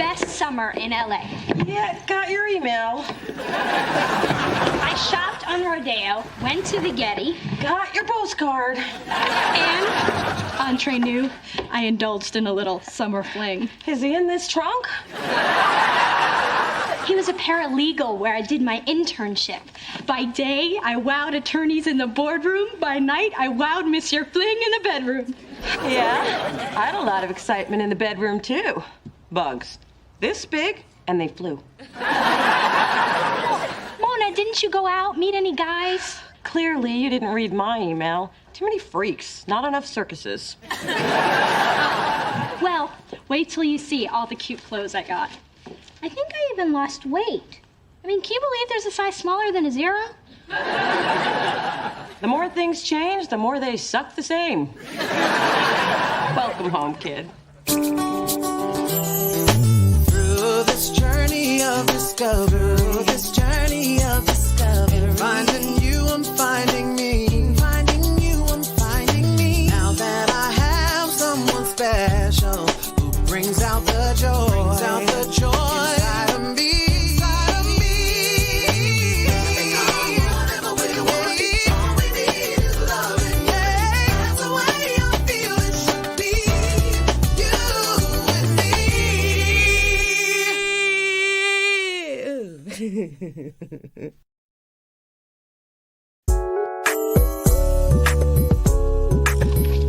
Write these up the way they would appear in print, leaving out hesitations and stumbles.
best summer in LA. Yeah, got your email. I shopped on Rodeo, went to the Getty. Got your postcard. And, entre nous, I indulged in a little summer fling. Is he in this trunk? He was a paralegal where I did my internship. By day, I wowed attorneys in the boardroom. By night, I wowed Monsieur Fling in the bedroom. Yeah, I had a lot of excitement in the bedroom, too. Bugs. This big, and they flew. Mona, didn't you go out, meet any guys? Clearly, you didn't read my email. Too many freaks, not enough circuses. Well, wait till you see all the cute clothes I got. I think I even lost weight. I mean, can you believe there's a size smaller than a 0? The more things change, the more they suck the same. Welcome home, kid. Through this journey of discovery, finding you, I'm finding me. Finding you, I'm finding me. Now that I have someone special who brings out the joy, inside of me.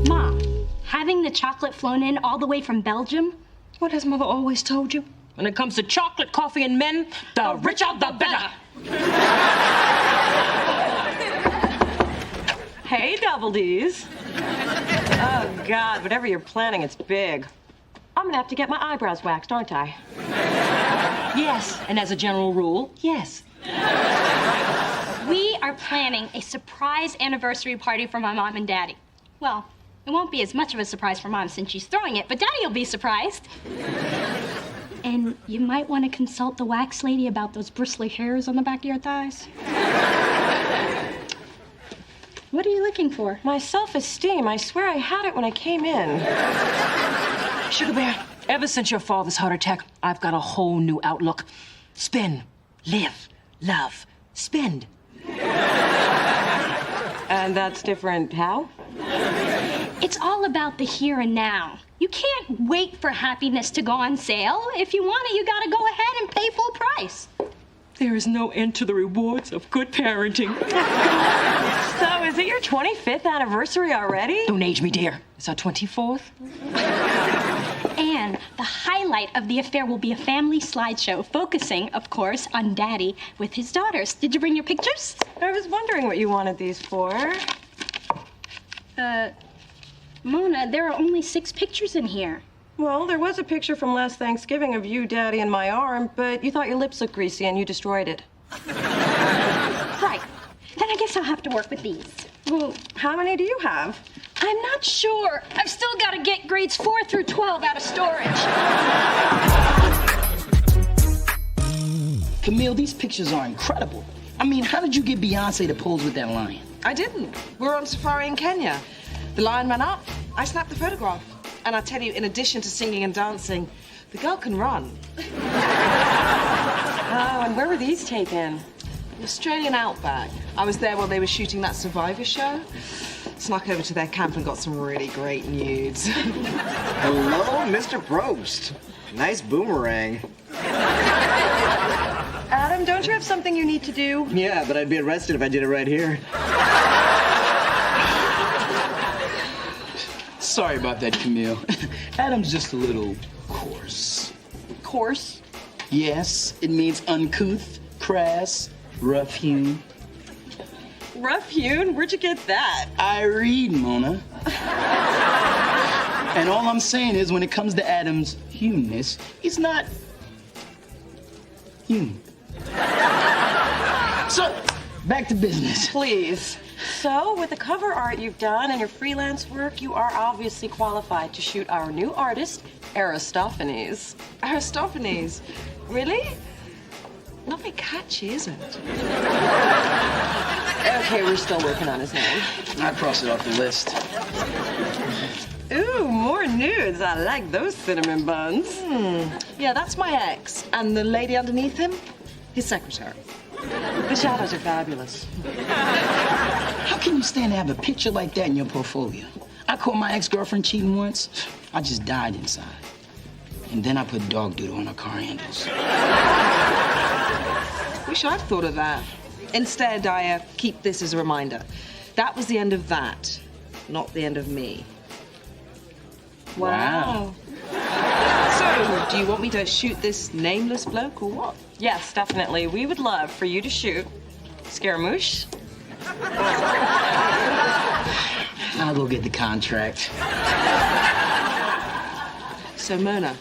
Mom, having the chocolate flown in all the way from Belgium? What has Mother always told you? When it comes to chocolate, coffee, and men, the richer, the better. Hey, Double D's. Oh, God, whatever you're planning, it's big. I'm gonna have to get my eyebrows waxed, aren't I? Yes, and as a general rule, yes. We are planning a surprise anniversary party for my mom and daddy. Well, it won't be as much of a surprise for Mom since she's throwing it, but Daddy will be surprised. And you might want to consult the wax lady about those bristly hairs on the back of your thighs. What are you looking for? My self-esteem. I swear I had it when I came in. Sugar Bear, ever since your father's heart attack, I've got a whole new outlook. Spin, live, love, spend. And that's different how? It's all about the here and now. You can't wait for happiness to go on sale. If you want it, you gotta go ahead and pay full price. There is no end to the rewards of good parenting. So, is it your 25th anniversary already? Don't age me, dear. It's our 24th. And the highlight of the affair will be a family slideshow focusing, of course, on Daddy with his daughters. Did you bring your pictures? I was wondering what you wanted these for. Mona, there are only 6 pictures in here. Well, there was a picture from last Thanksgiving of you, Daddy, and my arm, but you thought your lips looked greasy and you destroyed it. Right. Then I guess I'll have to work with these. Well, how many do you have? I'm not sure. I've still got to get grades 4 through 12 out of storage. Camille, these pictures are incredible. I mean, how did you get Beyonce to pose with that lion? I didn't. We were on safari in Kenya. The lion ran up. I snapped the photograph. And I tell you, in addition to singing and dancing, the girl can run. Oh, and where were these taken? The Australian outback. I was there while they were shooting that Survivor show. Snuck over to their camp and got some really great nudes. Hello, Mr. Probst. Nice boomerang. Adam, don't you have something you need to do? Yeah, but I'd be arrested if I did it right here. Sorry about that, Camille. Adam's just a little coarse. Coarse? Yes, it means uncouth, crass, rough-hewn. Rough-hewn? Where'd you get that? I read, Mona. And all I'm saying is, when it comes to Adam's humanness, he's not human. So, back to business. Please. So, with the cover art you've done and your freelance work, you are obviously qualified to shoot our new artist, Aristophanes. Aristophanes? Really? Not very catchy, is it? Okay, we're still working on his name. I crossed it off the list. Ooh, more nudes. I like those cinnamon buns. Yeah, that's my ex. And the lady underneath him, his secretary. The shadows are fabulous. How can you stand to have a picture like that in your portfolio? I caught my ex-girlfriend cheating once. I just died inside. And then I put dog doodle on her car handles. Wish I'd thought of that. Instead, I keep this as a reminder. That was the end of that, not the end of me. Wow. So, do you want me to shoot this nameless bloke or what? Yes, definitely. We would love for you to shoot Scaramouche. I'll go get the contract. So, Mona,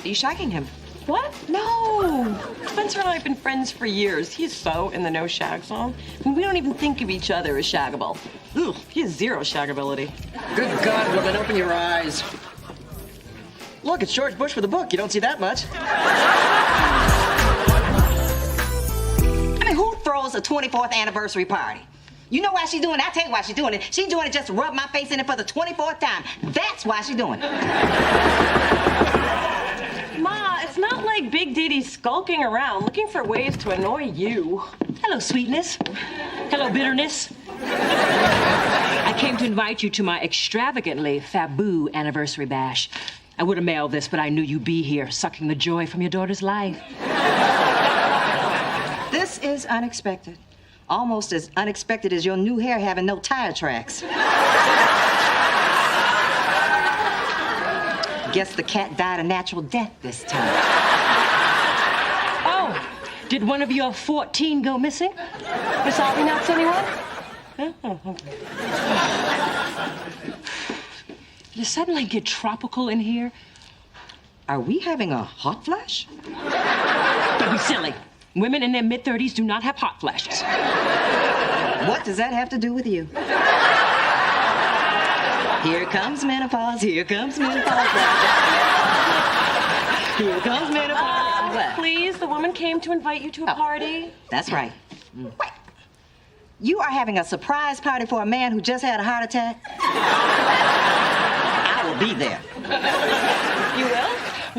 are you shagging him? What? No. Spencer and I have been friends for years. He's so in the no shag zone. I mean, we don't even think of each other as shaggable. Ugh, he has zero shaggability. Good God, woman, open your eyes. Look, it's George Bush with a book. You don't see that much. I mean, who throws a 24th anniversary party? You know why she's doing it? I'll tell you why she's doing it. She's doing it just to rub my face in it for the 24th time. That's why she's doing it. Ma, it's not like Big Diddy's skulking around looking for ways to annoy you. Hello, sweetness. Hello, bitterness. I came to invite you to my extravagantly faboo anniversary bash. I would have mailed this, but I knew you'd be here, sucking the joy from your daughter's life. This is unexpected. Almost as unexpected as your new hair having no tire tracks. Guess the cat died a natural death this time. Oh, did one of your 14 go missing? Miss Aubrey not anyone? Oh, okay. You suddenly get tropical in here. Are we having a hot flash? Don't be silly. Women in their mid-30s do not have hot flashes. What does that have to do with you? Here comes menopause, here comes menopause. Here comes menopause. What? Please, the woman came to invite you to a party. That's right. Wait. You are having a surprise party for a man who just had a heart attack? I will be there. You will?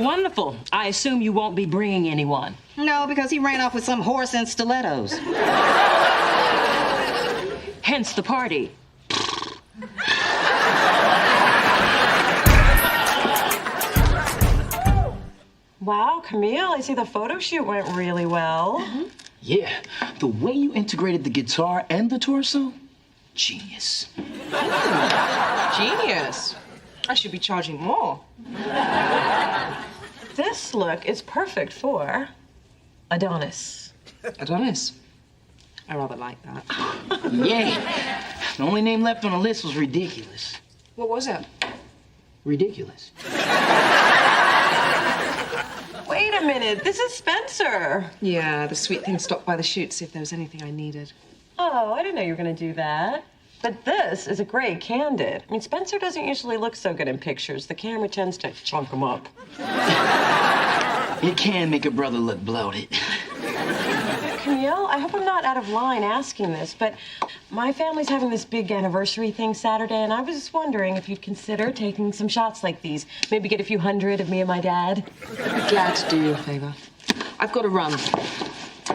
Wonderful. I assume you won't be bringing anyone. No, because he ran off with some horse in stilettos. Hence the party. Wow, Camille, I see the photo shoot went really well. Yeah, the way you integrated the guitar and the torso, genius. Genius. I should be charging more. This look is perfect for Adonis. Adonis. I rather like that. Yeah, the only name left on the list was ridiculous. What was it? Ridiculous. Wait a minute, this is Spencer. Yeah, the sweet thing stopped by the shoot to see if there was anything I needed. Oh, I didn't know you were gonna do that. But this is a great candid. I mean, Spencer doesn't usually look so good in pictures. The camera tends to chunk him up. It can make a brother look bloated. Camille, I hope I'm not out of line asking this, but my family's having this big anniversary thing Saturday, and I was just wondering if you'd consider taking some shots like these. Maybe get a few hundred of me and my dad. I'd be glad to do you a favor. I've got to run.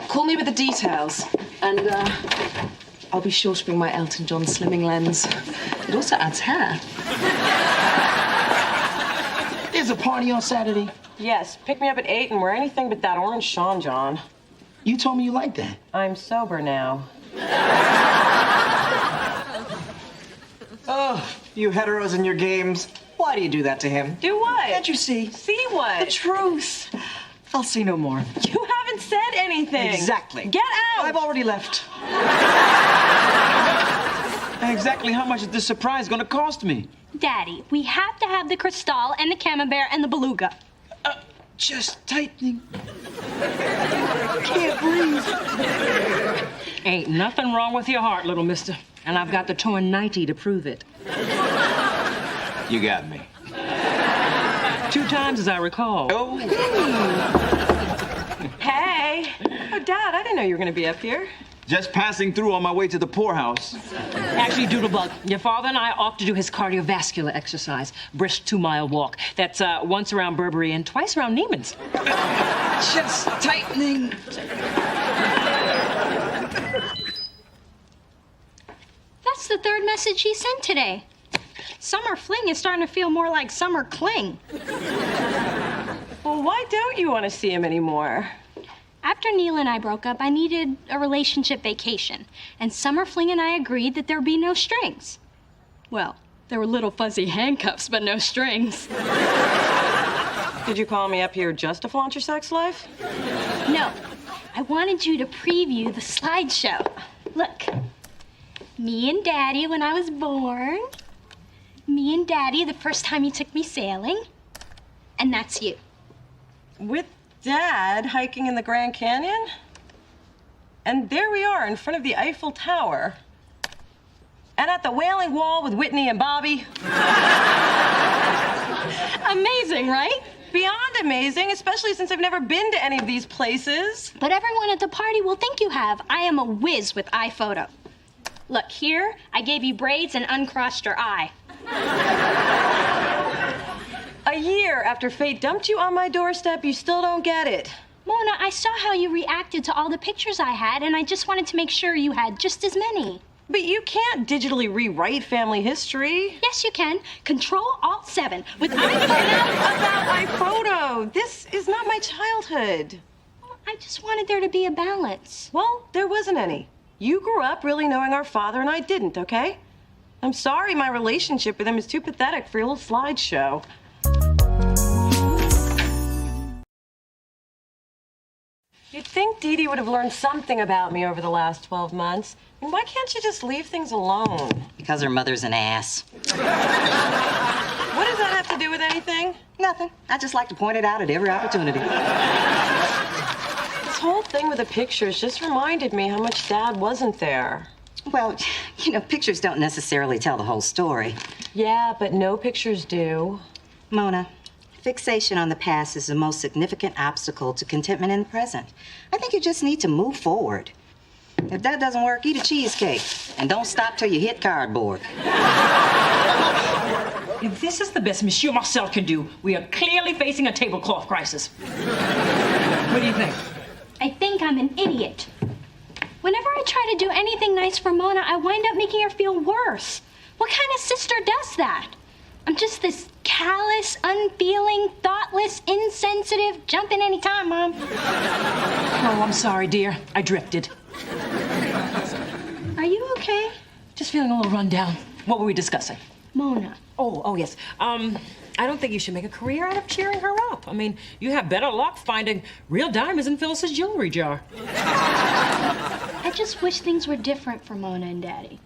Call me with the details, and I'll be sure to bring my Elton John slimming lens. It also adds hair. There's a party on Saturday. Yes, pick me up at 8 and wear anything but that orange Sean John. You told me you liked that. I'm sober now. Oh, you heteros and your games. Why do you do that to him? Do what? Can't you see? See what? The truth. I'll see no more. You haven't said anything. Exactly. Get out. I've already left. And exactly how much is this surprise gonna cost me? Daddy, we have to have the Cristal and the Camembert and the Beluga. Just tightening. Can't breathe. Ain't nothing wrong with your heart, little mister. And I've got the torn 90 to prove it. You got me. 2 times, as I recall. Oh. Hey. Oh, Dad, I didn't know you were going to be up here. Just passing through on my way to the poorhouse. Actually, Doodlebug, your father and I off to do his cardiovascular exercise. Brisk 2-mile walk. That's once around Burberry and twice around Neiman's. Just tightening. That's the third message he sent today. Summer fling is starting to feel more like summer cling. Well, why don't you want to see him anymore? After Neil and I broke up, I needed a relationship vacation, and Summer Fling and I agreed that there'd be no strings. Well, there were little fuzzy handcuffs, but no strings. Did you call me up here just to flaunt your sex life? No, I wanted you to preview the slideshow. Look, me and Daddy when I was born, me and Daddy the first time you took me sailing, and that's you. With Dad hiking in the Grand Canyon? And there we are in front of the Eiffel Tower. And at the Wailing Wall with Whitney and Bobby. Amazing, right? Beyond amazing, especially since I've never been to any of these places. But everyone at the party will think you have. I am a whiz with iPhoto. Look, here, I gave you braids and uncrossed your eye. A year after fate dumped you on my doorstep, you still don't get it. Mona, I saw how you reacted to all the pictures I had, and I just wanted to make sure you had just as many. But you can't digitally rewrite family history. Yes, you can. Control-Alt-7 with Enough iPhoto. about iPhoto. This is not my childhood. I just wanted there to be a balance. Well, there wasn't any. You grew up really knowing our father, and I didn't, okay? I'm sorry my relationship with him is too pathetic for your little slideshow. You'd think Dee Dee would have learned something about me over the last 12 months. I mean, why can't you just leave things alone? Because her mother's an ass. What does that have to do with anything? Nothing. I just like to point it out at every opportunity. This whole thing with the pictures just reminded me how much Dad wasn't there. Well, you know, pictures don't necessarily tell the whole story. Yeah, but no pictures do. Mona, fixation on the past is the most significant obstacle to contentment in the present. I think you just need to move forward. If that doesn't work, eat a cheesecake. And don't stop till you hit cardboard. If this is the best Monsieur Marcel can do, we are clearly facing a tablecloth crisis. What do you think? I think I'm an idiot. Whenever I try to do anything nice for Mona, I wind up making her feel worse. What kind of sister does that? I'm just this callous, unfeeling, thoughtless, insensitive, jump in any time, Mom. Oh, I'm sorry, dear. I drifted. Are you okay? Just feeling a little run down. What were we discussing? Mona. Oh, yes. I don't think you should make a career out of cheering her up. I mean, you have better luck finding real diamonds in Phyllis's jewelry jar. I just wish things were different for Mona and Daddy.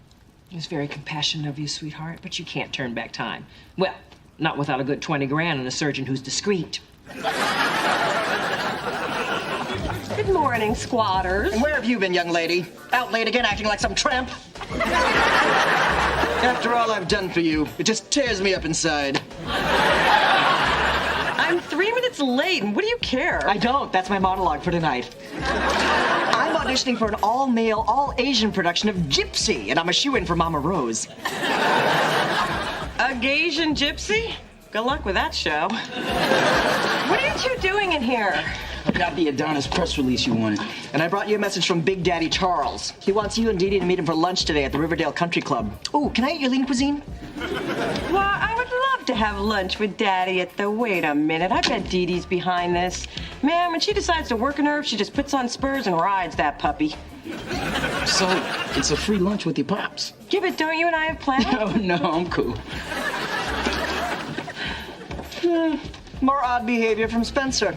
It's very compassionate of you, sweetheart, but you can't turn back time. Well, not without a good 20 grand and a surgeon who's discreet. Good morning, squatters. And where have you been, young lady? Out late again acting like some tramp? After all I've done for you, it just tears me up inside. I'm 3 minutes late, and what do you care? I don't. That's my monologue for tonight. I'm auditioning for an all-male, all-Asian production of Gypsy, and I'm a shoo-in for Mama Rose. A Gaysian gypsy? Good luck with that show. What are you two doing in here? I got the Adonis press release you wanted. And I brought you a message from Big Daddy Charles. He wants you and Dee Dee to meet him for lunch today at the Riverdale Country Club. Oh, can I eat your lean cuisine? Well, I would love to have lunch with Daddy at the... Wait a minute, I bet Dee Dee's behind this. Man, when she decides to work a nerve, she just puts on spurs and rides that puppy. So, it's a free lunch with your pops. Yeah, but don't you and I have plans? Oh, no, I'm cool. More odd behavior from Spencer.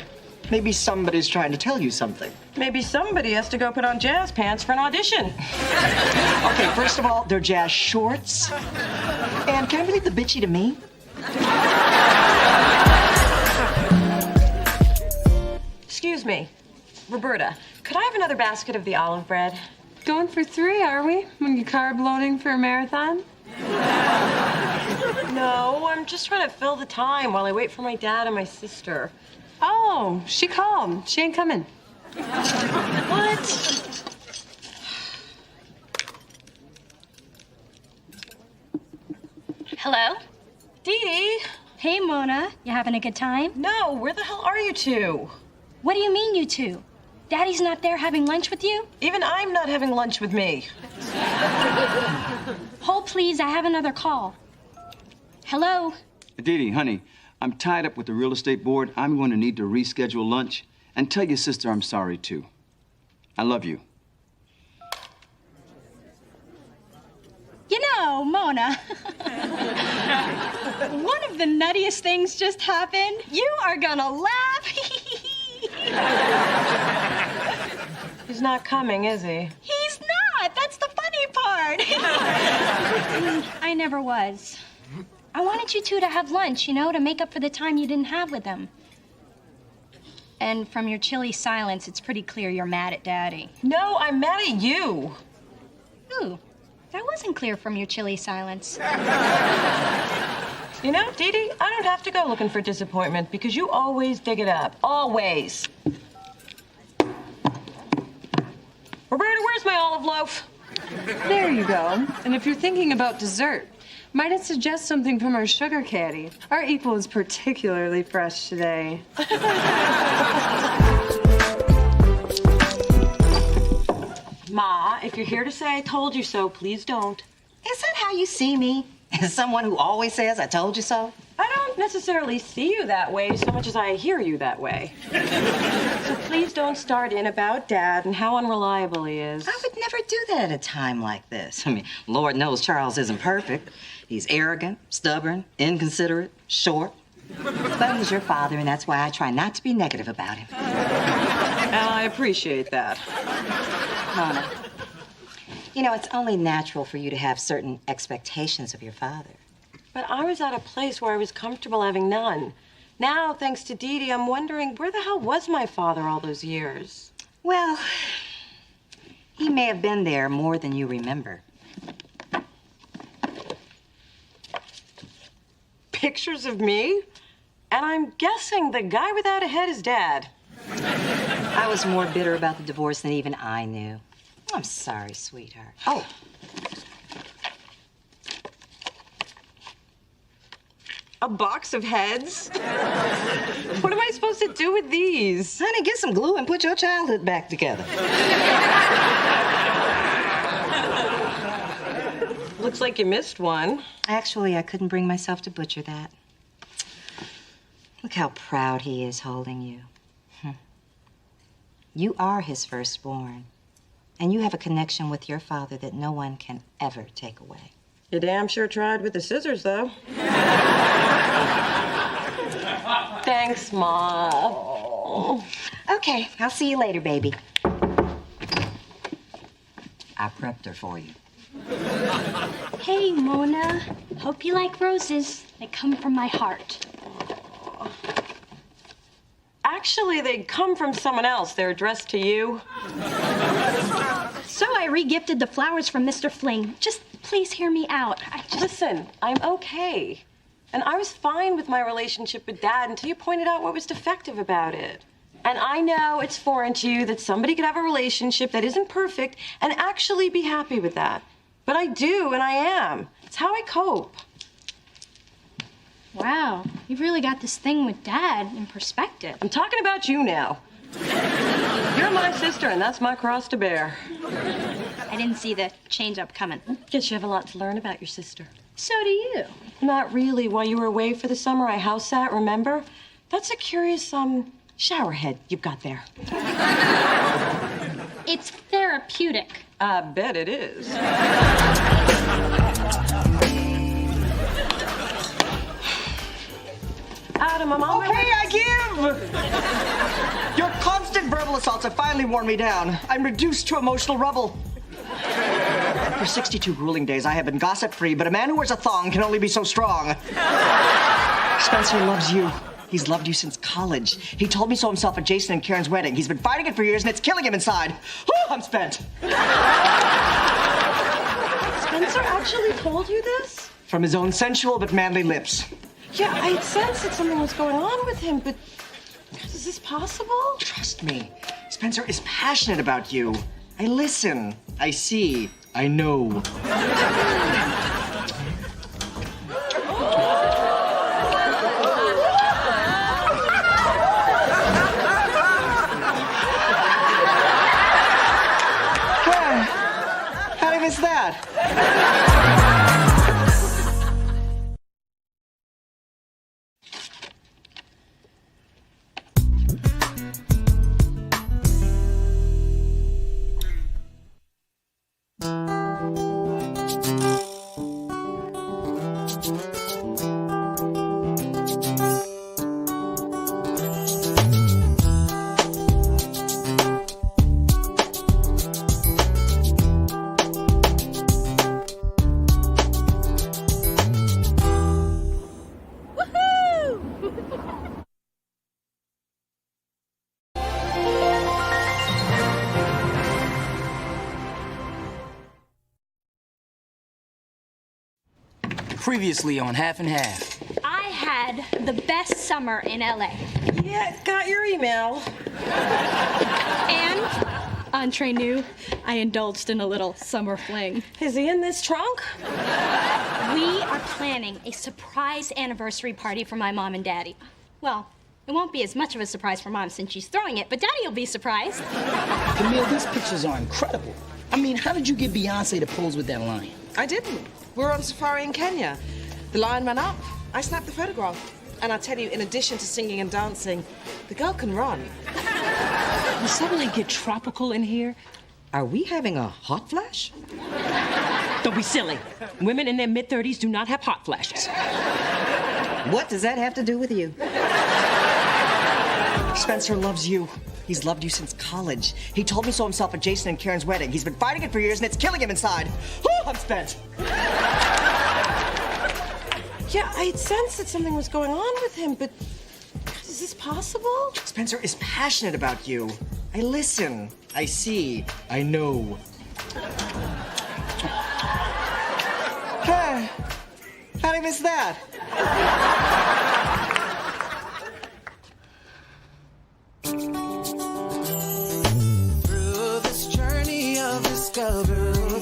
Maybe somebody's trying to tell you something. Maybe somebody has to go put on jazz pants for an audition. Okay, first of all, they're jazz shorts. And can I leave the bitchy to me? Excuse me, Roberta, could I have another basket of the olive bread? Going for 3, are we? When you carb loading for a marathon? No, I'm just trying to fill the time while I wait for my dad and my sister. Oh, she called. She ain't coming. What? Hello? Dee Dee? Hey, Mona. You having a good time? No, where the hell are you two? What do you mean, you two? Daddy's not there having lunch with you? Even I'm not having lunch with me. Hold, please. I have another call. Hello? Dee Dee, honey, I'm tied up with the real estate board. I'm going to need to reschedule lunch. And tell your sister I'm sorry, too. I love you. You know, Mona, one of the nuttiest things just happened. You are gonna laugh. He's not coming, is he? He's not. That's the funny part. I never was. I wanted you two to have lunch, you know, to make up for the time you didn't have with them. And from your chilly silence, it's pretty clear you're mad at Daddy. No, I'm mad at you. Ooh, that wasn't clear from your chilly silence. You know, Dee Dee, I don't have to go looking for disappointment because you always dig it up. Always. Roberta, where's my olive loaf? There you go. And if you're thinking about dessert, might I suggest something from our sugar caddy? Our equal is particularly fresh today. Ma, if you're here to say I told you so, please don't. Is that how you see me? As someone who always says, I told you so? I don't necessarily see you that way so much as I hear you that way. So please don't start in about Dad and how unreliable he is. I would never do that at a time like this. I mean, Lord knows Charles isn't perfect. He's arrogant, stubborn, inconsiderate, short. But he's your father, and that's why I try not to be negative about him. And I appreciate that. Mona, you know, it's only natural for you to have certain expectations of your father. But I was at a place where I was comfortable having none. Now, thanks to Dee Dee, I'm wondering where the hell was my father all those years? Well, he may have been there more than you remember. Pictures of me? And I'm guessing the guy without a head is Dad. I was more bitter about the divorce than even I knew. I'm sorry, sweetheart. Oh. A box of heads? What am I supposed to do with these? Honey, get some glue and put your childhood back together. Looks like you missed one. Actually, I couldn't bring myself to butcher that. Look how proud he is holding you. You are his firstborn, and you have a connection with your father that no one can ever take away. You damn sure tried with the scissors, though. Thanks, Ma. Oh. Okay, I'll see you later, baby. I prepped her for you. Hey, Mona. Hope you like roses. They come from my heart. Actually, they come from someone else. They're addressed to you. So I re-gifted the flowers from Mr. Fling. Just please hear me out. Listen, I'm okay. And I was fine with my relationship with Dad until you pointed out what was defective about it. And I know it's foreign to you that somebody could have a relationship that isn't perfect and actually be happy with that. But I do, and I am. It's how I cope. Wow, you've really got this thing with Dad in perspective. I'm talking about you now. You're my sister, and that's my cross to bear. I didn't see the change-up coming. Guess you have a lot to learn about your sister. So do you. Not really. While you were away for the summer, I house sat, remember? That's a curious, shower head you've got there. It's therapeutic. I bet it is. Adam, I'm on my way. Okay, I give! Your constant verbal assaults have finally worn me down. I'm reduced to emotional rubble. For 62 grueling days, I have been gossip-free, but a man who wears a thong can only be so strong. Spencer loves you. He's loved you since college. He told me so himself at Jason and Karen's wedding. He's been fighting it for years, and it's killing him inside. Whew, I'm spent. Spencer actually told you this? From his own sensual but manly lips. Yeah, I had sensed that something was going on with him, but is this possible? Trust me, Spencer is passionate about you. I listen. I see. I know. Previously on Half and Half. I had the best summer in LA. Yeah, got your email. And, entre nous, I indulged in a little summer fling. Is he in this trunk? We are planning a surprise anniversary party for my mom and daddy. Well, it won't be as much of a surprise for mom since she's throwing it, but daddy will be surprised. Camille, these pictures are incredible. I mean, how did you get Beyonce to pose with that lion? I didn't. We were on safari in Kenya. The lion ran up. I snapped the photograph. And I tell you, in addition to singing and dancing, the girl can run. You suddenly get tropical in here. Are we having a hot flash? Don't be silly. Women in their mid-30s do not have hot flashes. What does that have to do with you? Spencer loves you. He's loved you since college. He told me so himself at Jason and Karen's wedding. He's been fighting it for years, and it's killing him inside. Whew, I'm spent. Yeah, I'd sensed that something was going on with him, but is this possible? Spencer is passionate about you. I listen. I see. I know. How'd I miss that? Through this journey of discovery,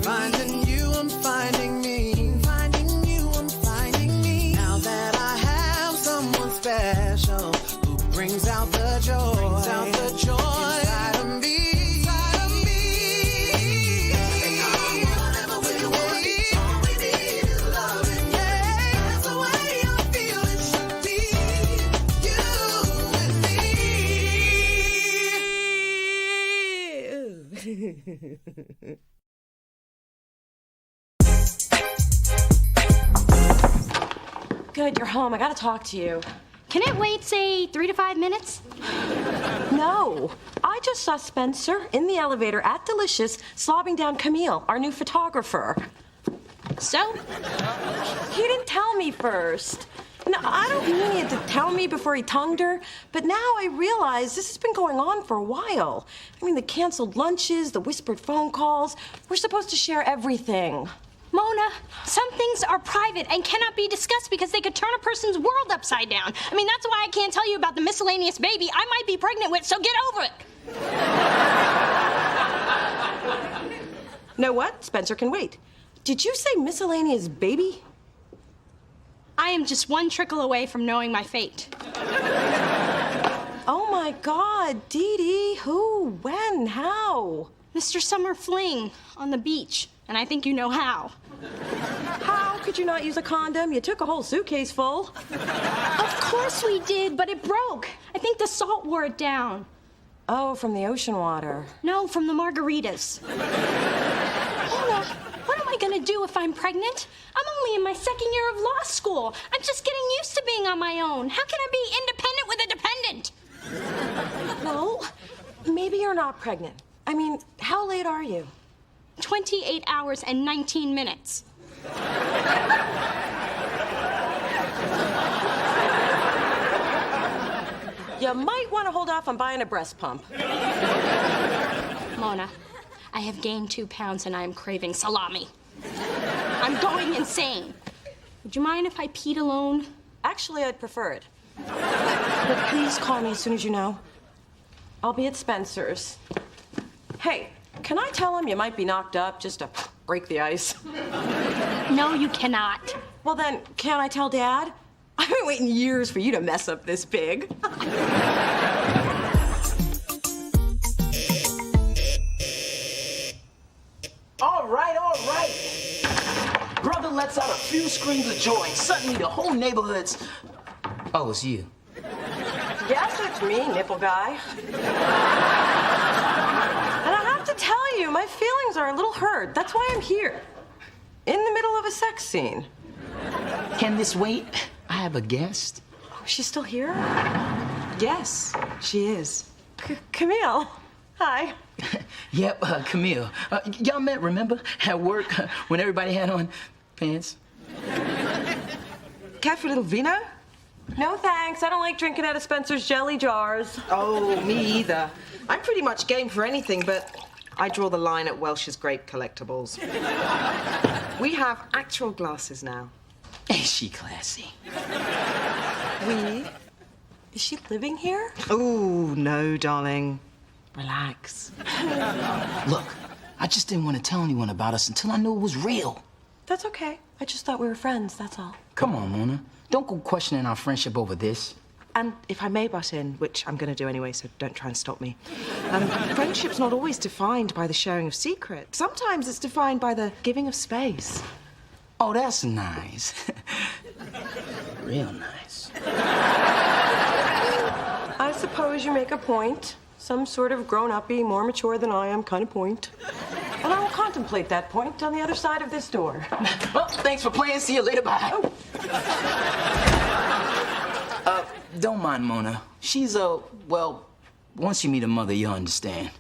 finding you, I'm finding me. Finding you, I'm finding me. Now that I have someone special who brings out the joy, inside of me. Whatever we want, all we need is loving. Yeah, that's the way I feel it should be. You and me. Good, you're home. I gotta talk to you. Can it wait, say, 3 to 5 minutes? No. I just saw Spencer in the elevator at Delicious slobbing down Camille, our new photographer. So? He didn't tell me first. No, I don't mean he had to tell me before he tongued her, but now I realize this has been going on for a while. I mean, the canceled lunches, the whispered phone calls. We're supposed to share everything. Mona, some things are private and cannot be discussed because they could turn a person's world upside down. I mean, that's why I can't tell you about the miscellaneous baby I might be pregnant with, so get over it. Know what? Spencer can wait. Did you say miscellaneous baby? I am just one trickle away from knowing my fate. Oh my God, Dee Dee, who, when, how? Mr. Summer Fling on the beach, and I think you know how. How could you not use a condom? You took a whole suitcase full. Of course we did, but it broke. I think the salt wore it down. Oh, from the ocean water. No, from the margaritas. Mona, what am I gonna do if I'm pregnant? I'm only in my 2nd year of law school. I'm just getting used to being on my own. How can I be independent with a dependent? Well, maybe you're not pregnant. I mean, how late are you? 28 hours and 19 minutes. You might want to hold off on buying a breast pump. Mona, I have gained 2 pounds and I am craving salami. I'm going insane. Would you mind if I peed alone? Actually, I'd prefer it. But please call me as soon as you know. I'll be at Spencer's. Hey, can I tell him you might be knocked up just to break the ice? No, you cannot. Well then, can I tell Dad? I've been waiting years for you to mess up this big. Not a few screams of joy. Suddenly the whole neighborhood's... Oh, it's you. Yes, it's me, nipple guy. And I have to tell you, my feelings are a little hurt. That's why I'm here. In the middle of a sex scene. Can this wait? I have a guest. Oh, she's still here? Yes, she is. Camille. Hi. Yep, Camille. Y'all met, remember? At work, when everybody had on pants. Care for a little vino? No thanks. I don't like drinking out of Spencer's jelly jars. Oh, me either. I'm pretty much game for anything, but I draw the line at Welsh's grape collectibles. We have actual glasses now. Ain't she classy? We? Is she living here? Oh, no, darling. Relax. Look, I just didn't want to tell anyone about us until I knew it was real. That's okay. I just thought we were friends, that's all. Come on, Mona. Don't go questioning our friendship over this. And if I may butt in, which I'm going to do anyway, so don't try and stop me. Friendship's not always defined by the sharing of secrets. Sometimes it's defined by the giving of space. Oh, that's nice. Real nice. I suppose you make a point. Some sort of grown-uppy, more mature than I am kind of point. And I will contemplate that point on the other side of this door. Well, thanks for playing. See you later. Bye. Oh. Don't mind Mona. She's, well, once you meet her mother, you'll understand.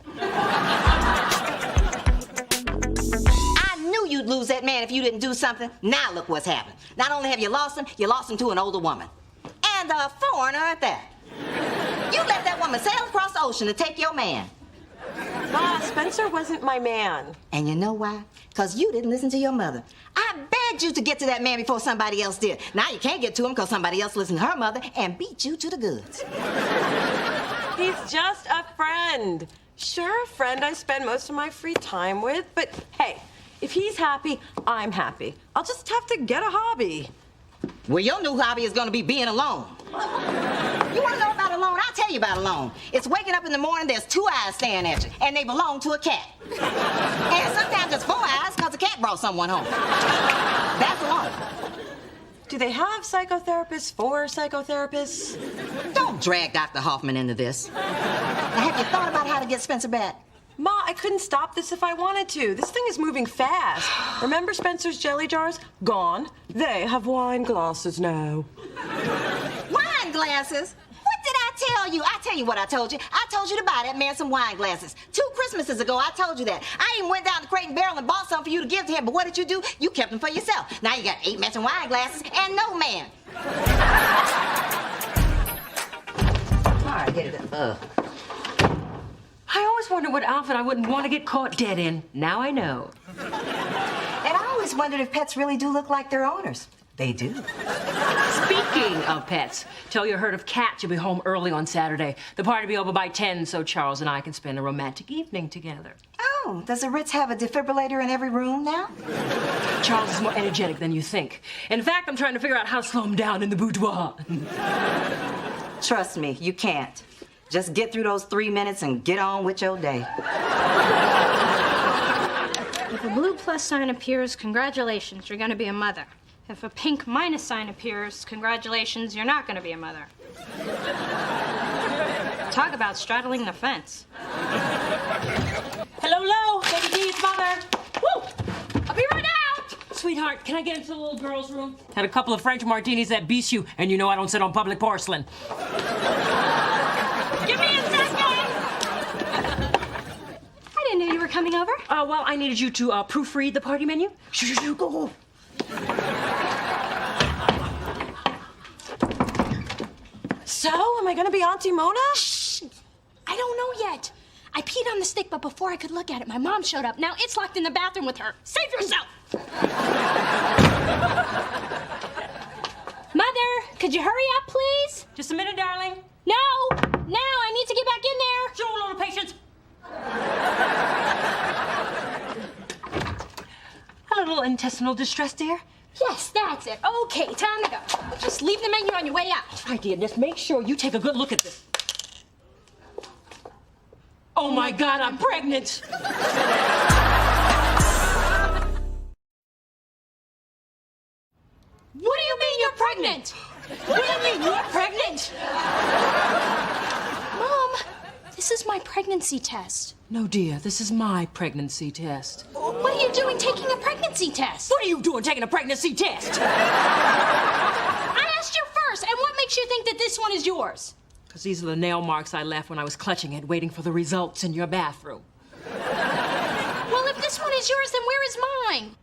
I knew you'd lose that man if you didn't do something. Now look what's happened. Not only have you lost him to an older woman. And a foreigner at that. You let that woman sail across the ocean to take your man. Ma, Spencer wasn't my man. And you know why? Because you didn't listen to your mother. I begged you to get to that man before somebody else did. Now you can't get to him because somebody else listened to her mother and beat you to the goods. He's just a friend. Sure, a friend I spend most of my free time with, but hey, if he's happy, I'm happy. I'll just have to get a hobby. Well, your new hobby is going to be being alone. You want to know about alone? I'll tell you about alone. It's waking up in the morning, there's 2 eyes staring at you, and they belong to a cat. And sometimes there's 4 eyes because the cat brought someone home. That's alone. Do they have psychotherapists for psychotherapists? Don't drag Dr. Hoffman into this. Now, have you thought about how to get Spencer back? Ma, I couldn't stop this if I wanted to. This thing is moving fast. Remember Spencer's jelly jars? Gone. They have wine glasses now. Wine glasses? What did I tell you? I tell you what I told you. I told you to buy that man some wine glasses. 2 Christmases ago, I told you that. I even went down to Crate and Barrel and bought some for you to give to him, but what did you do? You kept them for yourself. Now you got 8 matching wine glasses and no man. All right, get it up. I always wondered what outfit I wouldn't want to get caught dead in. Now I know. And I always wondered if pets really do look like their owners. They do. Speaking of pets, tell your herd of cats you'll be home early on Saturday. The party will be over by 10 so Charles and I can spend a romantic evening together. Oh, does the Ritz have a defibrillator in every room now? Charles is more energetic than you think. In fact, I'm trying to figure out how to slow him down in the boudoir. Trust me, you can't. Just get through those 3 minutes and get on with your day. If a blue plus sign appears, congratulations, you're going to be a mother. If a pink minus sign appears, congratulations, you're not going to be a mother. Talk about straddling the fence. Hello, Lo. Baby D, it's Mother. Woo! I'll be right out. Sweetheart, can I get into the little girl's room? Had a couple of French martinis that beats you, and you know I don't sit on public porcelain. Give me a second! I didn't know you were coming over. Well, I needed you to proofread the party menu. Shoo, go. So, am I gonna be Auntie Mona? Shh! I don't know yet. I peed on the stick, but before I could look at it, my mom showed up. Now it's locked in the bathroom with her. Save yourself! Mother, could you hurry up, please? Just a minute, darling. No! Now! I need to get back in there! Show a little patience. A little intestinal distress, dear. Yes, that's it. Okay, time to go. Just leave the menu on your way out. Right, dear. Just make sure you take a good look at this. Oh, my God, I'm pregnant. What do you mean you're pregnant? What do you mean you're pregnant? Mom, this is my pregnancy test. No, dear, this is my pregnancy test. What are you doing taking a pregnancy test? What are you doing taking a pregnancy test? I asked you first, and what makes you think that this one is yours? Because these are the nail marks I left when I was clutching it, waiting for the results in your bathroom. Well, if this one is yours, then where is mine?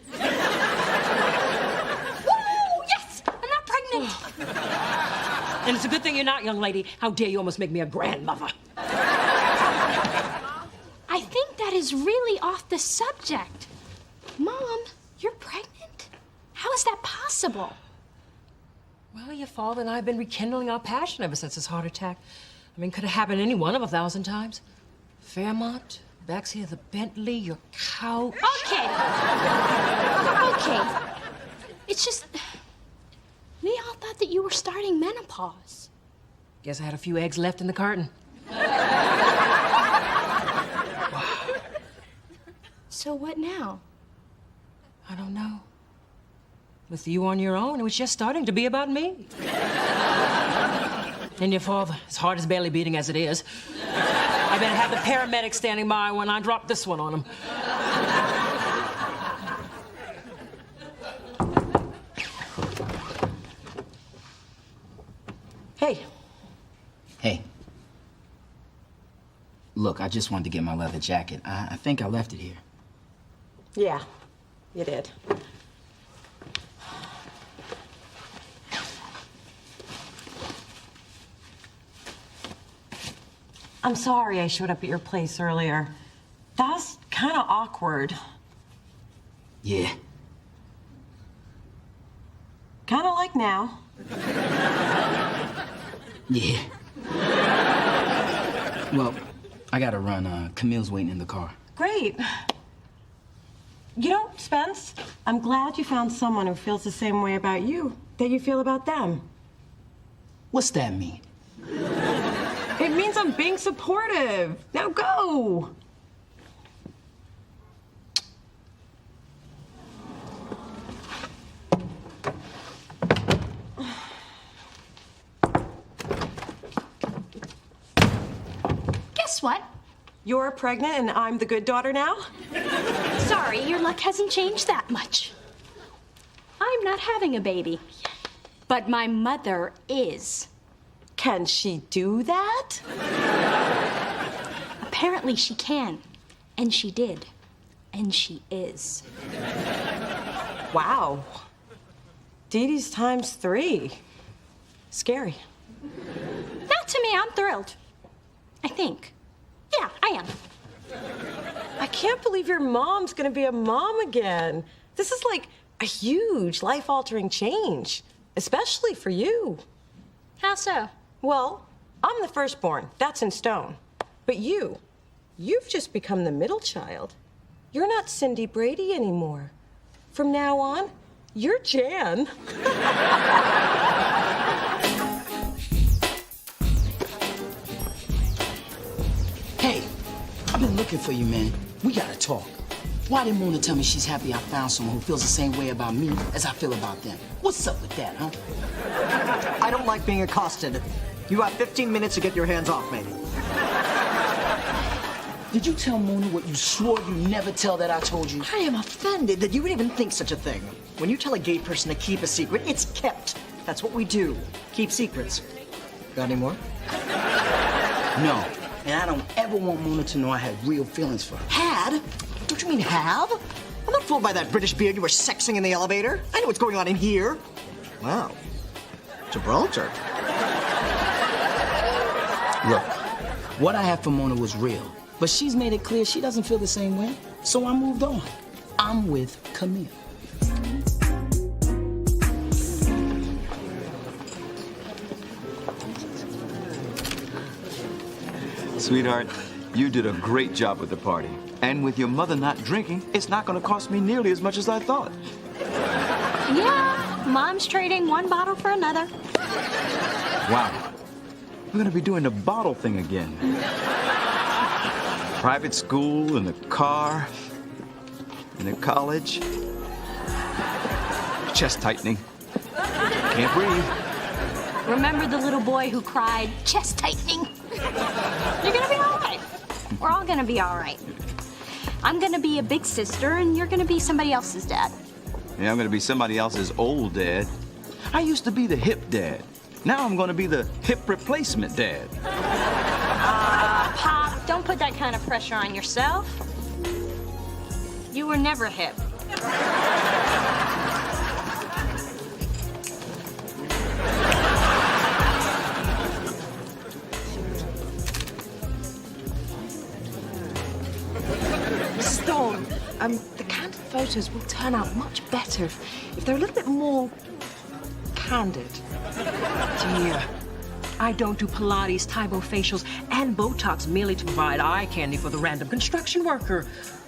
Woo! Yes! I'm not pregnant. And it's a good thing you're not, young lady. How dare you almost make me a grandmother? I think that is really off the subject. Mom, you're pregnant? How is that possible? Well, your father and I have been rekindling our passion ever since his heart attack. I mean, could have happened any one of 1,000 times. Fairmont, backseat of the Bentley, your couch. Okay. Okay. It's just... we all thought that you were starting menopause. Guess I had a few eggs left in the carton. So what now? I don't know. With you on your own, it was just starting to be about me. And your father, his heart is barely beating as it is. I better have the paramedics standing by when I drop this one on him. Hey. Hey. Look, I just wanted to get my leather jacket. I think I left it here. Yeah, you did. I'm sorry I showed up at your place earlier. That was kind of awkward. Yeah. Kind of like now. Yeah. Well, I gotta run. Camille's waiting in the car. Great. You know, Spence, I'm glad you found someone who feels the same way about you that you feel about them. What's that mean? It means I'm being supportive. Now go. Guess what? You're pregnant and I'm the good daughter now? Sorry, your luck hasn't changed that much. I'm not having a baby. But my mother is. Can she do that? Apparently she can. And she did. And she is. Wow. Dee Dee's times 3. Scary. Not to me, I'm thrilled. I think. Yeah, I am. I can't believe your mom's gonna be a mom again. This is like a huge life-altering change, especially for you. How so? Well, I'm the firstborn. That's in stone. But you've just become the middle child. You're not Cindy Brady anymore. From now on, you're Jan. Hey, I've been looking for you, man. We gotta talk. Why didn't Mona tell me she's happy I found someone who feels the same way about me as I feel about them? What's up with that, huh? I don't like being accosted. You have 15 minutes to get your hands off me. Did you tell Mona what you swore you'd never tell that I told you? I am offended that you would even think such a thing. When you tell a gay person to keep a secret, it's kept. That's what we do. Keep secrets. Got any more? No. And I don't ever want Mona to know I had real feelings for her. Had? Don't you mean have? I'm not fooled by that British beard you were sexing in the elevator. I know what's going on in here. Wow. Gibraltar. Look, what I had for Mona was real, but she's made it clear she doesn't feel the same way, so I moved on. I'm with Camille. Sweetheart, you did a great job with the party. And with your mother not drinking, it's not going to cost me nearly as much as I thought. Yeah, Mom's trading one bottle for another. Wow. We're going to be doing the bottle thing again. Private school, and the car, and the college. Chest tightening. Can't breathe. Remember the little boy who cried, chest tightening? You're gonna be all right. We're all gonna be all right. I'm gonna be a big sister, and you're gonna be somebody else's dad. Yeah, I'm gonna be somebody else's old dad. I used to be the hip dad. Now I'm gonna be the hip replacement dad. Pop, don't put that kind of pressure on yourself. You were never hip. Mrs. Thorne, the candid photos will turn out much better if they're a little bit more candid. Dear, I don't do Pilates, Tybo facials, and Botox merely to provide eye candy for the random construction worker.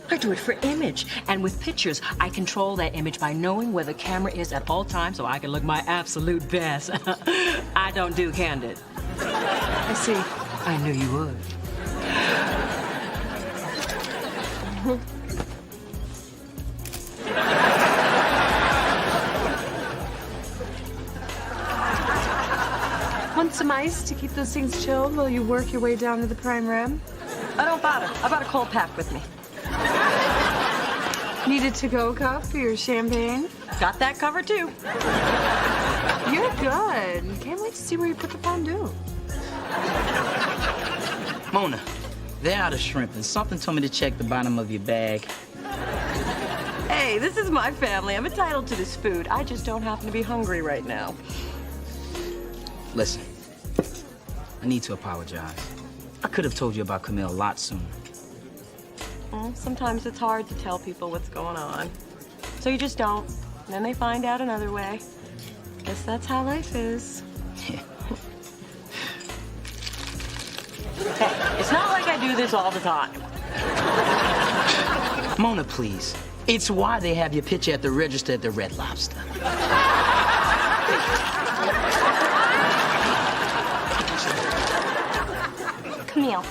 I do it for image, and with pictures, I control that image by knowing where the camera is at all times so I can look my absolute best. I don't do candid. I see. I knew you would. Want some ice to keep those things chilled while you work your way down to the prime rib? I don't bother. I brought a cold pack with me. Need a to-go cup for your champagne? Got that covered too. You're good. Can't wait to see where you put the fondue. Mona, they're out of shrimp, and something told me to check the bottom of your bag. Hey, this is my family. I'm entitled to this food. I just don't happen to be hungry right now. Listen, I need to apologize. I could have told you about Camille a lot sooner. Well, sometimes it's hard to tell people what's going on. So you just don't. And then they find out another way. Guess that's how life is. Yeah. It's not like I do this all the time. Mona, please. It's why they have your picture at the register at the Red Lobster. Camille,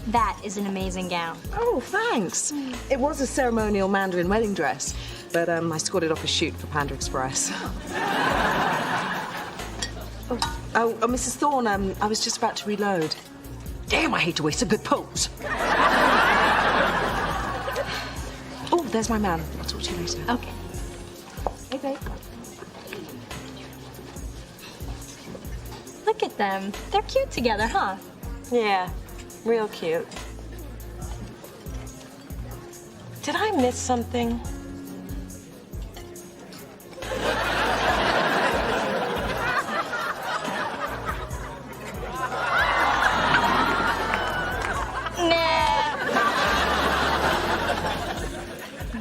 that is an amazing gown. Oh, thanks. It was a ceremonial Mandarin wedding dress, but I scored it off a shoot for Panda Express. Oh, Mrs. Thorne, I was just about to reload. Damn, I hate to waste a good pose. Oh, there's my man. I'll talk to you later. Okay. Hey, babe. Look at them. They're cute together, huh? Yeah, real cute. Did I miss something?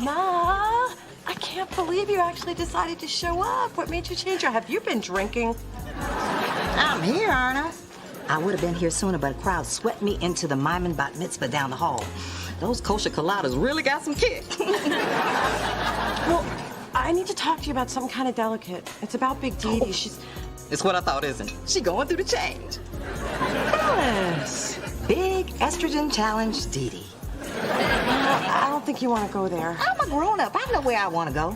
Ma, I can't believe you actually decided to show up. What made you change? Or have you been drinking? I'm here, aren't I? I would have been here sooner, but a crowd swept me into the Maimon bat mitzvah down the hall. Those kosher colladas really got some kick. Well, I need to talk to you about some kind of delicate. It's about Big Dee. She's... It's what I thought, isn't it? She going through the change. Alice. Big estrogen challenge, Dee Dee. I don't think you want to go there. I'm a grown-up. I know where I want to go.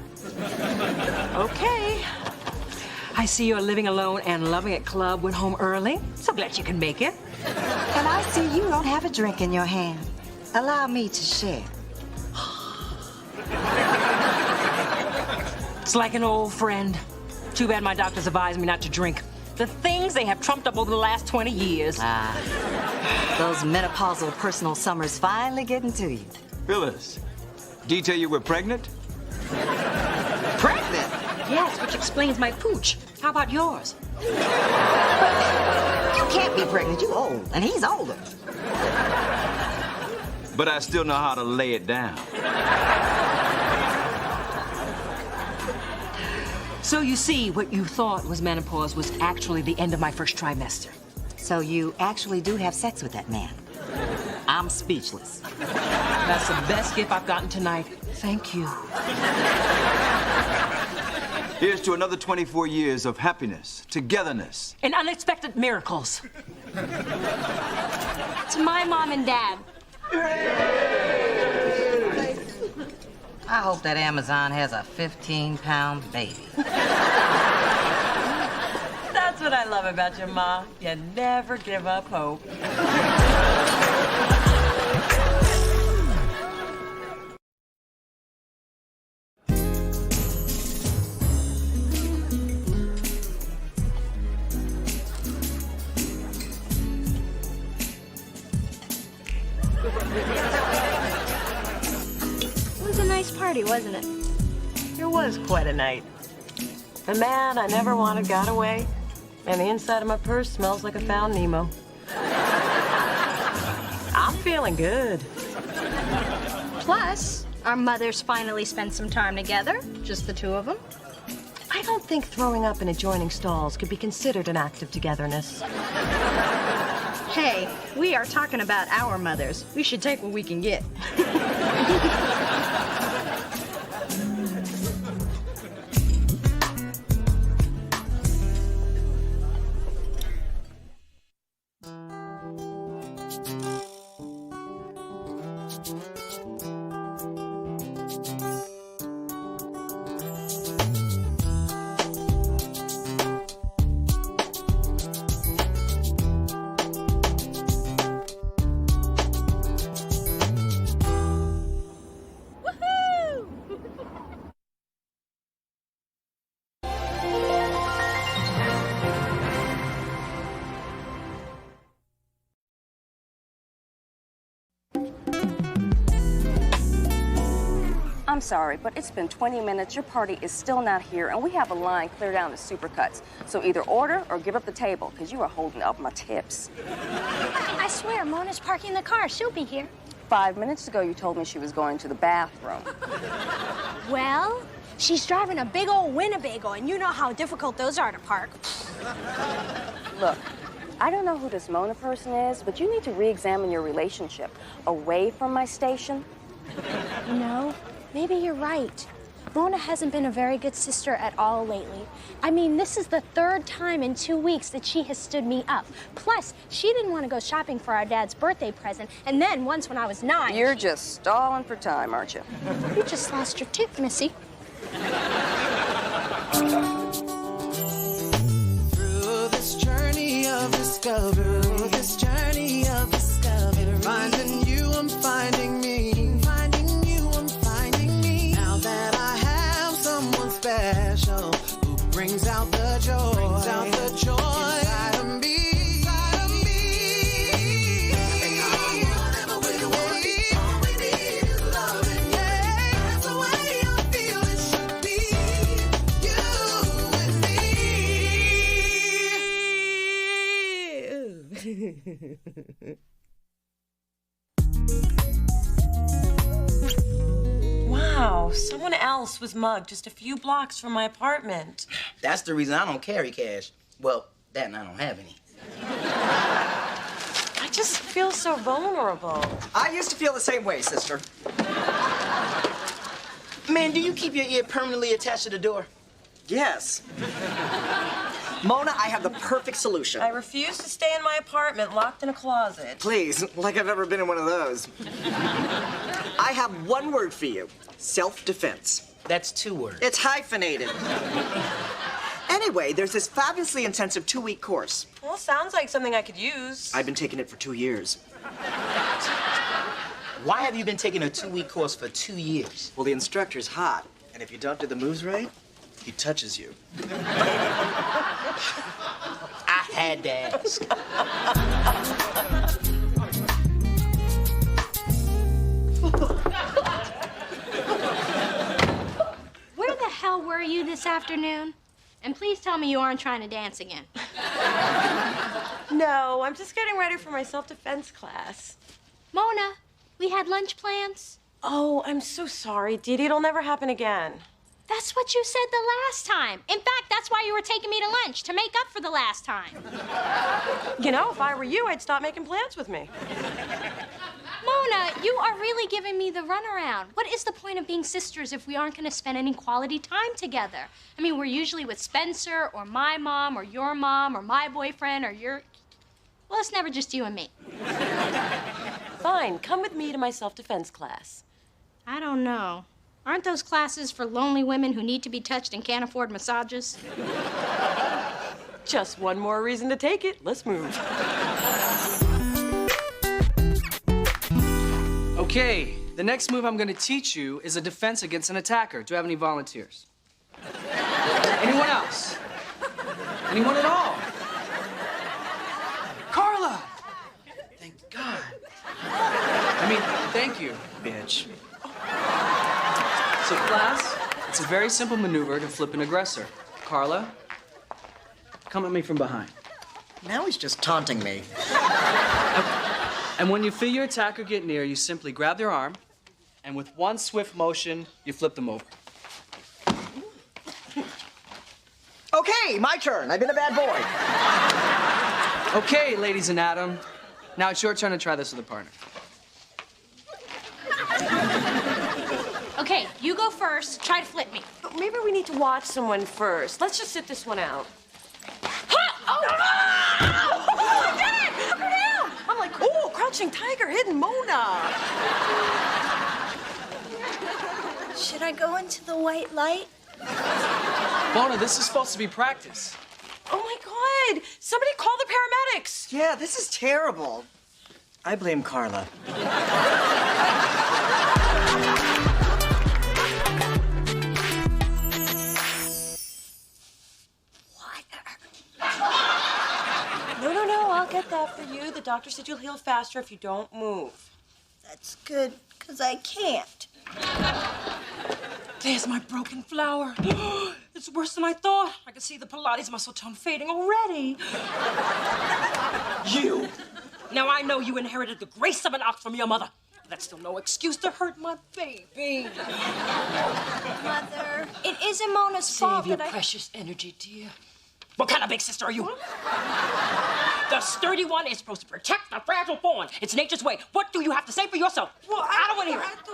Okay. I see you're living alone and loving it club went home early. So glad you can make it. And I see you don't have a drink in your hand. Allow me to share. It's like an old friend. Too bad my doctors advised me not to drink. The things they have trumped up over the last 20 years. Those menopausal personal summers finally getting to you. Phyllis, did he tell you we're pregnant? Pregnant? Yes, which explains my pooch. How about yours? You can't be pregnant. You old, and he's older. But I still know how to lay it down. So you see, what you thought was menopause was actually the end of my first trimester. So you actually do have sex with that man? I'm speechless. That's the best gift I've gotten tonight. Thank you. Here's to another 24 years of happiness, togetherness. And unexpected miracles. To my mom and dad. I hope that Amazon has a 15-pound baby. That's what I love about you, Ma. You never give up hope. It was a nice party, wasn't it? It was quite a night. The man I never wanted got away, and the inside of my purse smells like I found Nemo. I'm feeling good. Plus, our mothers finally spent some time together, just the two of them. I don't think throwing up in adjoining stalls could be considered an act of togetherness. Hey, we are talking about our mothers. We should take what we can get. I'm sorry, but it's been 20 minutes. Your party is still not here, and we have a line clear down to Supercuts. So either order or give up the table, because you are holding up my tips. I swear, Mona's parking the car. She'll be here. 5 minutes ago, you told me she was going to the bathroom. Well, she's driving a big old Winnebago, and you know how difficult those are to park. Look, I don't know who this Mona person is, but you need to re-examine your relationship away from my station. You know, maybe you're right. Mona hasn't been a very good sister at all lately. I mean, this is the third time in 2 weeks that she has stood me up. Plus, she didn't want to go shopping for our dad's birthday present, and then once when I was 9... You're just stalling for time, aren't you? You just lost your tip, Missy. Through this journey of discovery, finding you, I'm finding me. Finding you, I'm finding me. Now that I have someone special who brings out the joy, inside of me. Whatever we want, all we need is loving. Yeah, that's the way I feel it should be. You and me. Wow, someone else was mugged just a few blocks from my apartment. That's the reason I don't carry cash. Well, that and I don't have any. I just feel so vulnerable. I used to feel the same way, sister. Man, do you keep your ear permanently attached to the door? Yes. Mona, I have the perfect solution. I refuse to stay in my apartment locked in a closet. Please, like I've ever been in one of those. I have one word for you. Self-defense. That's 2 words. It's hyphenated. Anyway, there's this fabulously intensive 2-week course. Well, sounds like something I could use. I've been taking it for 2 years. Why have you been taking a 2-week course for 2 years? Well, the instructor's hot, and if you don't do the moves right, he touches you. I had to ask. Where the hell were you this afternoon? And please tell me you aren't trying to dance again. No, I'm just getting ready for my self-defense class. Mona, we had lunch plans. Oh, I'm so sorry, Dee Dee. It'll never happen again. That's what you said the last time. In fact, that's why you were taking me to lunch, to make up for the last time. You know, if I were you, I'd stop making plans with me. Mona, you are really giving me the runaround. What is the point of being sisters if we aren't going to spend any quality time together? I mean, we're usually with Spencer, or my mom, or your mom, or my boyfriend, or your... Well, it's never just you and me. Fine, come with me to my self-defense class. I don't know. Aren't those classes for lonely women who need to be touched and can't afford massages? Just one more reason to take it. Let's move. Okay, the next move I'm gonna teach you is a defense against an attacker. Do you have any volunteers? Anyone else? Anyone at all? Carla! Thank God. I mean, thank you, bitch. So, class, it's a very simple maneuver to flip an aggressor. Carla, come at me from behind. Now he's just taunting me. And when you feel your attacker get near, you simply grab their arm, and with one swift motion, you flip them over. Okay, my turn. I've been a bad boy. Okay, ladies and Adam. Now it's your turn to try this with a partner. Okay, you go first. Try to flip me. But maybe we need to watch someone first. Let's just sit this one out. I'm like, oh, crouching tiger, hidden Mona. Should I go into the white light? Mona, this is supposed to be practice. Oh my God! Somebody call the paramedics! Yeah, this is terrible. I blame Carla. No, I'll get that for you. The doctor said you'll heal faster if you don't move. That's good, because I can't. There's my broken flower. It's worse than I thought. I can see the Pilates muscle tone fading already. You. Now I know you inherited the grace of an ox from your mother. But that's still no excuse to hurt my baby. Mother, it isn't Mona's fault Save your that precious energy, dear. What kind of big sister are you? The sturdy one is supposed to protect the fragile fawn. It's nature's way. What do you have to say for yourself? Well, I don't want to hear it.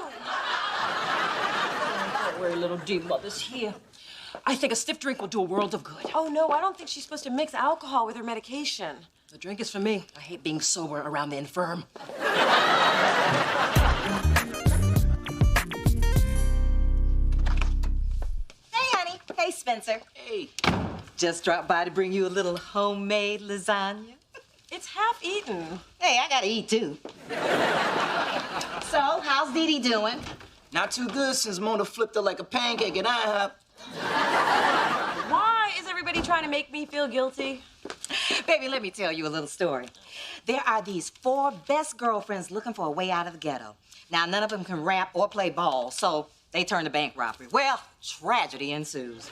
Don't worry, little D, mother's here. I think a stiff drink will do a world of good. Oh, no, I don't think she's supposed to mix alcohol with her medication. The drink is for me. I hate being sober around the infirm. Hey, honey. Hey, Spencer. Hey. Just dropped by to bring you a little homemade lasagna. It's half eaten. Hey, I gotta eat too. So, how's Dee Dee doing? Not too good since Mona flipped her like a pancake at IHOP. Why is everybody trying to make me feel guilty? Baby, let me tell you a little story. There are these 4 best girlfriends looking for a way out of the ghetto. Now, none of them can rap or play ball, so they turn to bank robbery. Well, tragedy ensues.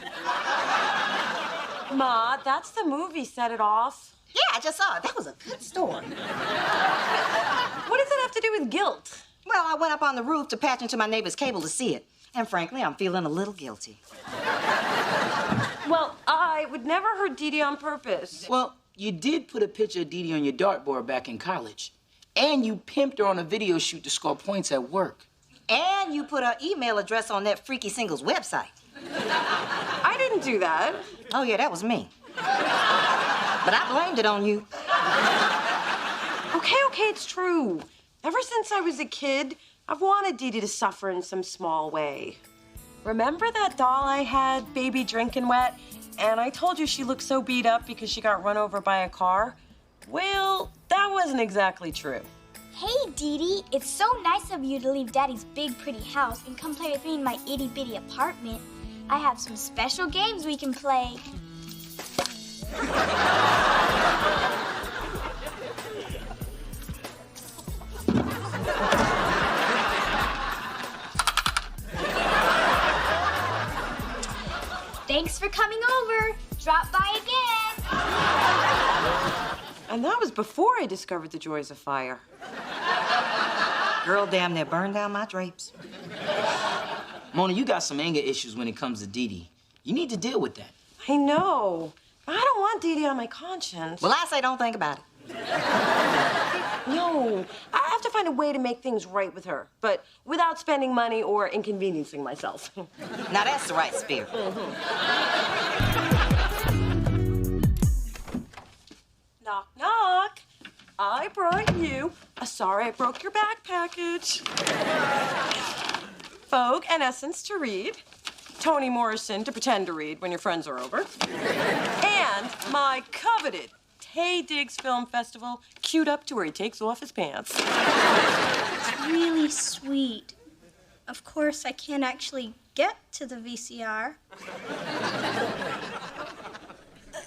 Ma, that's the movie Set It Off. Yeah, I just saw it. That was a good story. What does it have to do with guilt? Well, I went up on the roof to patch into my neighbor's cable to see it. And frankly, I'm feeling a little guilty. Well, I would never hurt Dee Dee on purpose. Well, you did put a picture of Dee Dee on your dartboard back in college. And you pimped her on a video shoot to score points at work. And you put her email address on that freaky singles website. I didn't do that. Oh, yeah, that was me. But I blamed it on you. Okay, it's true. Ever since I was a kid, I've wanted Dee Dee to suffer in some small way. Remember that doll I had, Baby Drinking Wet? And I told you she looked so beat up because she got run over by a car? Well, that wasn't exactly true. Hey, Dee Dee, it's so nice of you to leave Daddy's big, pretty house and come play with me in my itty-bitty apartment. I have some special games we can play. Thanks for coming over. Drop by again. And that was before I discovered the joys of fire. Girl damn near burned down my drapes. Mona, you got some anger issues when it comes to Dee Dee. You need to deal with that. I know. I don't want Dee Dee on my conscience. Well, I say don't think about it. No, I have to find a way to make things right with her, but without spending money or inconveniencing myself. Now, that's the right spirit. Knock, knock. I brought you a sorry I broke your back package. Vogue and Essence to read, Toni Morrison to pretend to read when your friends are over, and my coveted Tay Diggs Film Festival queued up to where he takes off his pants. It's really sweet. Of course, I can't actually get to the VCR.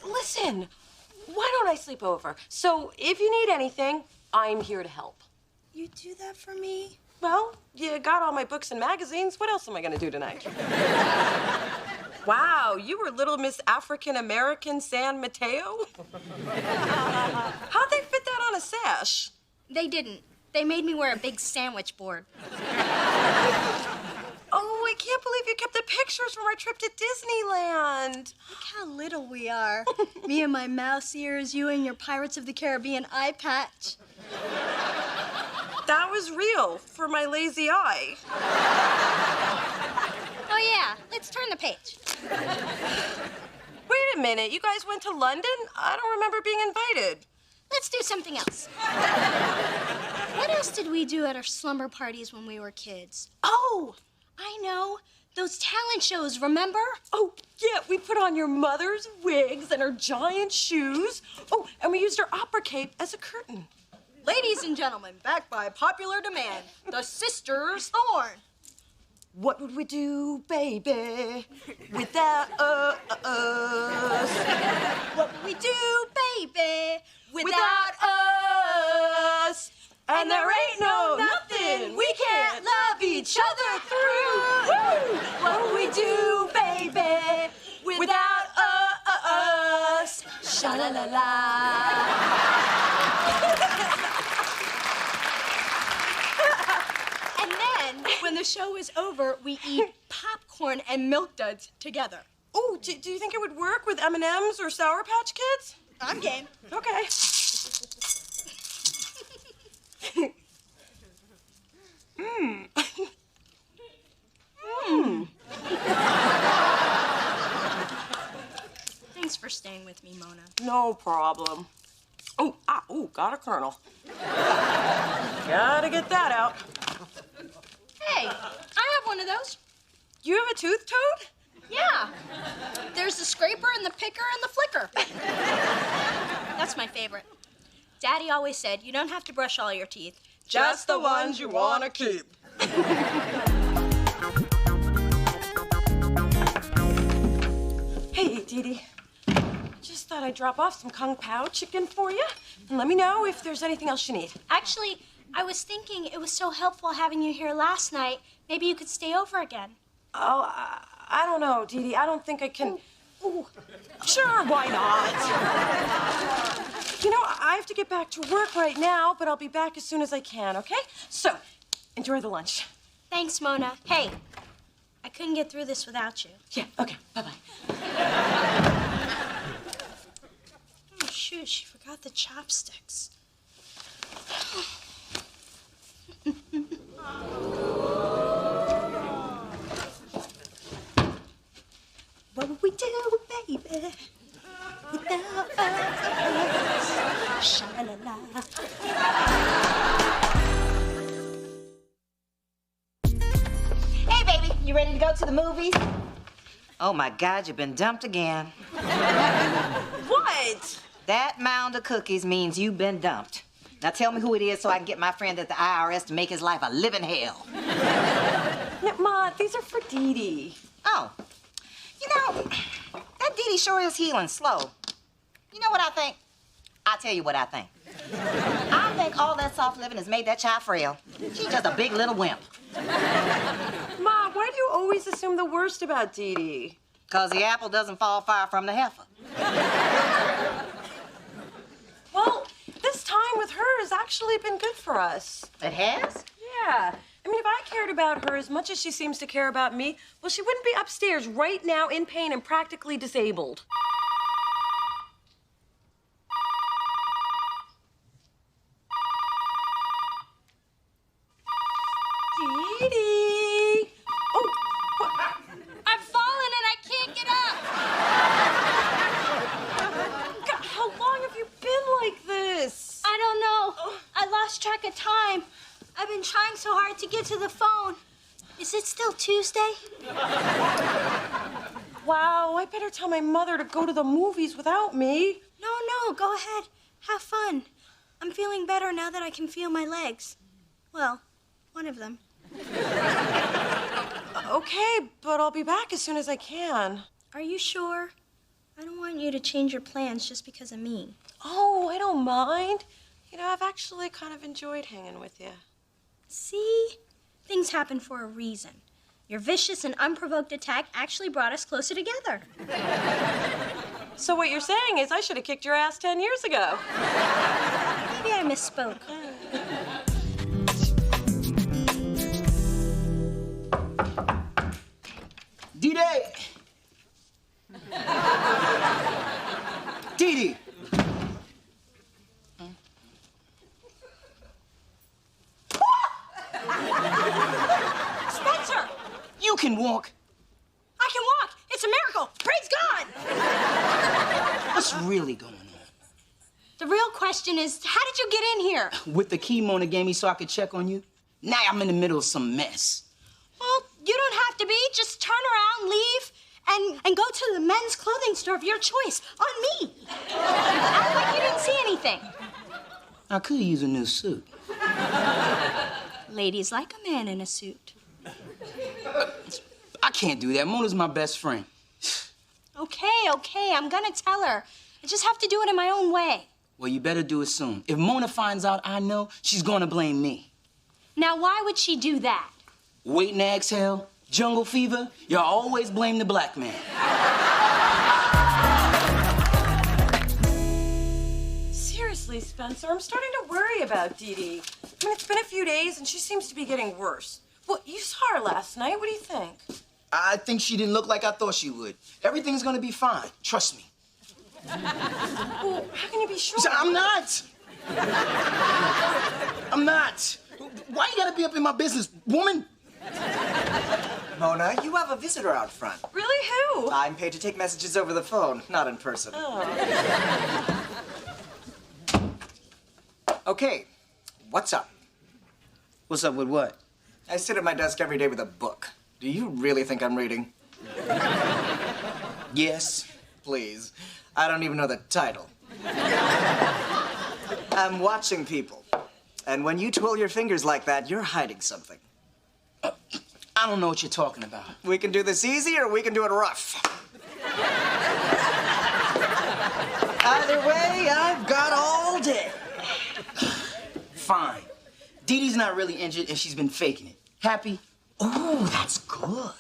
Listen, why don't I sleep over? So if you need anything, I'm here to help. You do that for me? Well, you got all my books and magazines. What else am I gonna do tonight? Wow, you were Little Miss African American San Mateo? How'd they fit that on a sash? They didn't. They made me wear a big sandwich board. Oh, I can't believe you kept the pictures from our trip to Disneyland. Look how little we are. Me and my mouse ears, you and your Pirates of the Caribbean eye patch. That was real for my lazy eye. Oh, yeah. Let's turn the page. Wait a minute. You guys went to London? I don't remember being invited. Let's do something else. What else did we do at our slumber parties when we were kids? Oh, I know. Those talent shows, remember? Oh, yeah, we put on your mother's wigs and her giant shoes. Oh, and we used her opera cape as a curtain. Ladies and gentlemen, back by popular demand, the Sisters Thorne. What would we do, baby, without us? What would we do, baby, Without us? And there ain't no nothing we can't love each other through. Woo! What would we do, baby, without us? Sha-la-la-la. And then, when the show is over, we eat popcorn and Milk Duds together. Oh, do you think it would work with M&Ms or Sour Patch Kids? I'm game. Okay. Thanks for staying with me, Mona. No problem. Oh, got a kernel. Gotta get that out. Hey, I have one of those. You have a tooth toad? Yeah. There's the scraper and the picker and the flicker. That's my favorite. Daddy always said you don't have to brush all your teeth. Just the ones you want to keep. Hey, Dee Dee. Just thought I'd drop off some Kung Pao chicken for you. And let me know if there's anything else you need. Actually, I was thinking it was so helpful having you here last night. Maybe you could stay over again. Oh, I don't know, Dee Dee. I don't think I can. Ooh. Sure, why not? You know, I have to get back to work right now, but I'll be back as soon as I can, okay? So, enjoy the lunch. Thanks, Mona. Hey, I couldn't get through this without you. Yeah, okay, bye-bye. Oh, shoot, she forgot the chopsticks. What would we do, baby, without us? Sha-la-la. Hey, baby, you ready to go to the movies? Oh, my God, you've been dumped again. What? That mound of cookies means you've been dumped. Now tell me who it is so I can get my friend at the IRS to make his life a living hell. Ma, these are for Dee Dee. Oh. You know, that Dee Dee sure is healing slow. You know what I think? I'll tell you what I think. I think all that soft living has made that child frail. She's just a big little wimp. Ma, why do you always assume the worst about Dee Dee? 'Cause the apple doesn't fall far from the heifer. Well, this time with her has actually been good for us. It has? Yeah. I mean, if I cared about her as much as she seems to care about me, well, she wouldn't be upstairs right now in pain and practically disabled. Dee Dee! Oh, I've fallen and I can't get up. God, how long have you been like this? I don't know. I lost track of time. I've been trying so hard to get to the phone. Is Is it still Tuesday? Wow, I better tell my mother to go to the movies without me. No, go ahead. Have fun. I'm feeling better now that I can feel my legs. Well, one of them. Okay, but I'll be back as soon as I can. Are you sure? I don't want you to change your plans just because of me. Oh, I don't mind. You know, I've actually kind of enjoyed hanging with you. See? Things happen for a reason. Your vicious and unprovoked attack actually brought us closer together. So what you're saying is I should have kicked your ass 10 years ago. Maybe I misspoke. D-Day! Dee-Dee! Spencer! You can walk. I can walk! It's a miracle! Praise God! What's really going on? The real question is, how did you get in here? With the key Mona gave me so I could check on you? Now I'm in the middle of some mess. Well, you don't have to be. Just turn around, leave, and go to the men's clothing store of your choice. On me. Act like you didn't see anything. I could use a new suit. Ladies like a man in a suit. I can't do that. Mona's my best friend. Okay, I'm gonna tell her. I just have to do it in my own way. Well, you better do it soon. If Mona finds out I know, she's gonna blame me. Now, why would she do that? Waiting to exhale, jungle fever, you always blame the black man. Seriously, Spencer, I'm starting to worry about Dee Dee. I mean, it's been a few days and she seems to be getting worse. Well, you saw her last night. What do you think? I think she didn't look like I thought she would. Everything's gonna be fine. Trust me. Well, how can you be sure? I'm not. I'm not. Why you gotta be up in my business, woman? Mona, you have a visitor out front. Really? Who? I'm paid to take messages over the phone, not in person. Oh. Okay, what's up? What's up with what? I sit at my desk every day with a book. Do you really think I'm reading? Yes. Please. I don't even know the title. I'm watching people. And when you twirl your fingers like that, you're hiding something. I don't know what you're talking about. We can do this easy or we can do it rough. Either way, I've got all day. Fine. Dee Dee's not really injured and she's been faking it. Happy? Ooh, that's good.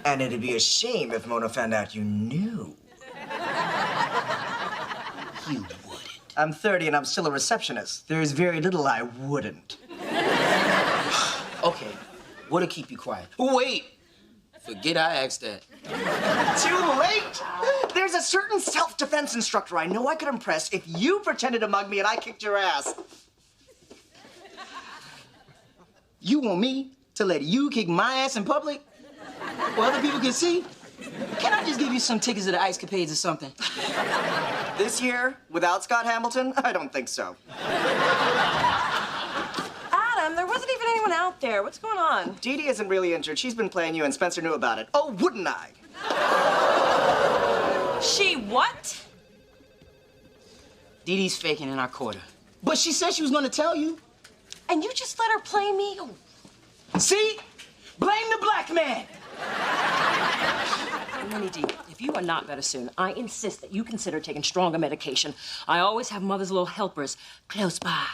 And it'd be a shame if Mona found out you knew. You wouldn't. I'm 30 and I'm still a receptionist. There's very little I wouldn't. Okay, what'll keep you quiet? Wait! Forget I asked that. Too late! There's a certain self-defense instructor I know I could impress if you pretended to mug me and I kicked your ass. You want me to let you kick my ass in public? Where other people can see? Can I just give you some tickets to the Ice Capades or something? This year, without Scott Hamilton, I don't think so. Adam, there wasn't even anyone out there. What's going on? Dee Dee isn't really injured. She's been playing you and Spencer knew about it. Oh, wouldn't I? She what? Dee Dee's faking in our quarter. But she said she was gonna tell you. And you just let her play me? See? Blame the black man! Minnie D, if you are not better soon, I insist that you consider taking stronger medication. I always have Mother's little helpers close by.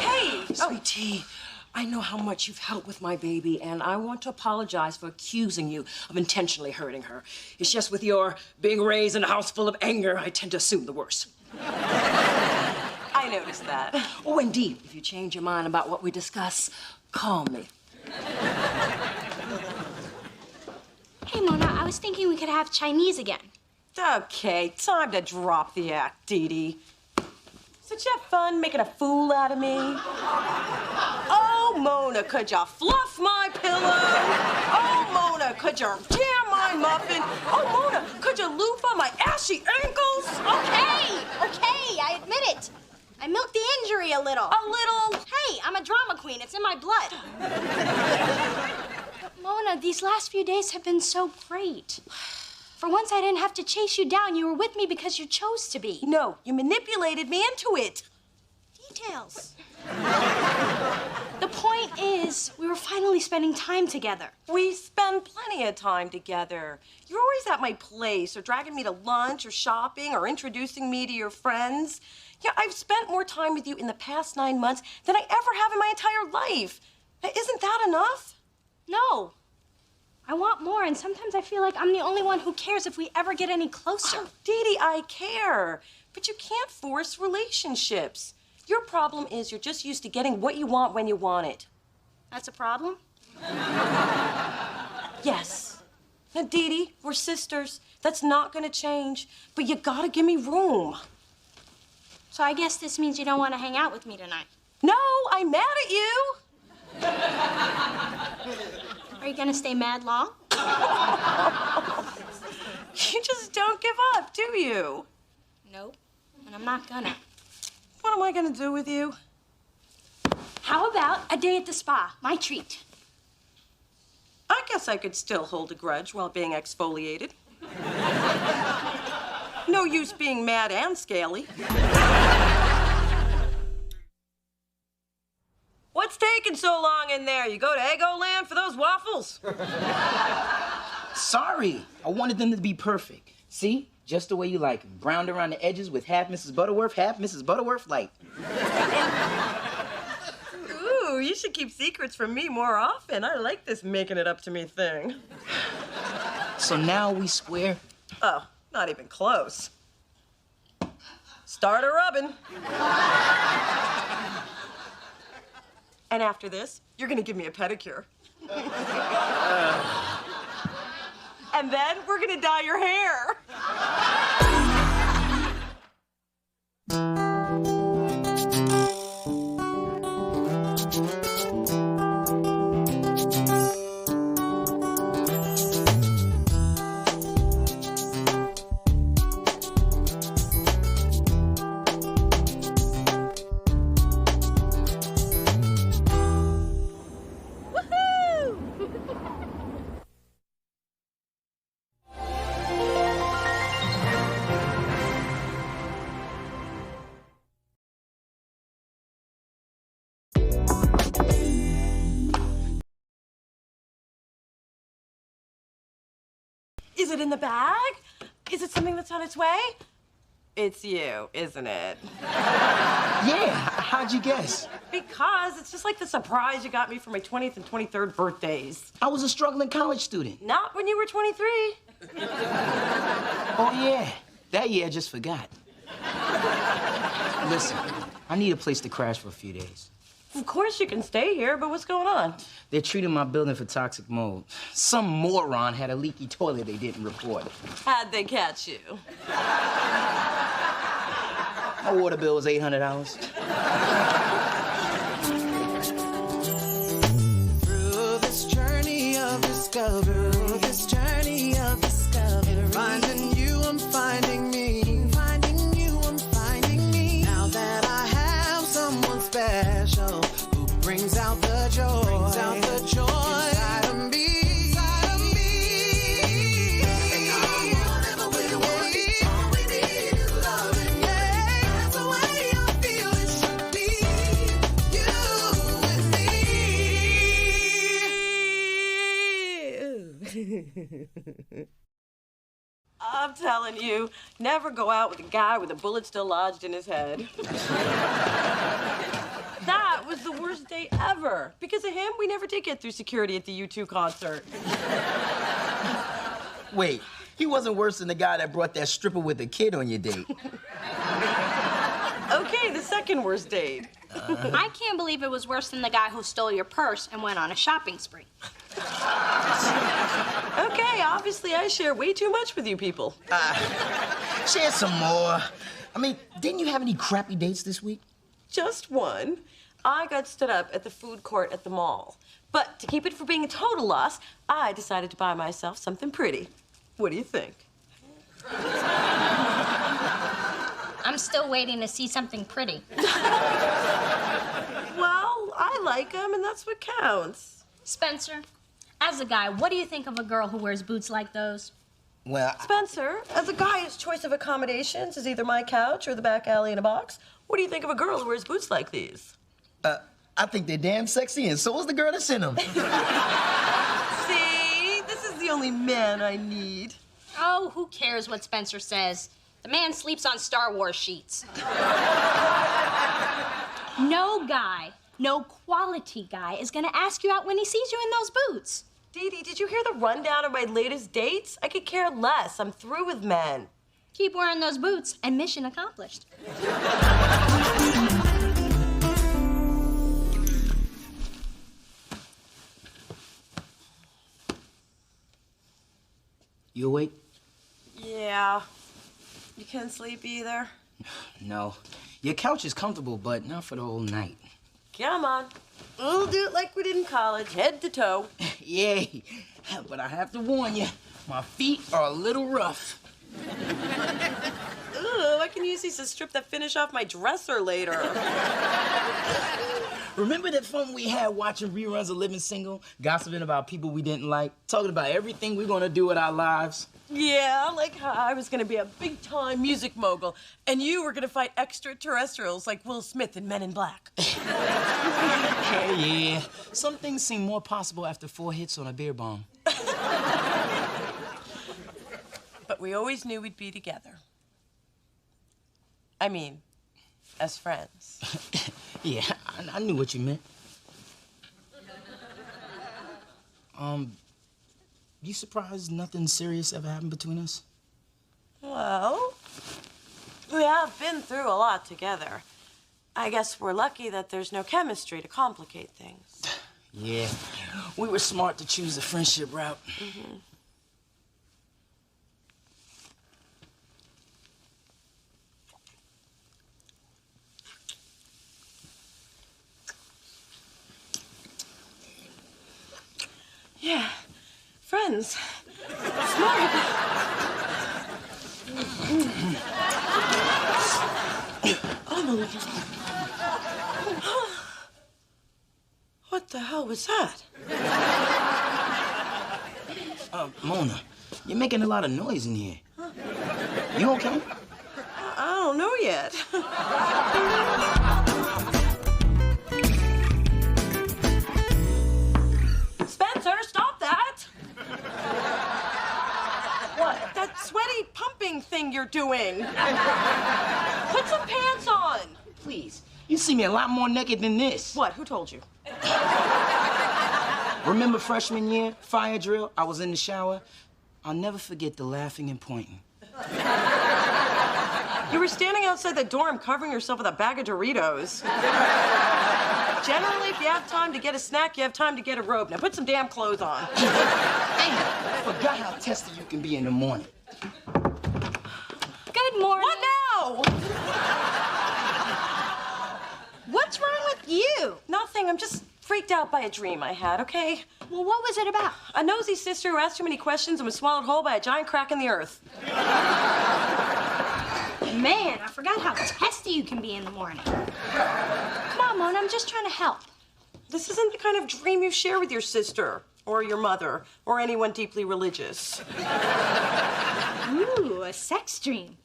Hey! Sweetie, I know how much you've helped with my baby, and I want to apologize for accusing you of intentionally hurting her. It's just with your being raised in a house full of anger, I tend to assume the worst. I noticed that. Oh, indeed, if you change your mind about what we discuss, call me. Hey, Mona, I was thinking we could have Chinese again. Okay, time to drop the act, Dee Dee. Did you have fun making a fool out of me? Oh, Mona, could you fluff my pillow? Oh, Mona, could you jam my muffin? Oh, Mona, could you loofah my ashy ankles? Okay, I admit it. I milked the injury a little. A little? Hey, I'm a drama queen. It's in my blood. But Mona, these last few days have been so great. For once, I didn't have to chase you down. You were with me because you chose to be. No, you manipulated me into it. Details. The point is, we were finally spending time together. We spend plenty of time together. You're always at my place, or dragging me to lunch, or shopping, or introducing me to your friends. Yeah, I've spent more time with you in the past 9 months than I ever have in my entire life. Isn't that enough? No. I want more, and sometimes I feel like I'm the only one who cares if we ever get any closer. Oh, Dee Dee, I care. But you can't force relationships. Your problem is you're just used to getting what you want when you want it. That's a problem? Yes. Now, Dee Dee, we're sisters. That's not gonna change. But you gotta give me room. So I guess this means you don't want to hang out with me tonight. No, I'm mad at you. Are you gonna stay mad long? You just don't give up, do you? Nope, and I'm not gonna. What am I gonna do with you? How about a day at the spa? My treat. I guess I could still hold a grudge while being exfoliated. No use being mad and scaly. What's taking so long in there? You go to Eggo Land for those waffles? Sorry, I wanted them to be perfect. See? Just the way you like them. Browned around the edges with half Mrs. Butterworth, half Mrs. Butterworth light. Ooh, you should keep secrets from me more often. I like this making it up to me thing. So now we square? Oh, not even close. Start a rubbing. And after this, you're gonna give me a pedicure. And then we're gonna dye your hair. Is it in the bag? Is it something that's on its way? It's you, isn't it? Yeah, how'd you guess? Because it's just like the surprise you got me for my 20th and 23rd birthdays. I was a struggling college student. Not when you were 23. Oh, yeah. That year I just forgot. Listen, I need a place to crash for a few days. Of course you can stay here, but what's going on? They're treating my building for toxic mold. Some moron had a leaky toilet they didn't report. How'd they catch you? My water bill was $800. Through this journey of discovery, finding you, I'm finding me. Finding you, I'm finding me. Now that I have someone special who brings out the joy, inside of me. I'm telling you, never go out with a guy with a bullet still lodged in his head. That was the worst day ever. Because of him, we never did get through security at the U2 concert. Wait, he wasn't worse than the guy that brought that stripper with a kid on your date. Okay, the second worst date. I can't believe it was worse than the guy who stole your purse and went on a shopping spree. Okay, obviously I share way too much with you people. Share some more. I mean, didn't you have any crappy dates this week? Just one. I got stood up at the food court at the mall. But to keep it from being a total loss, I decided to buy myself something pretty. What do you think? I'm still waiting to see something pretty. Well, I like them, and that's what counts. Spencer, as a guy, what do you think of a girl who wears boots like those? Well, Spencer, as a guy whose choice of accommodations is either my couch or the back alley in a box, what do you think of a girl who wears boots like these? I think they're damn sexy, and so is the girl that sent them. See? This is the only man I need. Oh, who cares what Spencer says? The man sleeps on Star Wars sheets. No guy, no quality guy is gonna ask you out when he sees you in those boots. Dee Dee, did you hear the rundown of my latest dates? I could care less. I'm through with men. Keep wearing those boots and mission accomplished. You awake? Yeah. You can't sleep either? No. Your couch is comfortable, but not for the whole night. Come on. We'll do it like we did in college, head to toe. Yay. But I have to warn you, my feet are a little rough. Ooh, I can use these to strip the finish off my dresser later. Remember that fun we had watching reruns of Living Single, gossiping about people we didn't like, talking about everything we're gonna do with our lives? Yeah, like how I was gonna be a big-time music mogul, and you were gonna fight extraterrestrials like Will Smith in Men in Black. Yeah. Some things seem more possible after 4 hits on a beer bomb. But we always knew we'd be together. I mean, as friends. Yeah, I knew what you meant. You surprised nothing serious ever happened between us? Well, we have been through a lot together. I guess we're lucky that there's no chemistry to complicate things. Yeah, we were smart to choose the friendship route. Mm-hmm. Yeah, friends. Smart. What the hell was that? Mona, you're making a lot of noise in here. You okay? I don't know yet. Spencer, stop that! What? That sweaty pumping thing you're doing. Put some pants on. Please, you see me a lot more naked than this. What? Who told you? Remember freshman year, fire drill? I was in the shower. I'll never forget the laughing and pointing. You were standing outside the dorm covering yourself with a bag of Doritos. Generally, if you have time to get a snack, you have time to get a robe. Now put some damn clothes on. Damn, I forgot how testy you can be in the morning. Good morning. What now? What's wrong with you? Nothing. I'm just freaked out by a dream I had, okay? Well, what was it about? A nosy sister who asked too many questions and was swallowed whole by a giant crack in the earth. Man, I forgot how testy you can be in the morning. Come on, Mona, I'm just trying to help. This isn't the kind of dream you share with your sister or your mother or anyone deeply religious. Ooh, a sex dream.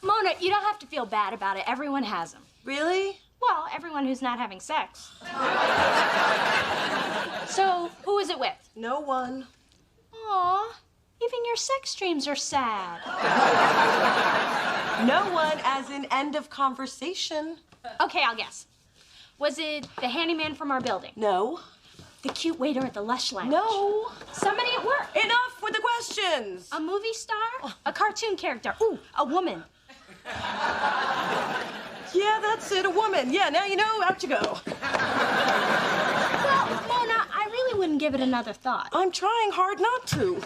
Mona, you don't have to feel bad about it. Everyone has them. Really? Well, everyone who's not having sex. So, who is it with? No one. Aw, even your sex dreams are sad. No one, as in end of conversation. Okay, I'll guess. Was it the handyman from our building? No. The cute waiter at the Lush Lounge? No. Somebody at work? Enough with the questions. A movie star? A cartoon character? Ooh, a woman. Yeah, that's it, a woman. Yeah, now you know, out you go. Well, Mona, I really wouldn't give it another thought. I'm trying hard not to.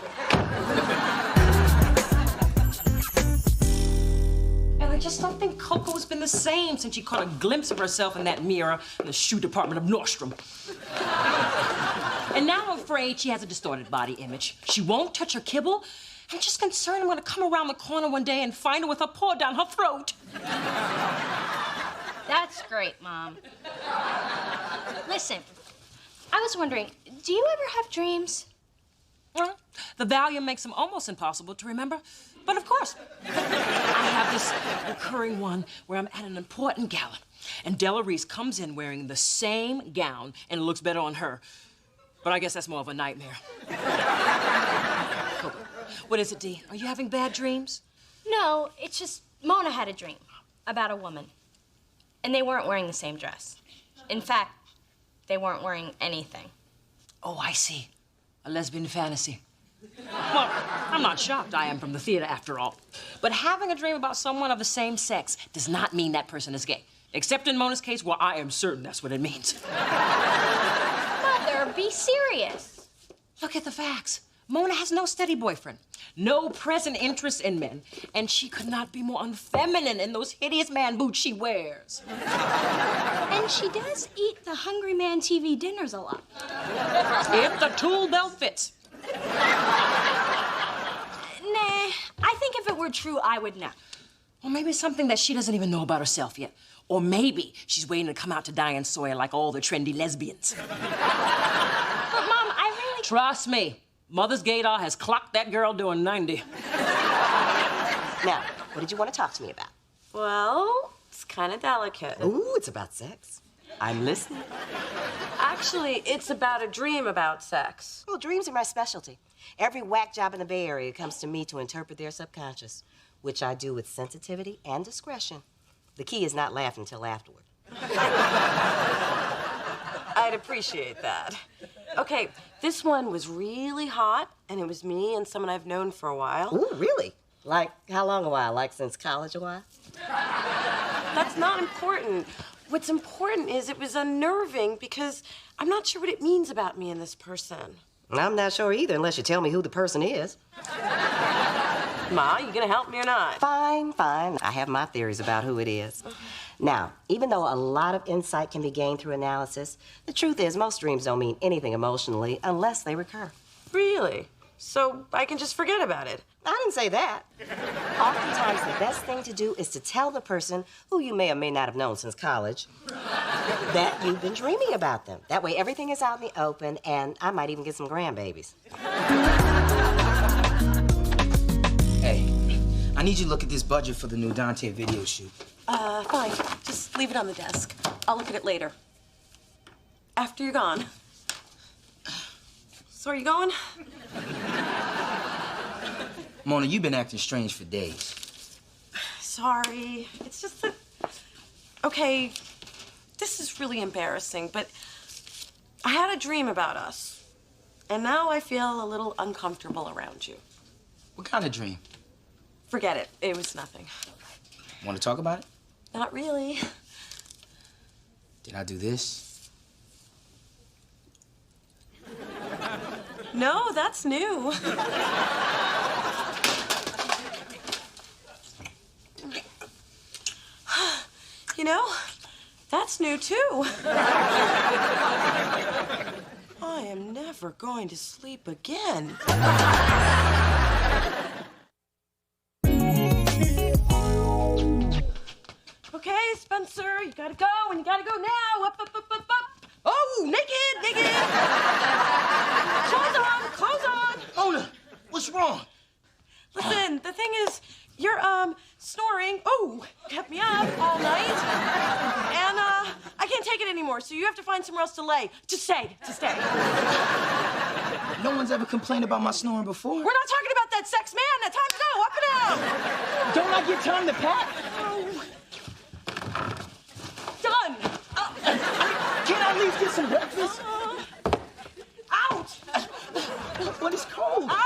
And I just don't think Coco's been the same since she caught a glimpse of herself in that mirror in the shoe department of Nordstrom. And now I'm afraid she has a distorted body image. She won't touch her kibble, I'm just concerned I'm gonna come around the corner one day and find her with her paw down her throat. That's great, Mom. Listen, I was wondering, do you ever have dreams? Well, the Valium makes them almost impossible to remember. But of course, I have this recurring one where I'm at an important gala, and Della Reese comes in wearing the same gown and it looks better on her. But I guess that's more of a nightmare. What is it, Dee? Are you having bad dreams? No, it's just Mona had a dream about a woman. And they weren't wearing the same dress. In fact, they weren't wearing anything. Oh, I see. A lesbian fantasy. Well, I'm not shocked. I am from the theater, after all. But having a dream about someone of the same sex does not mean that person is gay. Except in Mona's case, well, I am certain that's what it means. Mother, be serious. Look at the facts. Mona has no steady boyfriend, no present interest in men, and she could not be more unfeminine in those hideous man boots she wears. And she does eat the Hungry Man TV dinners a lot. If the tool belt fits. Nah, I think if it were true, I would know. Well, maybe it's something that she doesn't even know about herself yet. Or maybe she's waiting to come out to Diane Sawyer like all the trendy lesbians. But, Mom, I really... Trust me, Mother's gaydar has clocked that girl doing 90. Now, what did you want to talk to me about? Well, it's kind of delicate. Ooh, it's about sex. I'm listening. Actually, it's about a dream about sex. Well, dreams are my specialty. Every whack job in the Bay Area comes to me to interpret their subconscious, which I do with sensitivity and discretion. The key is not laughing until afterward. I'd appreciate that. Okay, this one was really hot, and it was me and someone I've known for a while. Ooh, really? Like, how long a while? Like since college a while? That's not important. What's important is it was unnerving because I'm not sure what it means about me and this person. I'm not sure either, unless you tell me who the person is. Ma, you gonna help me or not? Fine, fine. I have my theories about who it is. Now, even though a lot of insight can be gained through analysis, the truth is most dreams don't mean anything emotionally unless they recur. Really? So I can just forget about it? I didn't say that. Oftentimes, the best thing to do is to tell the person, who you may or may not have known since college, that you've been dreaming about them. That way, everything is out in the open, and I might even get some grandbabies. Hey, I need you to look at this budget for the new Dante video shoot. Fine. Just leave it on the desk. I'll look at it later. After you're gone. So are you going? Mona, you've been acting strange for days. Sorry. It's just that... Okay, this is really embarrassing, but I had a dream about us. And now I feel a little uncomfortable around you. What kind of dream? Forget it. It was nothing. Want to talk about it? Not really. Did I do this? No, that's new. You know, that's new too. I am never going to sleep again. Okay, Spencer, you gotta go, and you gotta go now. Up, up, up, up, up. Oh, naked, naked. Clothes on. Mona, what's wrong? Listen, the thing is, you're, snoring. Oh, kept me up all night. And, I can't take it anymore, so you have to find somewhere else to lay. To stay. No one's ever complained about my snoring before. We're not talking about that sex, man. That time to go. Up and out. Don't I get time to pack? Oh. Done. Can't I at least get some breakfast? Ouch. But it's cold. Ouch.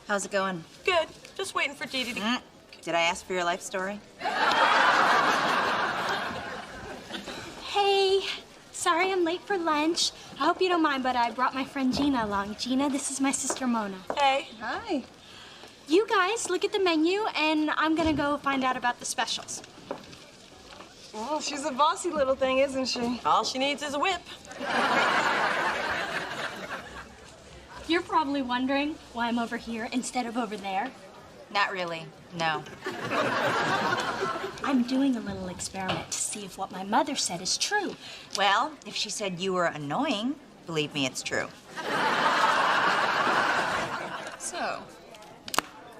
How's it going? Good. Just waiting for Dee Dee to... Did I ask for your life story? Hey, sorry I'm late for lunch. I hope you don't mind, but I brought my friend Gina along. Gina, this is my sister Mona. Hey. Hi. You guys look at the menu, and I'm gonna go find out about the specials. Well, she's a bossy little thing, isn't she? All she needs is a whip. You're probably wondering why I'm over here instead of over there. Not really, no. I'm doing a little experiment to see if what my mother said is true. Well, if she said you were annoying, believe me, it's true. So,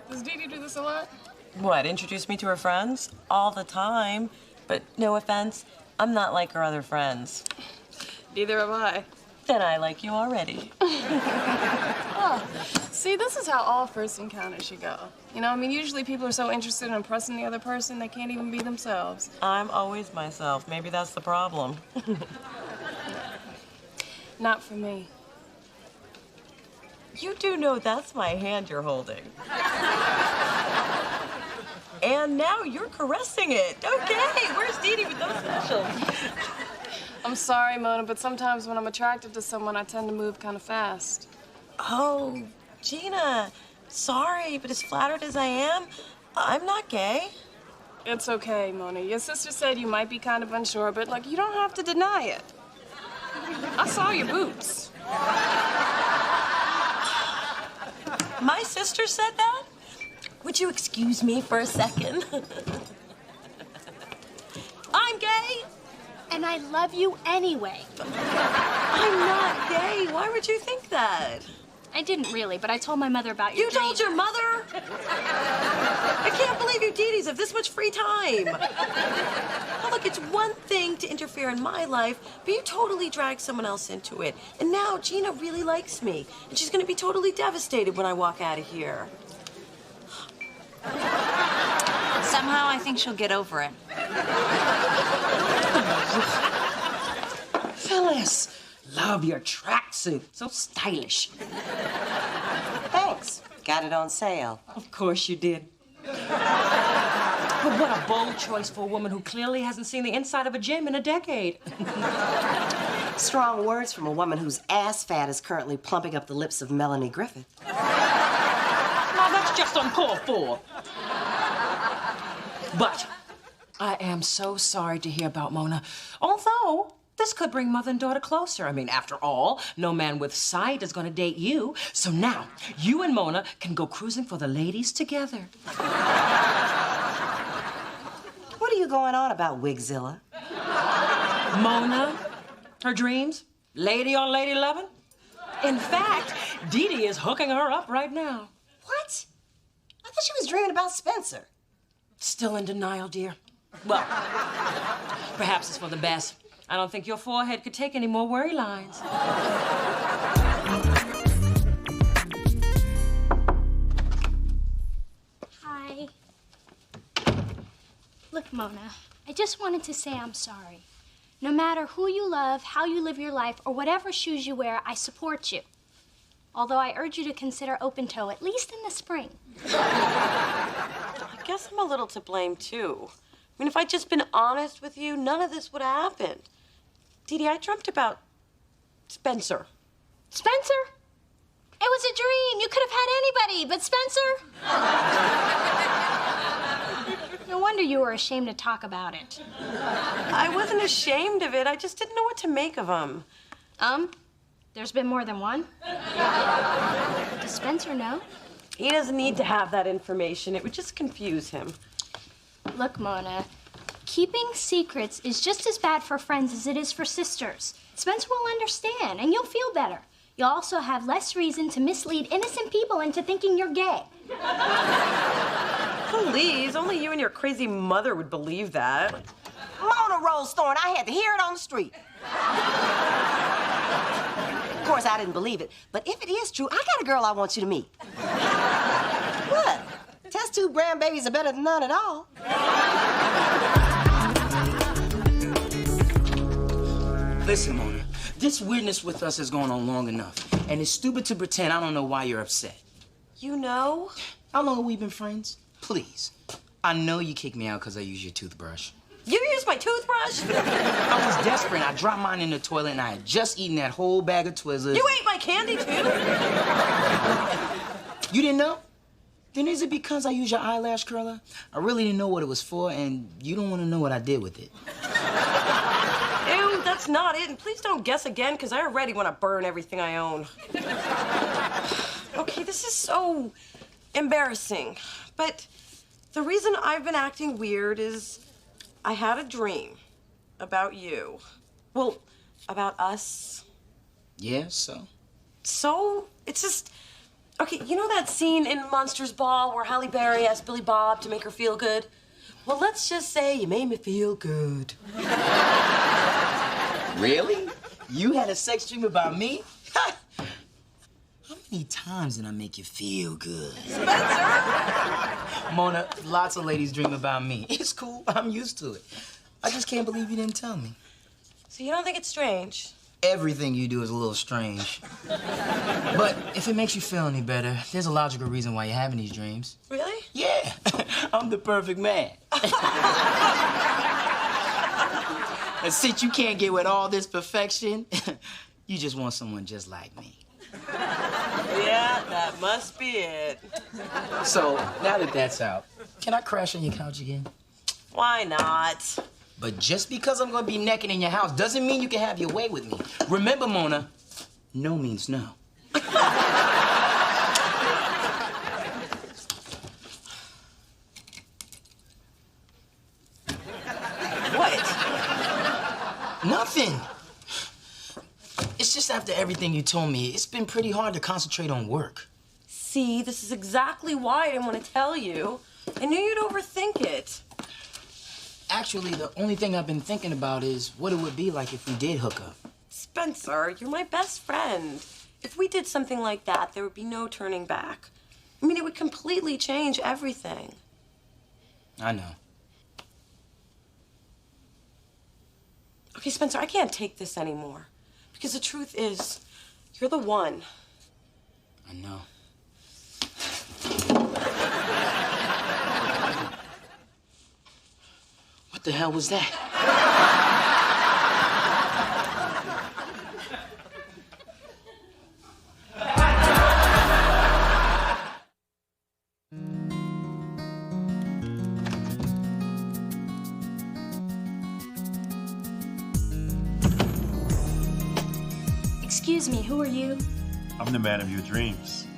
does Dee Dee do this a lot? What, introduce me to her friends? All the time. But no offense, I'm not like her other friends. Neither have I. Then I like you already. Oh, see, this is how all first encounters should go. You know, I mean, usually people are so interested in impressing the other person, they can't even be themselves. I'm always myself. Maybe that's the problem. Not for me. You do know that's my hand you're holding. And now you're caressing it. Okay, where's Dee Dee with those specials? I'm sorry, Mona, but sometimes when I'm attracted to someone, I tend to move kind of fast. Oh, Gina, sorry, but as flattered as I am, I'm not gay. It's okay, Mona. Your sister said you might be kind of unsure, but, like, you don't have to deny it. I saw your boobs. My sister said that? Would you excuse me for a second? I'm gay. And I love you anyway. I'm not gay. Why would you think that? I didn't really, but I told my mother about your You told your mother? I can't believe you Dee Dees have this much free time. Now, look, it's one thing to interfere in my life, but you totally dragged someone else into it. And now Gina really likes me, and she's gonna be totally devastated when I walk out of here. Somehow I think she'll get over it. Phyllis, love your tracksuit. So stylish. Thanks. Got it on sale. Of course you did. But what a bold choice for a woman who clearly hasn't seen the inside of a gym in a decade. Strong words from a woman whose ass fat is currently plumping up the lips of Melanie Griffith. Now that's just uncalled for. But I am so sorry to hear about Mona. Although, this could bring mother and daughter closer. I mean, after all, no man with sight is going to date you. So now, you and Mona can go cruising for the ladies together. What are you going on about, Wigzilla? Mona, her dreams, lady on lady loving. In fact, Dee Dee is hooking her up right now. What? I thought she was dreaming about Spencer. Still in denial, dear. Well, perhaps it's for the best. I don't think your forehead could take any more worry lines. Hi. Look, Mona, I just wanted to say I'm sorry. No matter who you love, how you live your life, or whatever shoes you wear, I support you. Although I urge you to consider open toe, at least in the spring. I guess I'm a little to blame, too. I mean, if I'd just been honest with you, none of this would have happened. Dee Dee, I dreamt about Spencer. Spencer? It was a dream. You could have had anybody but Spencer. No wonder you were ashamed to talk about it. I wasn't ashamed of it. I just didn't know what to make of him. There's been more than one? Does Spencer know? He doesn't need to have that information. It would just confuse him. Look, Mona, keeping secrets is just as bad for friends as it is for sisters. Spencer will understand, and you'll feel better. You'll also have less reason to mislead innocent people into thinking you're gay. Please, only you and your crazy mother would believe that. Mona Rolesthorne, I had to hear it on the street. Of course, I didn't believe it, but if it is true, I got a girl I want you to meet. What? Test tube grandbabies are better than none at all. Listen, Mona, this weirdness with us has gone on long enough, and it's stupid to pretend I don't know why you're upset. You know? How long have we been friends? Please. I know you kicked me out because I used your toothbrush. You used my toothbrush? I was desperate. I dropped mine in the toilet, and I had just eaten that whole bag of Twizzlers. You ate my candy, too? You didn't know? Then is it because I use your eyelash curler? I really didn't know what it was for, and you don't want to know what I did with it. Ew, that's not it. And please don't guess again, because I already want to burn everything I own. Okay, this is so embarrassing. But the reason I've been acting weird is I had a dream about you. Well, about us. Yeah, so? So, it's just... Okay, you know that scene in Monsters Ball where Halle Berry asked Billy Bob to make her feel good? Well, let's just say you made me feel good. Really? You had a sex dream about me? How many times did I make you feel good? Spencer! Mona, lots of ladies dream about me. It's cool. I'm used to it. I just can't believe you didn't tell me. So you don't think it's strange? Everything you do is a little strange. But if it makes you feel any better, there's a logical reason why you're having these dreams. Really? Yeah. I'm the perfect man. And since you can't get with all this perfection, you just want someone just like me. Yeah, that must be it. So, now that that's out, can I crash on your couch again? Why not? But just because I'm gonna be naked in your house doesn't mean you can have your way with me. Remember, Mona, no means no. What? Nothing. It's just after everything you told me, it's been pretty hard to concentrate on work. See, this is exactly why I didn't want to tell you. I knew you'd overthink it. Actually, the only thing I've been thinking about is what it would be like if we did hook up. Spencer, you're my best friend. If we did something like that, there would be no turning back. I mean, it would completely change everything. I know. Okay, Spencer, I can't take this anymore. Because the truth is, you're the one. I know. What the hell was that? Excuse me, who are you? I'm the man of your dreams.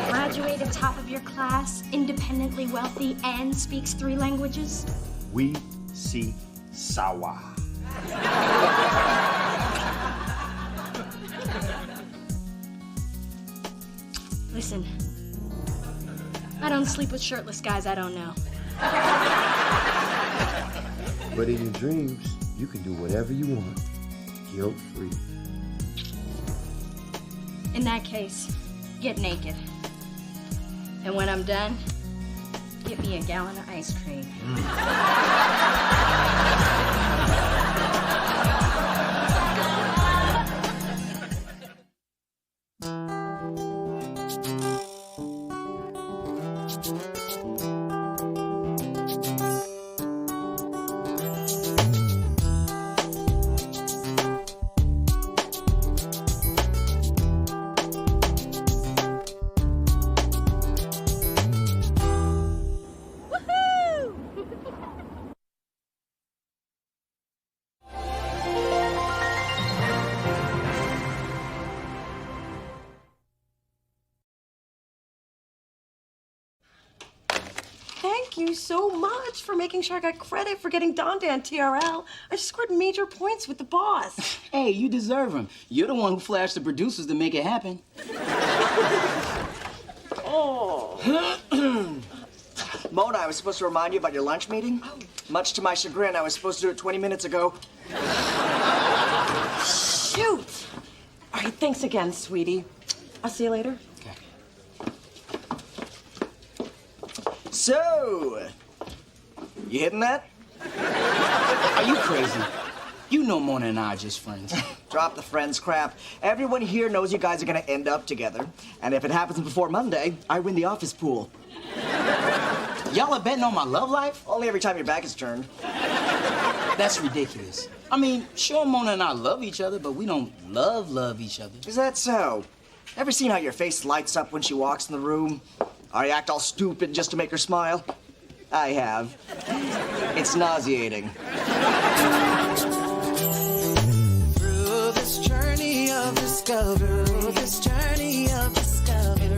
Graduated top of your class, independently wealthy, and speaks 3 languages? We see Sawa. Listen, I don't sleep with shirtless guys I don't know. But in your dreams, you can do whatever you want, guilt-free. In that case, get naked. And when I'm done, get me a gallon of ice cream. Thank you so much for making sure I got credit for getting Dondan TRL. I just scored major points with the boss. Hey, you deserve them. You're the one who flashed the producers to make it happen. Oh. Mona, I was supposed to remind you about your lunch meeting. Much to my chagrin, I was supposed to do it 20 minutes ago. Shoot. All right, thanks again, sweetie. I'll see you later. So, you hitting that? Are you crazy? You know Mona and I are just friends. Drop the friends crap. Everyone here knows you guys are gonna end up together. And if it happens before Monday, I win the office pool. Y'all are betting on my love life? Only every time your back is turned. That's ridiculous. I mean, sure, Mona and I love each other, but we don't love each other. Is that so? Ever seen how your face lights up when she walks in the room? I act all stupid just to make her smile. I have. It's nauseating. Through this journey of discovery,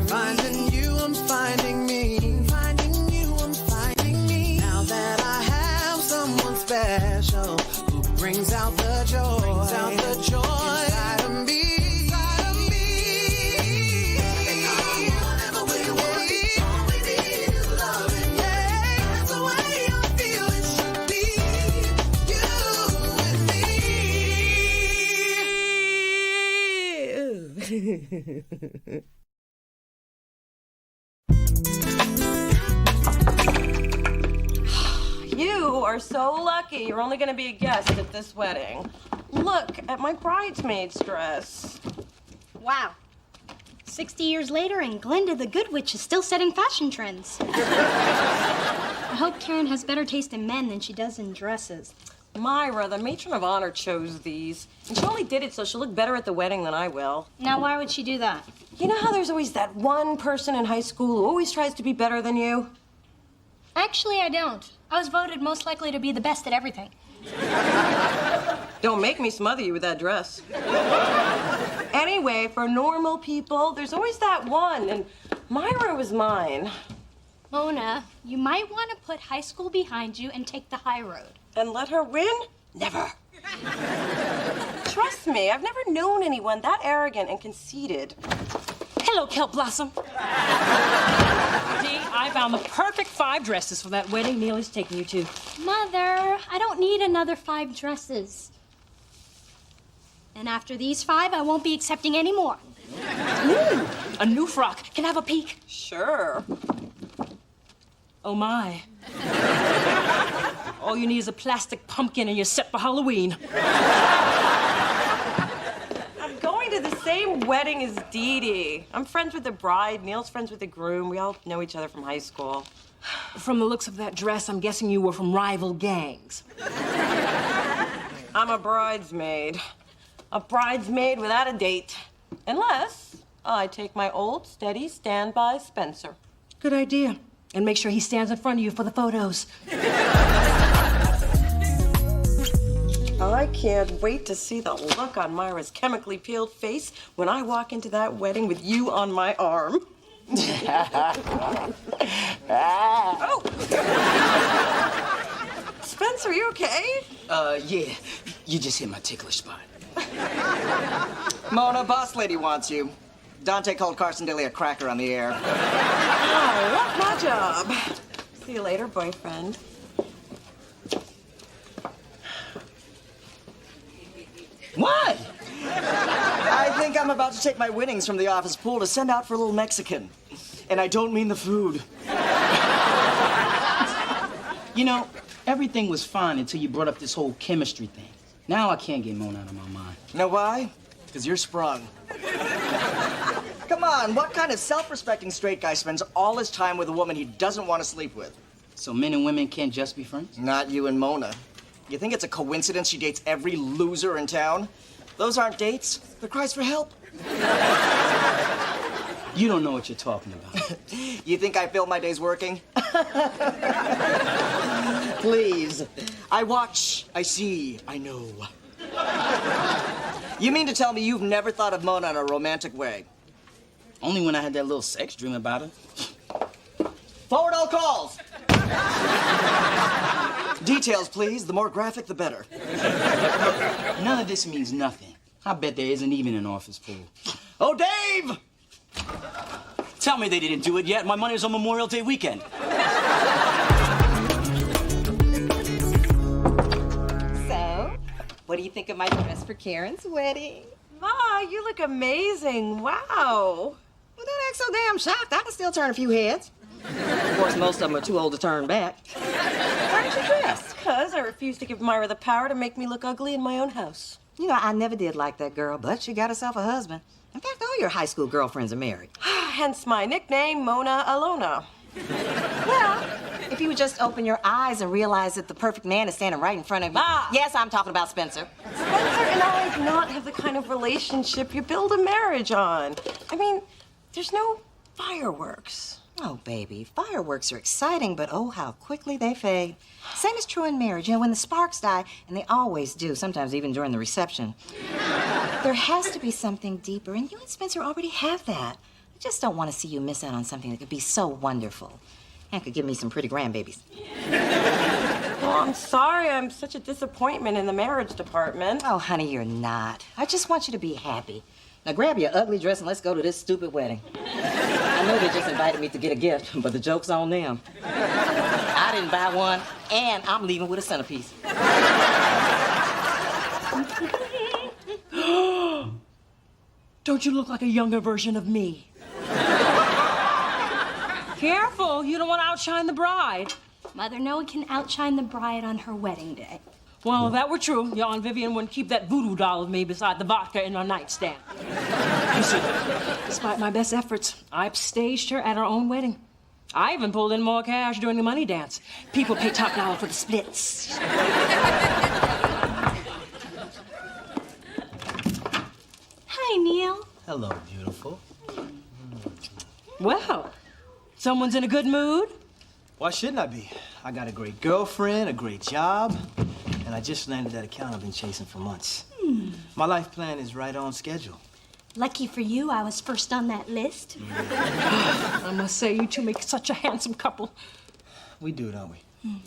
finding you, I'm finding me. Finding you, I'm finding me. Now that I have someone special who brings out the joy, inside of me. You are so lucky. You're only going to be a guest at this wedding. Look at my bridesmaid's dress. Wow. 60 years later, and Glinda the Good Witch is still setting fashion trends. I hope Karen has better taste in men than she does in dresses. Myra, the matron of honor, chose these. And she only did it so she'll look better at the wedding than I will. Now, why would she do that? You know how there's always that one person in high school who always tries to be better than you? Actually, I don't. I was voted most likely to be the best at everything. Don't make me smother you with that dress. Anyway, for normal people, there's always that one, and Myra was mine. Mona, you might want to put high school behind you and take the high road. And let her win? Never. Trust me, I've never known anyone that arrogant and conceited. Hello, Kelp Blossom. Dee, I found the perfect 5 dresses for that wedding Neely's taking you to. Mother, I don't need another 5 dresses. And after these 5, I won't be accepting any more. Ooh, a new frock. Can I have a peek? Sure. Oh, my. All you need is a plastic pumpkin and you're set for Halloween. I'm going to the same wedding as Dee Dee. I'm friends with the bride. Neil's friends with the groom. We all know each other from high school. From the looks of that dress, I'm guessing you were from rival gangs. I'm a bridesmaid. A bridesmaid without a date. Unless I take my old, steady standby Spencer. Good idea. And make sure he stands in front of you for the photos. I can't wait to see the look on Myra's chemically peeled face when I walk into that wedding with you on my arm. Oh! Spencer, you okay? Yeah. You just hit my ticklish spot. Mona, boss lady wants you. Dante called Carson Daly a cracker on the air. Oh, that's my job. See you later, boyfriend. What? I think I'm about to take my winnings from the office pool to send out for a little Mexican. And I don't mean the food. You know, everything was fine until you brought up this whole chemistry thing. Now I can't get Mona out of my mind. Know why? Because you're sprung. Come on, what kind of self-respecting straight guy spends all his time with a woman he doesn't want to sleep with? So men and women can't just be friends? Not you and Mona. You think it's a coincidence she dates every loser in town? Those aren't dates. They're cries for help. You don't know what you're talking about. You think I fill my days working? Please. I watch, I see, I know. You mean to tell me you've never thought of Mona in a romantic way? Only when I had that little sex dream about her. Forward all calls. Details, please. The more graphic, the better. None of this means nothing. I bet there isn't even an office pool. Oh, Dave! Tell me they didn't do it yet. My money was on Memorial Day weekend. So, what do you think of my dress for Karen's wedding? Ma, you look amazing. Wow. Well, don't act so damn shocked. I can still turn a few heads. Of course, most of them are too old to turn back. Where's your dress? Because I refuse to give Myra the power to make me look ugly in my own house. You know, I never did like that girl, but she got herself a husband. In fact, all your high school girlfriends are married. Hence my nickname, Mona Alona. Well, if you would just open your eyes and realize that the perfect man is standing right in front of you. Ma! Yes, I'm talking about Spencer. Spencer and I do not have the kind of relationship you build a marriage on. I mean, there's no fireworks. Oh, baby, fireworks are exciting, but oh, how quickly they fade. Same is true in marriage. You know, when the sparks die, and they always do, sometimes even during the reception, there has to be something deeper, and you and Spencer already have that. I just don't want to see you miss out on something that could be so wonderful and could give me some pretty grandbabies. Well, I'm sorry. I'm such a disappointment in the marriage department. Oh, honey, you're not. I just want you to be happy. Now grab your ugly dress and let's go to this stupid wedding. I know they just invited me to get a gift, but the joke's on them. I didn't buy one, and I'm leaving with a centerpiece. Don't you look like a younger version of me? Careful, you don't want to outshine the bride. Mother, no one can outshine the bride on her wedding day. Well, if that were true, your Aunt Vivian wouldn't keep that voodoo doll of me beside the vodka in her nightstand. You see, despite my best efforts, I upstaged her at her own wedding. I even pulled in more cash during the money dance. People pay top dollar for the splits. Hi, Neil. Hello, beautiful. Well, someone's in a good mood. Why shouldn't I be? I got a great girlfriend, a great job, and I just landed that account I've been chasing for months. My life plan is right on schedule. Lucky for you, I was first on that list. I must say, you two make such a handsome couple. We do, don't we?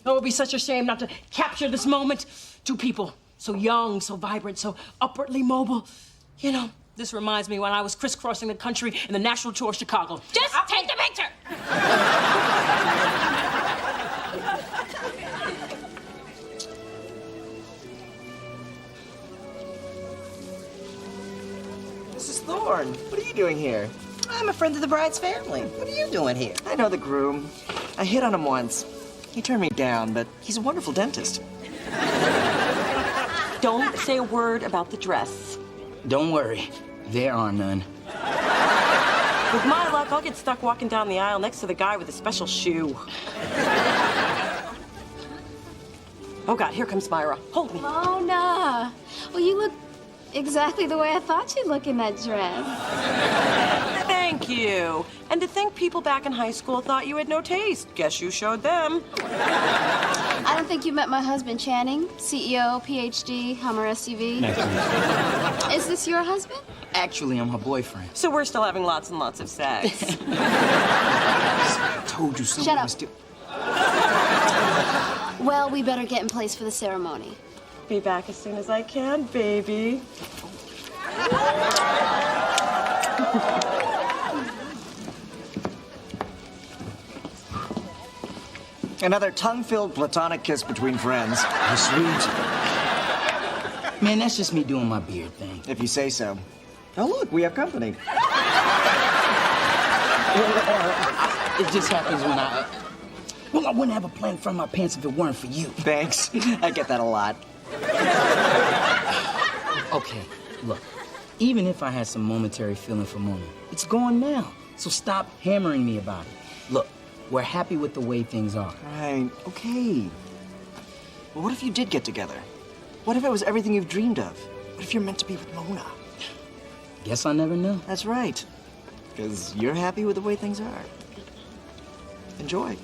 Oh, it would be such a shame not to capture this moment. Two people, so young, so vibrant, so upwardly mobile. You know, this reminds me when I was crisscrossing the country in the national tour of Chicago. Just take the picture! Mrs. Thorne, what are you doing here? I'm a friend of the bride's family. What are you doing here? I know the groom. I hit on him once. He turned me down, but he's a wonderful dentist. Don't say a word about the dress. Don't worry, there are none. With my luck, I'll get stuck walking down the aisle next to the guy with the special shoe. Oh, God, here comes Myra. Hold me. Mona. Well, you look exactly the way I thought you'd look in that dress. Thank you. And to think people back in high school thought you had no taste. Guess you showed them. I don't think you met my husband, Channing. CEO, PhD, Hummer SUV. Is this your husband? Actually, I'm her boyfriend. So we're still having lots and lots of sex. I told you something Shut up. was still... Well, we better get in place for the ceremony. Be back as soon as I can, baby. Another tongue-filled platonic kiss between friends. How sweet. Man, that's just me doing my beard thing. If you say so. Oh, look, we have company. It just happens when I... Well, I wouldn't have a plan from my pants if it weren't for you. Thanks. I get that a lot. Okay, look. Even if I had some momentary feeling for Mona, it's gone now. So stop hammering me about it. Look, we're happy with the way things are. Right, okay. Well, what if you did get together? What if it was everything you've dreamed of? What if you're meant to be with Mona? Guess I'll never know. That's right. Because you're happy with the way things are. Enjoy.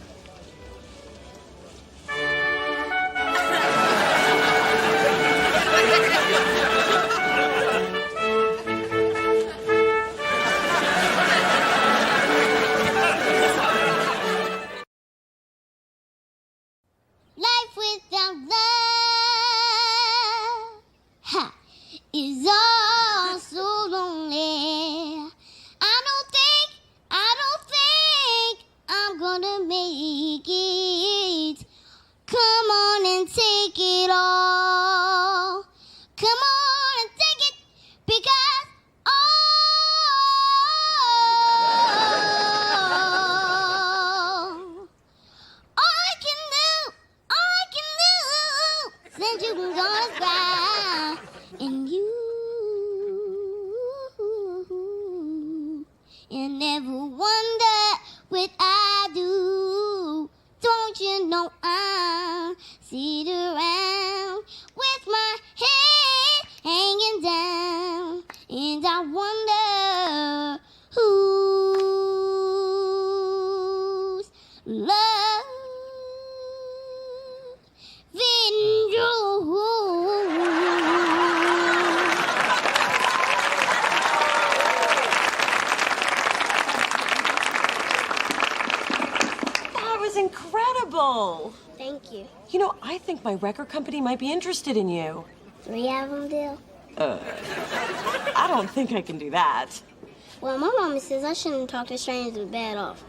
Life without love, ha, is all so lonely. I don't think I'm gonna make it. Come on and take it all. Come on and take it, because since you can gonna cry, and you never wonder what I do. Don't you know I'm sitting around with my head hanging down, and I wonder who. beautiful. Thank you. You know, I think my record company might be interested in you. 3-album deal? I don't think I can do that. Well, my mama says I shouldn't talk to strangers with bad offers.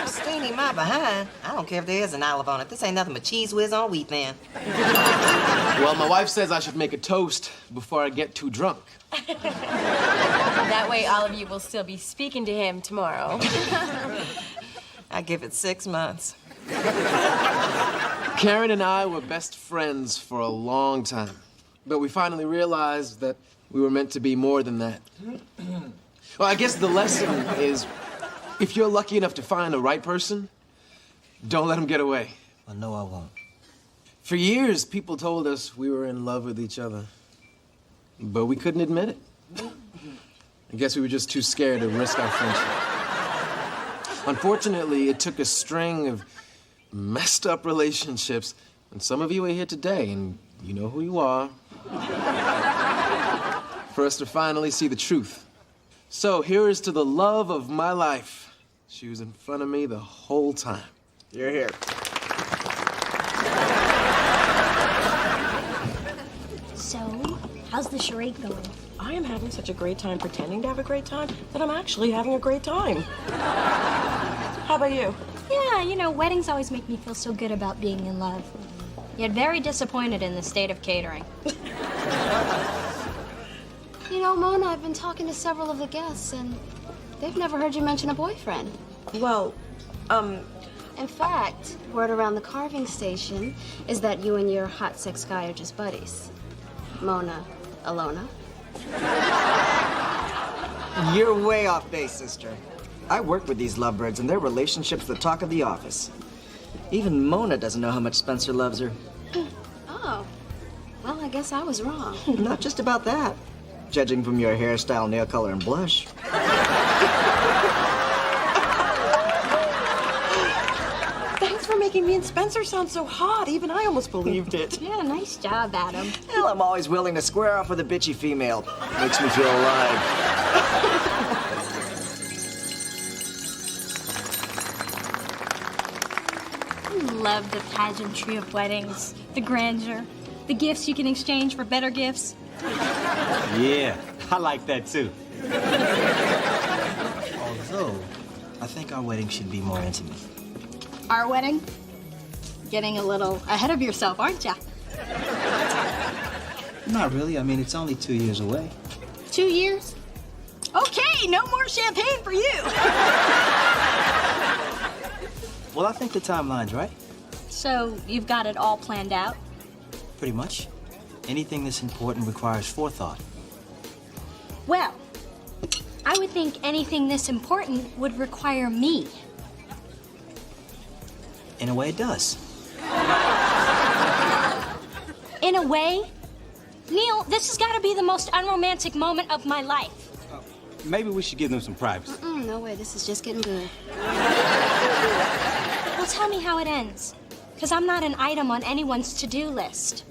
Steenie my behind. I don't care if there is an olive on it. This ain't nothing but cheese whiz on wheat, man. Well, my wife says I should make a toast before I get too drunk. That way all of you will still be speaking to him tomorrow. I give it 6 months. Karen and I were best friends for a long time, but we finally realized that we were meant to be more than that. Well, I guess the lesson is, if you're lucky enough to find the right person, don't let them get away. Well, no, I won't. For years, people told us we were in love with each other, but we couldn't admit it. I guess we were just too scared to risk our friendship. Unfortunately, it took a string of messed up relationships, and some of you are here today, and you know who you are, for us to finally see the truth. So here is to the love of my life. She was in front of me the whole time. You're here. So, how's the charade going? I am having such a great time pretending to have a great time that I'm actually having a great time. How about you? Yeah, you know, weddings always make me feel so good about being in love. Yet very disappointed in the state of catering. You know, Mona, I've been talking to several of the guests, and they've never heard you mention a boyfriend. Well, In fact, word around the carving station is that you and your hot sex guy are just buddies. Mona, Alona. You're way off base, sister. I work with these lovebirds, and their relationship's the talk of the office. Even Mona doesn't know how much Spencer loves her. Oh. Well, I guess I was wrong. Not just about that. Judging from your hairstyle, nail color, and blush. Thanks for making me and Spencer sound so hot. Even I almost believed it. Yeah, nice job, Adam. Well, I'm always willing to square off with a bitchy female. Makes me feel alive. I love the pageantry of weddings, the grandeur, the gifts you can exchange for better gifts. Yeah, I like that too. Although, I think our wedding should be more intimate. Our wedding? Getting a little ahead of yourself, aren't ya? Not really. I mean, it's only 2 years away. 2 years? Okay, no more champagne for you. Well, I think the timeline's right. So you've got it all planned out? Pretty much. Anything that's important requires forethought. Well, I would think anything this important would require me. In a way, it does. In a way? Neil, this has got to be the most unromantic moment of my life. Maybe we should give them some privacy. No way, this is just getting good. Well, tell me how it ends. Because I'm not an item on anyone's to-do list.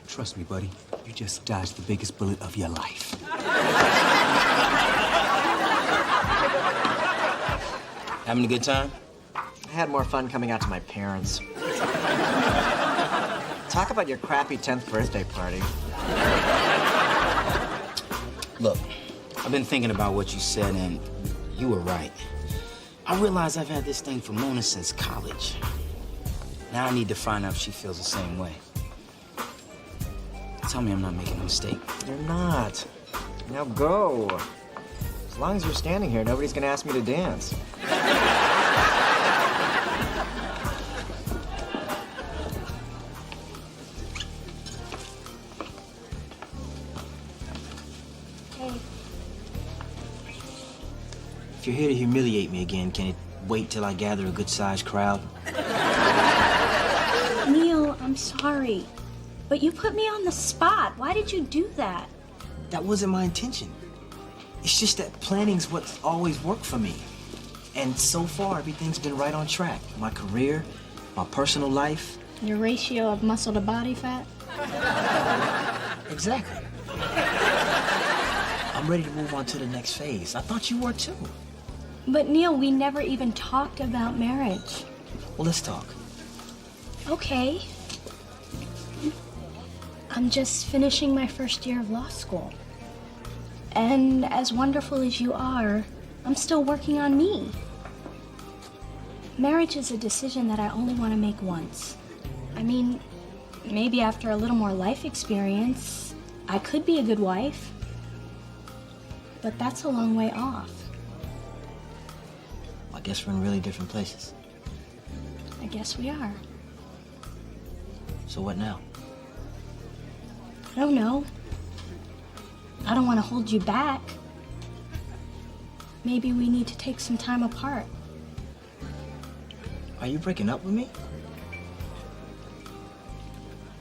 Trust me, buddy. You just dodged the biggest bullet of your life. Having a good time? I had more fun coming out to my parents. Talk about your crappy 10th birthday party. Look, I've been thinking about what you said, and you were right. I realize I've had this thing for Mona since college. Now I need to find out if she feels the same way. Tell me I'm not making a mistake. You're not. Now go. As long as you're standing here, nobody's gonna ask me to dance. If you're here to humiliate me again, can it wait till I gather a good-sized crowd? Neil, I'm sorry. But you put me on the spot. Why did you do that? That wasn't my intention. It's just that planning's what's always worked for me. And so far, everything's been right on track. My career, my personal life. Your ratio of muscle to body fat? Exactly. I'm ready to move on to the next phase. I thought you were too. But Neil, we never even talked about marriage. Well, let's talk. Okay. I'm just finishing my first year of law school. And as wonderful as you are, I'm still working on me. Marriage is a decision that I only want to make once. I mean, maybe after a little more life experience, I could be a good wife. But that's a long way off. I guess we're in really different places. I guess we are. So what now? I don't know. I don't want to hold you back. Maybe we need to take some time apart. Are you breaking up with me?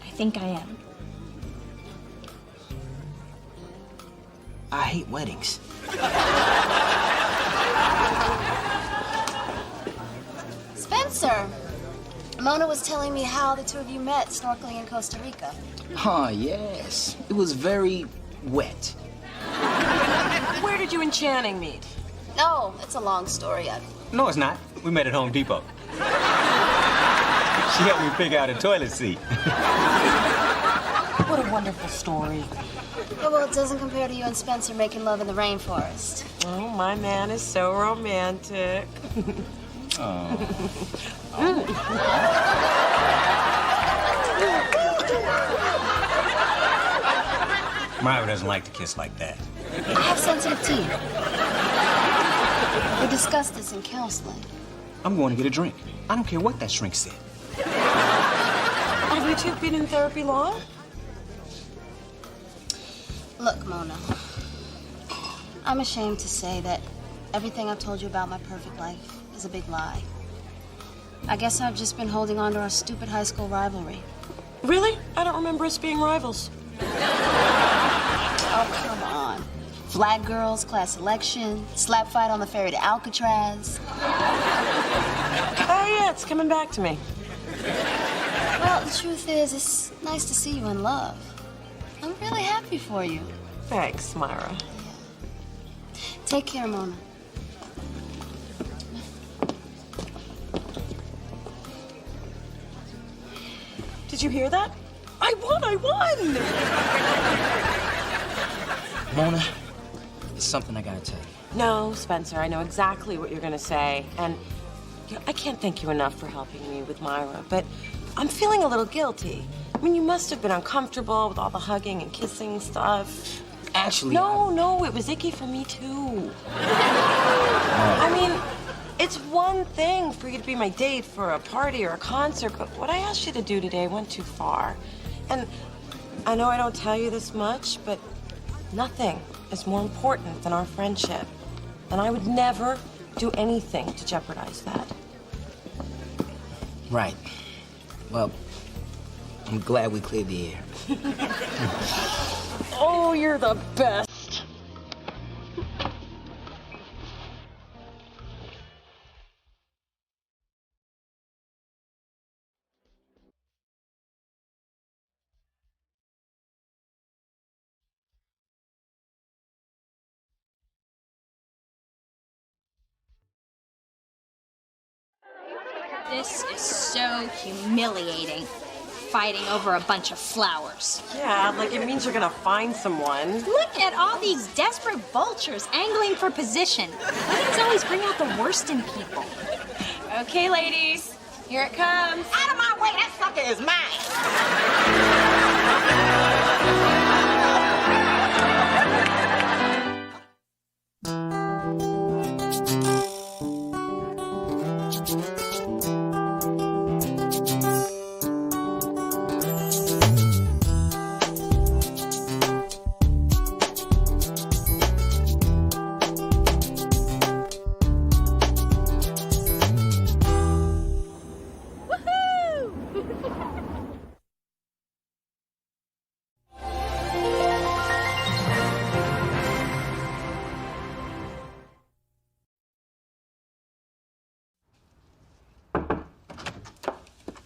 I think I am. I hate weddings. Spencer, Mona was telling me how the two of you met snorkeling in Costa Rica. Oh, yes. It was very wet. Where did you and Channing meet? No, it's a long story. No, it's not. We met at Home Depot. She helped me pick out a toilet seat. What a wonderful story. Yeah, well, it doesn't compare to you and Spencer making love in the rainforest. Oh, my man is so romantic. Myra doesn't like to kiss like that. I have sensitive teeth. We discussed this in counseling. I'm going to get a drink. I don't care what that shrink said. Have you two been in therapy long? Look, Mona, I'm ashamed to say that everything I've told you about my perfect life is a big lie. I guess I've just been holding on to our stupid high school rivalry. Really? I don't remember us being rivals. Oh, come on. Flag girls, class election, slap fight on the ferry to Alcatraz. Oh, yeah, it's coming back to me. Well, the truth is, it's nice to see you in love. I'm really happy for you. Thanks, Myra. Take care, Mona. Did you hear that? I won! Mona, there's something I gotta tell you. No, Spencer, I know exactly what you're gonna say. And you know, I can't thank you enough for helping me with Myra, but I'm feeling a little guilty. I mean, you must have been uncomfortable with all the hugging and kissing stuff. Actually, No, it was icky for me too. I mean, it's one thing for you to be my date for a party or a concert, but what I asked you to do today went too far. And I know I don't tell you this much, but nothing is more important than our friendship. And I would never do anything to jeopardize that. Right. Well, I'm glad we cleared the air. Oh, you're the best. This is so humiliating. Fighting over a bunch of flowers. Yeah, like it means you're gonna find someone. Look at all these desperate vultures angling for position. Things always bring out the worst in people. Okay, ladies, here it comes. Out of my way, that sucker is mine.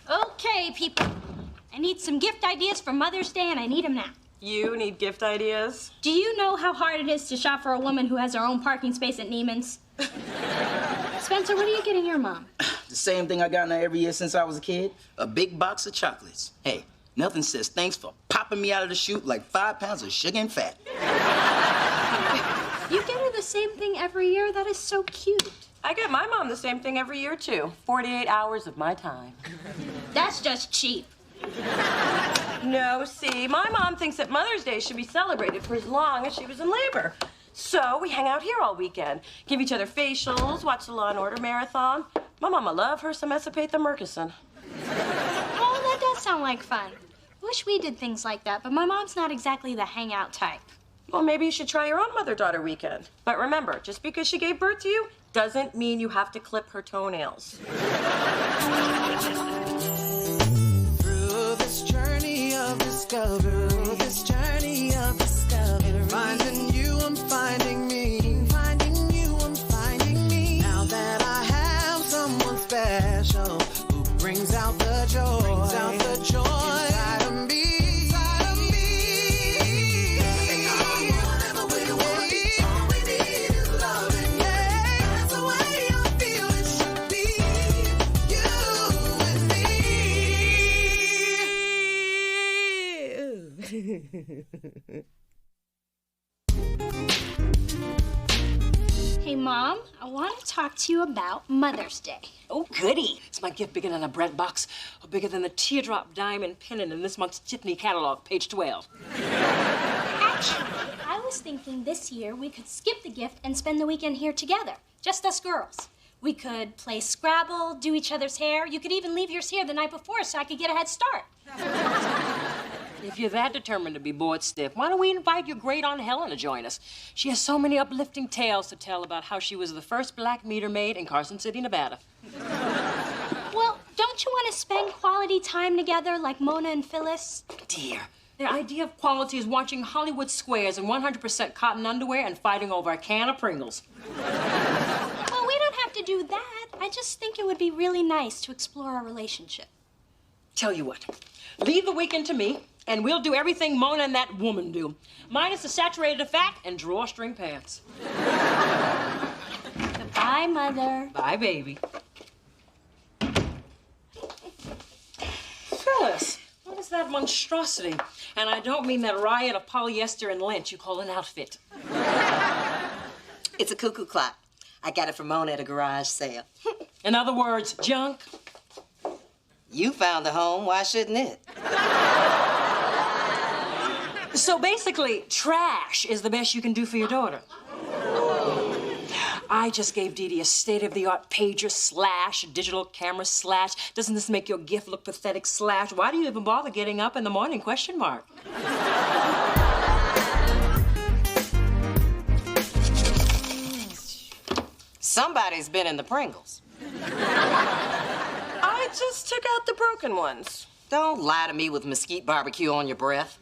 Okay, people. I need some gift ideas for Mother's Day, and I need them now. You need gift ideas? Do you know how hard it is to shop for a woman who has her own parking space at Neiman's? Spencer, what are you getting your mom? The same thing I gotten her every year since I was a kid. A big box of chocolates. Hey, nothing says thanks for popping me out of the chute like 5 pounds of sugar and fat. You get her the same thing every year? That is so cute. I get my mom the same thing every year, too. 48 hours of my time. That's just cheap. No, see, my mom thinks that Mother's Day should be celebrated for as long as she was in labor. So we hang out here all weekend, give each other facials, watch the Law & Order marathon. My mama love her some Esopatha Murkison. Oh, that does sound like fun. Wish we did things like that, but my mom's not exactly the hangout type. Well, maybe you should try your own mother-daughter weekend. But remember, just because she gave birth to you doesn't mean you have to clip her toenails. Through this journey of discovery, finding you, I'm finding me. Finding you, I'm finding me. Now that I have someone special who brings out the joy, inside of me. Hey, Mom, I want to talk to you about Mother's Day. Oh, goody. Is my gift bigger than a bread box or bigger than the teardrop diamond pendant in this month's Tiffany catalog, page 12? Actually, I was thinking this year we could skip the gift and spend the weekend here together, just us girls. We could play Scrabble, do each other's hair. You could even leave yours here the night before so I could get a head start. If you're that determined to be bored stiff, why don't we invite your great Aunt Helen to join us? She has so many uplifting tales to tell about how she was the first black meter maid in Carson City, Nevada. Well, don't you want to spend quality time together like Mona and Phyllis? Dear, their idea of quality is watching Hollywood squares in 100% cotton underwear and fighting over a can of Pringles. Well, we don't have to do that. I just think it would be really nice to explore our relationship. Tell you what, leave the weekend to me, and we'll do everything Mona and that woman do. Minus the saturated fat and drawstring pants. Goodbye, Mother. Bye, baby. Phyllis, what is that monstrosity? And I don't mean that riot of polyester and lint you call an outfit. It's a cuckoo clock. I got it from Mona at a garage sale. In other words, junk. You found a home, why shouldn't it? So basically, trash is the best you can do for your daughter. I just gave Dee Dee a state-of-the-art pager / digital camera / doesn't this make your gift look pathetic / why do you even bother getting up in the morning ? Somebody's been in the Pringles. I just took out the broken ones. Don't lie to me with mesquite barbecue on your breath.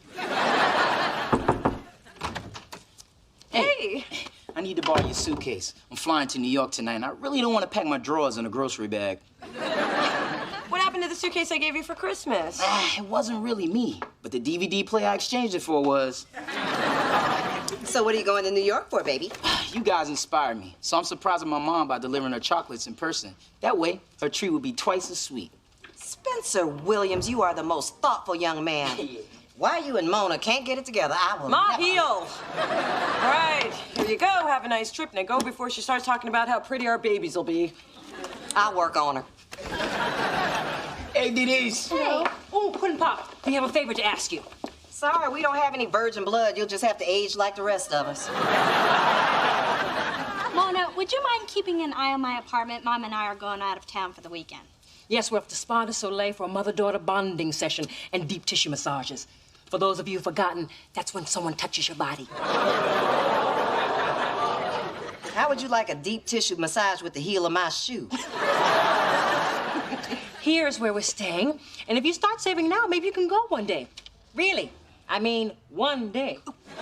Hey! I need to borrow your suitcase. I'm flying to New York tonight, and I really don't want to pack my drawers in a grocery bag. What happened to the suitcase I gave you for Christmas? It wasn't really me, but the DVD player I exchanged it for was. So what are you going to New York for, baby? You guys inspired me, so I'm surprising my mom by delivering her chocolates in person. That way, her treat will be twice as sweet. Spencer Williams, you are the most thoughtful young man. Why you and Mona can't get it together, I will Ma never... heel! All right, here you go. Have a nice trip. Now go before she starts talking about how pretty our babies will be. I'll work on her. Hey, Denise. Hey. Oh, Puddin' Pop, we have a favor to ask you. Sorry, we don't have any virgin blood. You'll just have to age like the rest of us. Mona, would you mind keeping an eye on my apartment? Mom and I are going out of town for the weekend. Yes, we're up to Spa de Soleil for a mother-daughter bonding session and deep tissue massages. For those of you who've forgotten, that's when someone touches your body. How would you like a deep tissue massage with the heel of my shoe? Here's where we're staying. And if you start saving now, maybe you can go one day. Really. I mean, one day.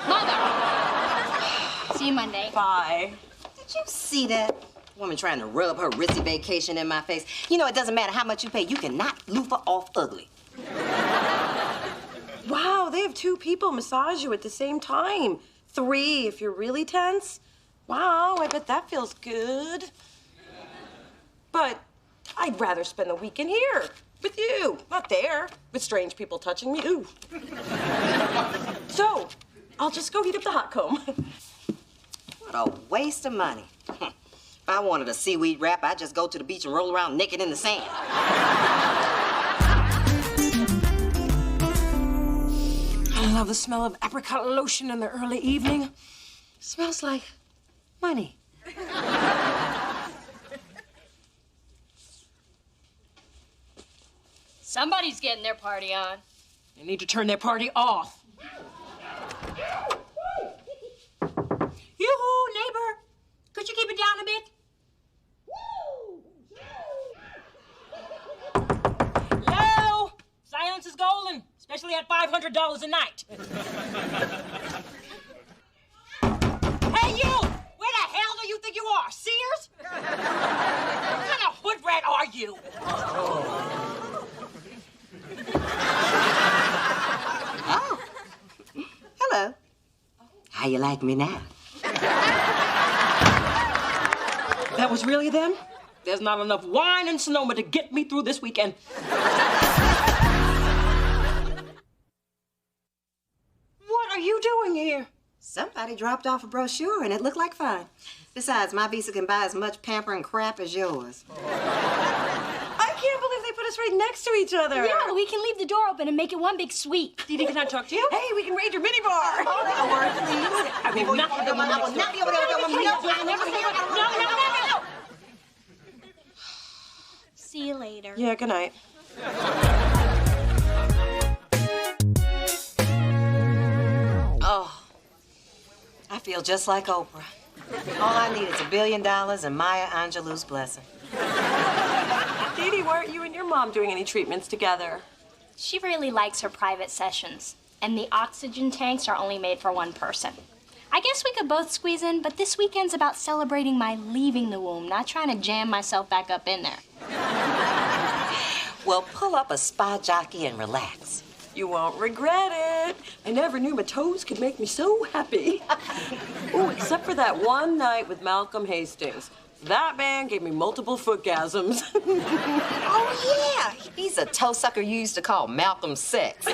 Mother! See you Monday. Bye. Did you see that? Woman trying to rub her ritzy vacation in my face. You know, it doesn't matter how much you pay. You can knock loofah off ugly. Wow, they have 2 people massage you at the same time. 3 if you're really tense. Wow, I bet that feels good. But I'd rather spend the weekend here with you, not there, with strange people touching me. Ooh. So, I'll just go heat up the hot comb. What a waste of money. If I wanted a seaweed wrap, I'd just go to the beach and roll around naked in the sand. I love the smell of apricot lotion in the early evening. Smells like money. Somebody's getting their party on. They need to turn their party off. Yoo-hoo, neighbor. Could you keep it down a bit? Hello? Silence is golden, especially at $500 a night. Hey, you! Where the hell do you think you are? Sears? What kind of hood rat are you? Oh. Hello. How you like me now? That was really them? There's not enough wine in Sonoma to get me through this weekend. What are you doing here? Somebody dropped off a brochure and it looked like fun. Besides, my visa can buy as much pampering crap as yours. I can't believe they put us right next to each other. Yeah, we can leave the door open and make it one big suite. Didi, can I talk to you? Hey, we can raid your minibar. Oh, a word, please. I will not be over there. No. See you later. Yeah, good night. Oh, I feel just like Oprah. All I need is $1 billion and Maya Angelou's blessing. Didi, why aren't you and your mom doing any treatments together? She really likes her private sessions, and the oxygen tanks are only made for one person. I guess we could both squeeze in, but this weekend's about celebrating my leaving the womb, not trying to jam myself back up in there. Well, pull up a spa jockey and relax. You won't regret it. I never knew my toes could make me so happy. Oh, except for that one night with Malcolm Hastings. That man gave me multiple footgasms. Oh, yeah. He's a toe sucker you used to call Malcolm Sex.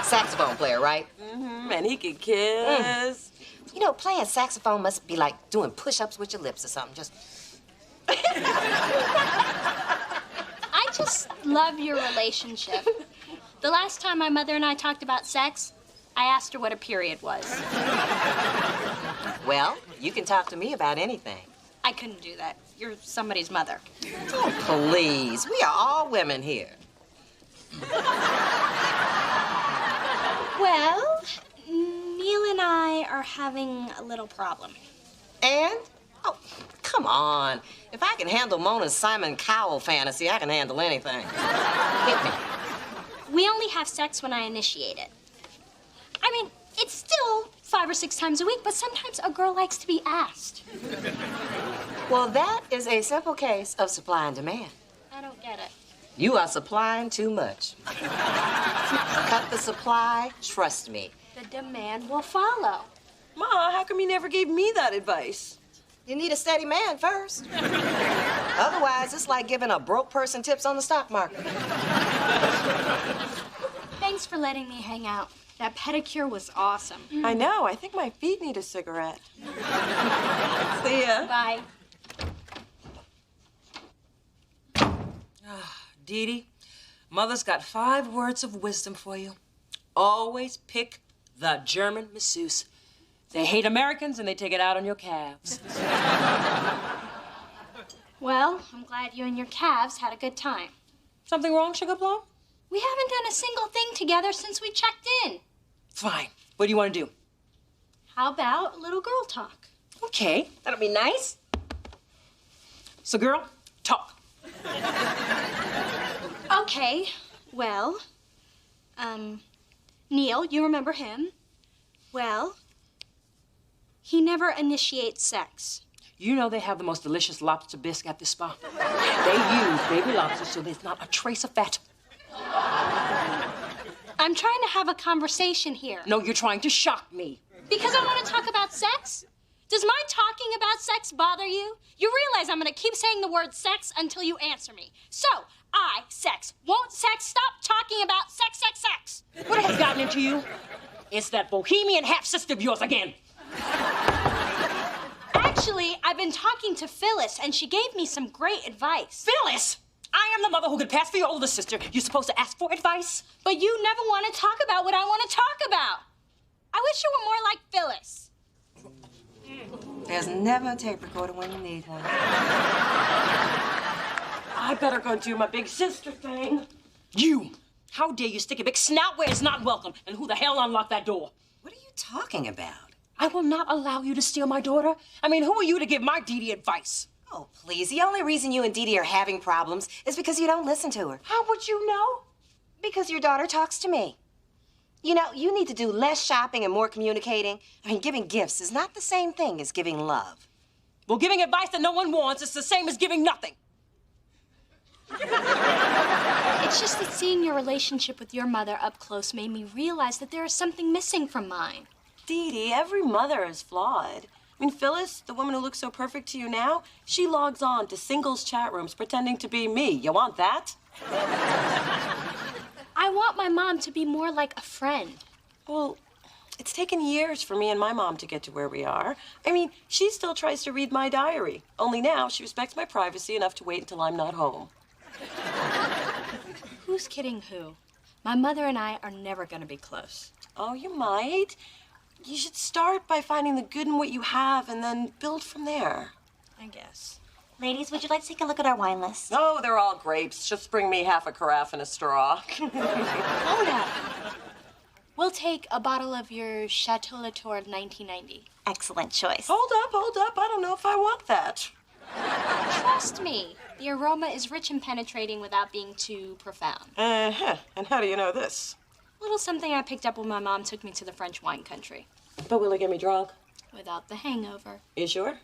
Saxophone player, right? Mm-hmm, and he could kiss. You know, playing saxophone must be like doing push-ups with your lips or something. Just... I just love your relationship. The last time my mother and I talked about sex, I asked her what a period was. Well, you can talk to me about anything. I couldn't do that. You're somebody's mother. Oh, please. We are all women here. Well, Neil and I are having a little problem. And? Oh, come on. If I can handle Mona's Simon Cowell fantasy, I can handle anything. Hit me. We only have sex when I initiate it. I mean, it's still 5 or 6 times a week, but sometimes a girl likes to be asked. Well, that is a simple case of supply and demand. I don't get it. You are supplying too much. Cut the supply, trust me. The demand will follow. Ma, how come you never gave me that advice? You need a steady man first. Otherwise, it's like giving a broke person tips on the stock market. Thanks for letting me hang out. That pedicure was awesome. I know. I think my feet need a cigarette. See ya. Bye. Didi, Mother's got 5 words of wisdom for you. Always pick the German masseuse. They hate Americans and they take it out on your calves. Well, I'm glad you and your calves had a good time. Something wrong, Sugar Plum? We haven't done a single thing together since we checked in. Fine. What do you want to do? How about a little girl talk? Okay, that'll be nice. So, girl, talk. Okay, well, Neil, you remember him? Well, he never initiates sex. You know they have the most delicious lobster bisque at the spa. They use baby lobster so there's not a trace of fat. I'm trying to have a conversation here. No, you're trying to shock me. Because I want to talk about sex? Does my talking about sex bother you? You realize I'm gonna keep saying the word sex until you answer me. So, sex. Won't sex stop talking about sex, sex, sex? What has gotten into you? It's that bohemian half-sister of yours again. Actually, I've been talking to Phyllis, and she gave me some great advice. Phyllis! I am the mother who could pass for your older sister. You're supposed to ask for advice. But you never want to talk about what I want to talk about. I wish you were more like Phyllis. There's never a tape recorder when you need one. I better go do my big sister thing. You! How dare you stick your big snout where it's not welcome? And who the hell unlocked that door? What are you talking about? I will not allow you to steal my daughter. I mean, who are you to give my Dee advice? Oh, please. The only reason you and Dee are having problems is because you don't listen to her. How would you know? Because your daughter talks to me. You know, you need to do less shopping and more communicating. I mean, giving gifts is not the same thing as giving love. Well, giving advice that no one wants is the same as giving nothing. It's just that seeing your relationship with your mother up close made me realize that there is something missing from mine. Dee, every mother is flawed. I mean, Phyllis, the woman who looks so perfect to you now, she logs on to singles chat rooms pretending to be me. You want that? I want my mom to be more like a friend. Well, it's taken years for me and my mom to get to where we are. I mean, she still tries to read my diary. Only now she respects my privacy enough to wait until I'm not home. Who's kidding who? My mother and I are never going to be close. Oh, you might. You should start by finding the good in what you have and then build from there. I guess. Ladies, would you like to take a look at our wine list? Oh, they're all grapes. Just bring me half a carafe and a straw. Mona, we'll take a bottle of your Chateau Latour 1990. Excellent choice. Hold up. I don't know if I want that. Trust me, the aroma is rich and penetrating without being too profound. Uh-huh. And how do you know this? A little something I picked up when my mom took me to the French wine country. But will it get me drunk? Without the hangover. You sure?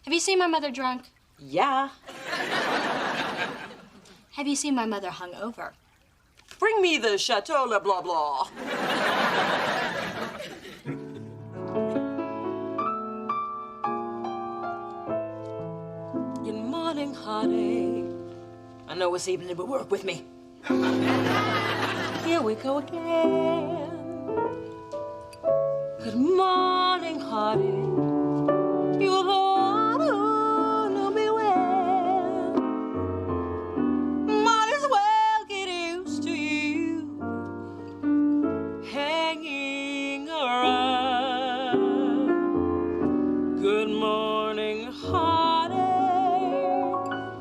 Have you seen my mother drunk? Yeah. Have you seen my mother hungover? Bring me the Chateau Le Blah Blah. Good morning, honey. I know it's evening, but work with me. Here we go again. Good morning, honey. You're the one who knew me well. Might as well get used to you hanging around. Good morning, honey.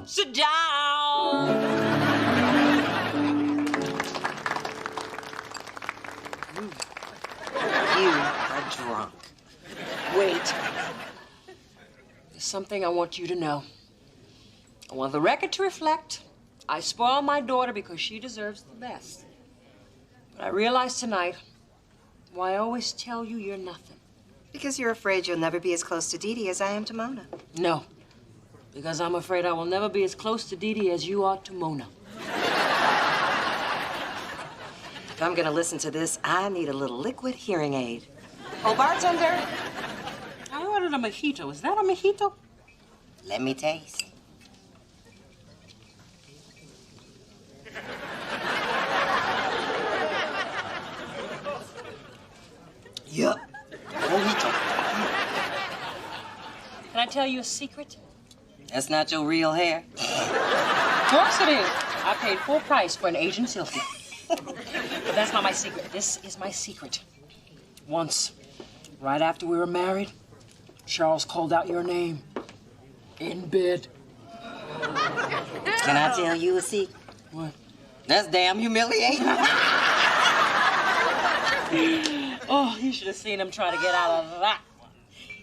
Sit down. You are drunk. Wait. There's something I want you to know. I want the record to reflect I spoiled my daughter because she deserves the best. But I realize tonight why I always tell you you're nothing. Because you're afraid you'll never be as close to Dee as I am to Mona. No, because I'm afraid I will never be as close to Dee as you are to Mona. If I'm gonna listen to this, I need a little liquid hearing aid. Oh, bartender. I ordered a mojito. Is that a mojito? Let me taste. Yup. Mojito. Can I tell you a secret? That's not your real hair. Of course it is. I paid full price for an Asian silky. But that's not my secret. This is my secret. Once, right after we were married, Charles called out your name in bed. Can I tell you a secret? What? That's damn humiliating. Oh, you should have seen him try to get out of that one.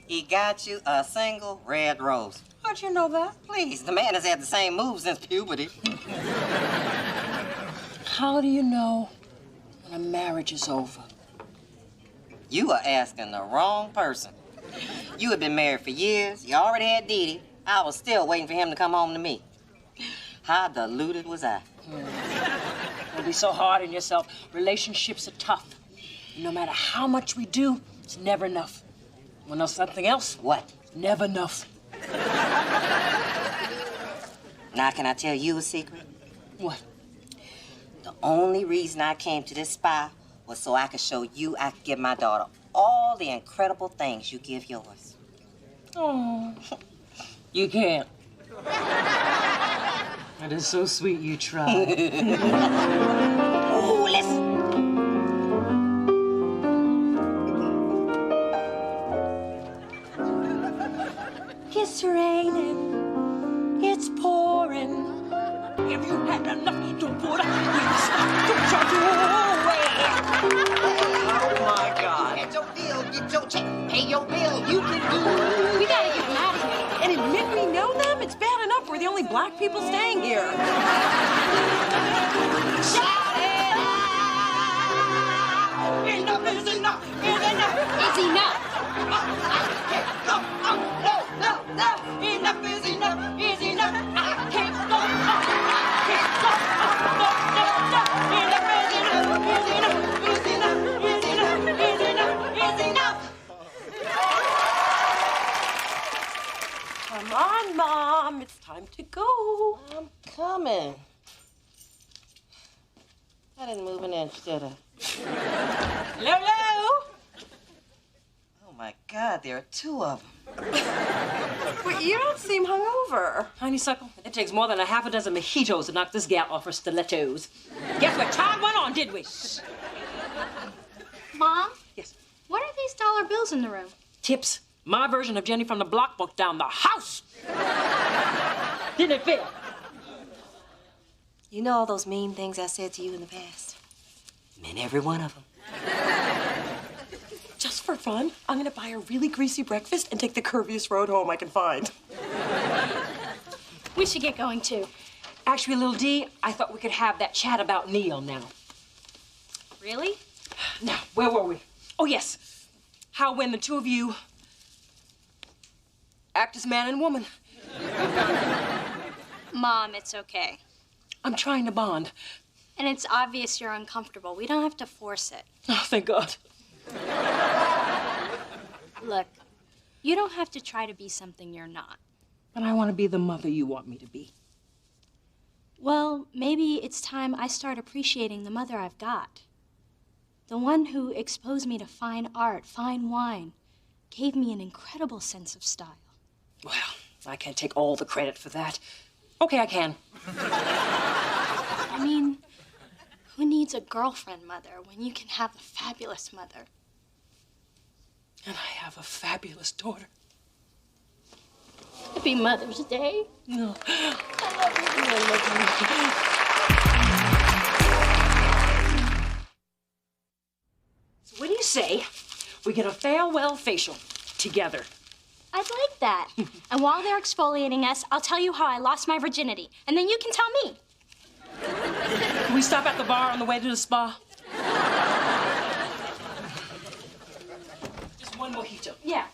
He got you a single red rose. How'd you know that? Please, the man has had the same move since puberty. How do you know when a marriage is over? You are asking the wrong person. You had been married for years. You already had Dee. I was still waiting for him to come home to me. How deluded was I? Don't be so hard on yourself. Relationships are tough. No matter how much we do, it's never enough. Wanna know something else? What? Never enough. Now, can I tell you a secret? What? The only reason I came to this spa was so I could show you I could give my daughter all the incredible things you give yours. Oh, you can't. That is so sweet you tried. Oh, listen. It's raining, it's pouring. Have you had enough? Don't put up with this. Don't try to away. Oh my God. Get your bill, get your check, pay your bill. You can do it. We gotta get them out of here. And admit we know them? It's bad enough we're the only black people staying here. Shout it out! Enough is enough! Is enough! It's enough. No! Enough is enough! Is enough! I can't go! Come on, Mom. It's time to go. I'm coming. I didn't move an inch, did I? Hello? Oh, my God, there are two of them. But you don't seem hungover. Honeysuckle, it takes more than a half a dozen mojitos to knock this gal off her stilettos. Guess what? Time went on, did we? Mom? Yes. What are these dollar bills in the room? Tips. My version of Jenny from the Block broke down the house. Didn't it fit? You know all those mean things I said to you in the past? Meant every one of them. Just for fun, I'm gonna buy a really greasy breakfast and take the curviest road home I can find. We should get going, too. Actually, little D, I thought we could have that chat about Neil now. Really? Now, where were we? Oh, yes. How when the two of you act as man and woman. Mom, it's okay. I'm trying to bond. And it's obvious you're uncomfortable. We don't have to force it. Oh, thank God. Look, you don't have to try to be something you're not. But I want to be the mother you want me to be. Well, maybe it's time I start appreciating the mother I've got. The one who exposed me to fine art, fine wine, gave me an incredible sense of style. Well, I can't take all the credit for that. Okay, I can. I mean, who needs a girlfriend mother when you can have a fabulous mother? And I have a fabulous daughter. Happy Mother's Day. No. I love you. So what do you say we get a farewell facial together? I'd like that. And while they're exfoliating us, I'll tell you how I lost my virginity. And then you can tell me. Can we stop at the bar on the way to the spa? Just one mojito. Yeah.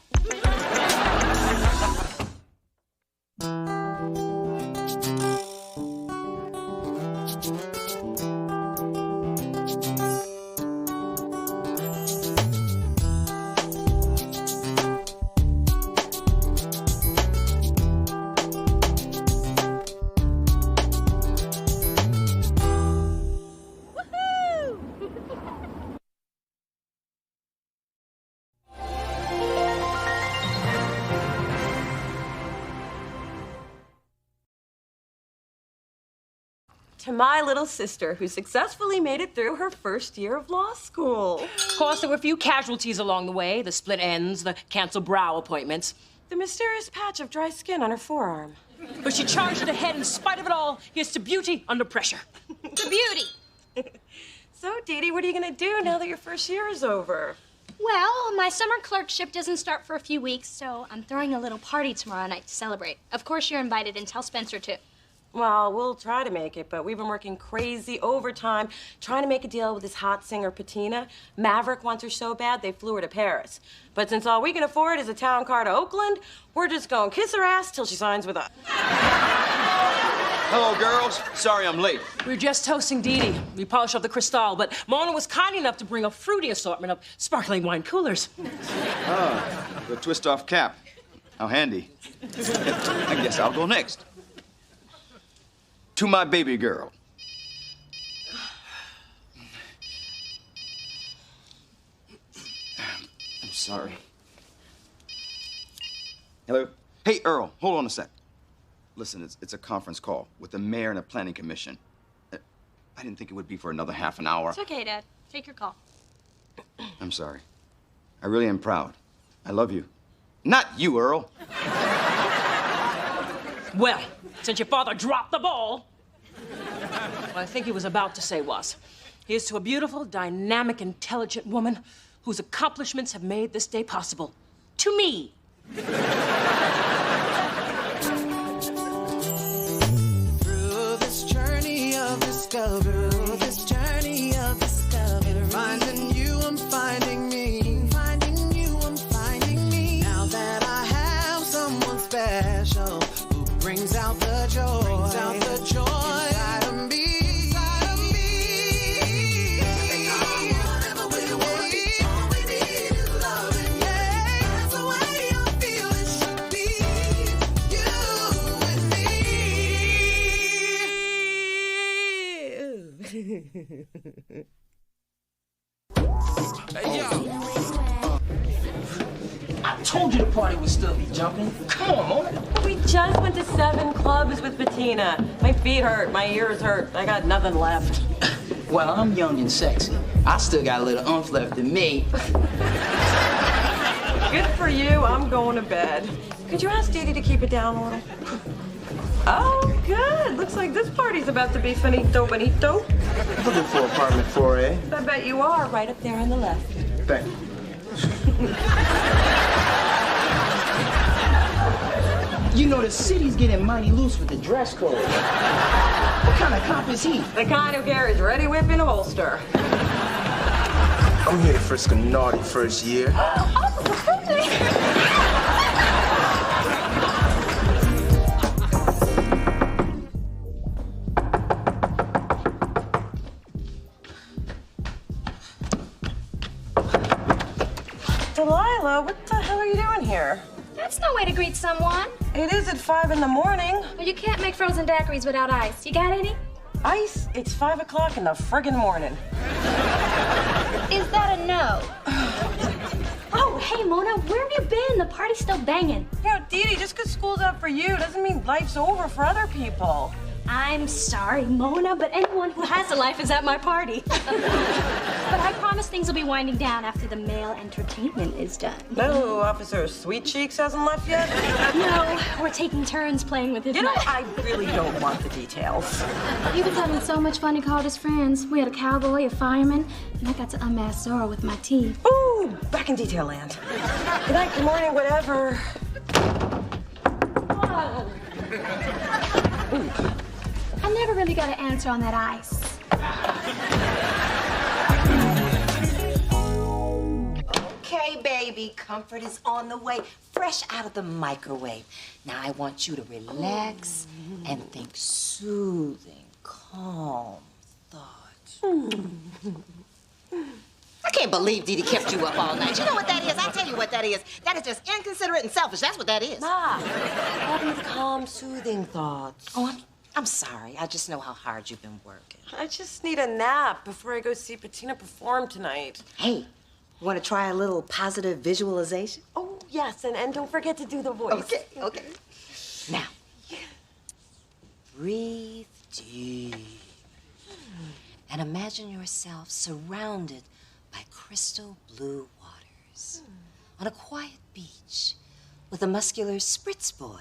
To my little sister, who successfully made it through her first year of law school. Of course, there were a few casualties along the way. The split ends, the canceled brow appointments. The mysterious patch of dry skin on her forearm. But she charged ahead in spite of it all. Here's to beauty under pressure. To beauty. So, Dee Dee, what are you gonna do now that your first year is over? Well, my summer clerkship doesn't start for a few weeks, so I'm throwing a little party tomorrow night to celebrate. Of course you're invited, and tell Spencer too. Well, we'll try to make it, but we've been working crazy overtime trying to make a deal with this hot singer, Patina. Maverick wants her so bad, they flew her to Paris. But since all we can afford is a town car to Oakland, we're just gonna kiss her ass till she signs with us. Hello, girls. Sorry I'm late. We were just toasting Dee Dee. We polished off the Cristal, but Mona was kind enough to bring a fruity assortment of sparkling wine coolers. Ah, the twist-off cap. How handy. I guess I'll go next. To my baby girl. I'm sorry. Hello? Hey, Earl, hold on a sec. Listen, it's a conference call with the mayor and a planning commission. I didn't think it would be for another half an hour. It's okay, Dad. Take your call. I'm sorry. I really am proud. I love you. Not you, Earl. Well, since your father dropped the ball, what I think he was about to say was, here's to a beautiful, dynamic, intelligent woman whose accomplishments have made this day possible. To me. Through this journey of discovery, finding you, I'm finding me. Finding you, I'm finding me. Now that I have someone special who brings out the joy, inside of me. Hey, yo. I told you the party would still be jumping. Come on, Mona. We just went to 7 clubs with Bettina. My feet hurt, my ears hurt. I got nothing left. Well, I'm young and sexy. I still got a little oomph left in me. Good for you. I'm going to bed. Could you ask Dee Dee to keep it down a little? Oh, good. Looks like this party's about to be finito bonito. Looking for apartment 4A. I bet you are, right up there on the left. Thank you. You know, the city's getting mighty loose with the dress code. What kind of cop is he? The kind who carries ready whip in a holster. I'm here to frisk a naughty first year. Delilah, what the hell are you doing here? That's no way to greet someone. It is at 5 in the morning. Well, you can't make frozen daiquiris without ice. You got any? Ice? It's 5 o'clock in the friggin' morning. Is that a no? Oh, hey, Mona, where have you been? The party's still banging. Yeah, Dee Dee, just because school's out for you doesn't mean life's over for other people. I'm sorry, Mona, but anyone who has a life is at my party. But I promise things will be winding down after the male entertainment is done. No, Officer Sweet Cheeks hasn't left yet? No, we're taking turns playing with his You know, knife. I really don't want the details. He was having so much fun, he called his friends. We had a cowboy, a fireman, and I got to unmask Zorro with my teeth. Ooh, back in detail land. Good night, good morning, whatever. I never really got an answer on that ice. Okay, baby, comfort is on the way, fresh out of the microwave. Now I want you to relax and think soothing, calm thoughts. I can't believe Dee Dee kept you up all night. You know what that is? I tell you what that is. That is just inconsiderate and selfish. That's what that is. Ma, having calm, soothing thoughts. Oh, I'm sorry. I just know how hard you've been working. I just need a nap before I go see Bettina perform tonight. Hey, want to try a little positive visualization? Oh, yes, and don't forget to do the voice. Okay. Now, breathe deep and imagine yourself surrounded by crystal blue waters on a quiet beach with a muscular spritz boy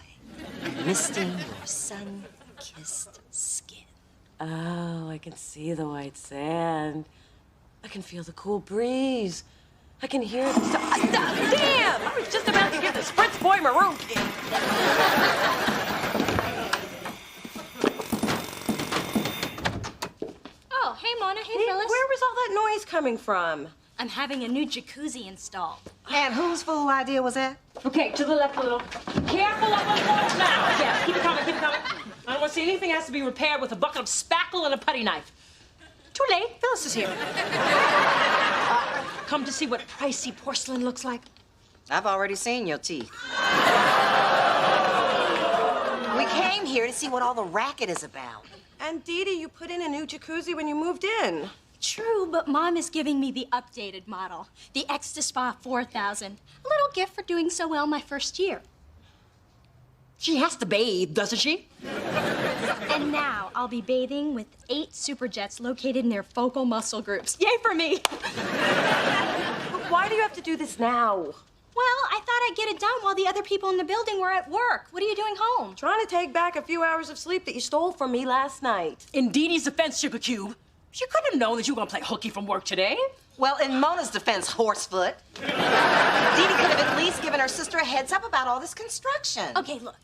misting your sun-kissed skin. Oh, I can see the white sand. I can feel the cool breeze. I can hear the damn! I was just about to get the spritz boy maroon kid. Oh, hey, Mona. Hey, Hey, Phyllis. where was all that noise coming from? I'm having a new jacuzzi installed. And whose fool idea was that? Okay, to the left a little. Careful of the floor now. Yeah, keep it coming, keep it coming. I don't want to see anything that has to be repaired with a bucket of spackle and a putty knife. Too late. Phyllis is here. Come to see what pricey porcelain looks like. I've already seen your teeth. We came here to see what all the racket is about. And Dee Dee, you put in a new jacuzzi when you moved in. True, but Mom is giving me the updated model, the Extra Spa 4000. A little gift for doing so well my first year. She has to bathe, doesn't she? And now I'll be bathing with 8 super jets located near focal muscle groups. Yay for me! But why do you have to do this now? Well, I thought I'd get it done while the other people in the building were at work. What are you doing home? Trying to take back a few hours of sleep that you stole from me last night. In Dee Dee's defense, Sugar Cube, she couldn't have known that you were going to play hooky from work today. Well, in Mona's defense, Horsefoot, Dee Dee could have at least given her sister a heads up about all this construction. Okay, look.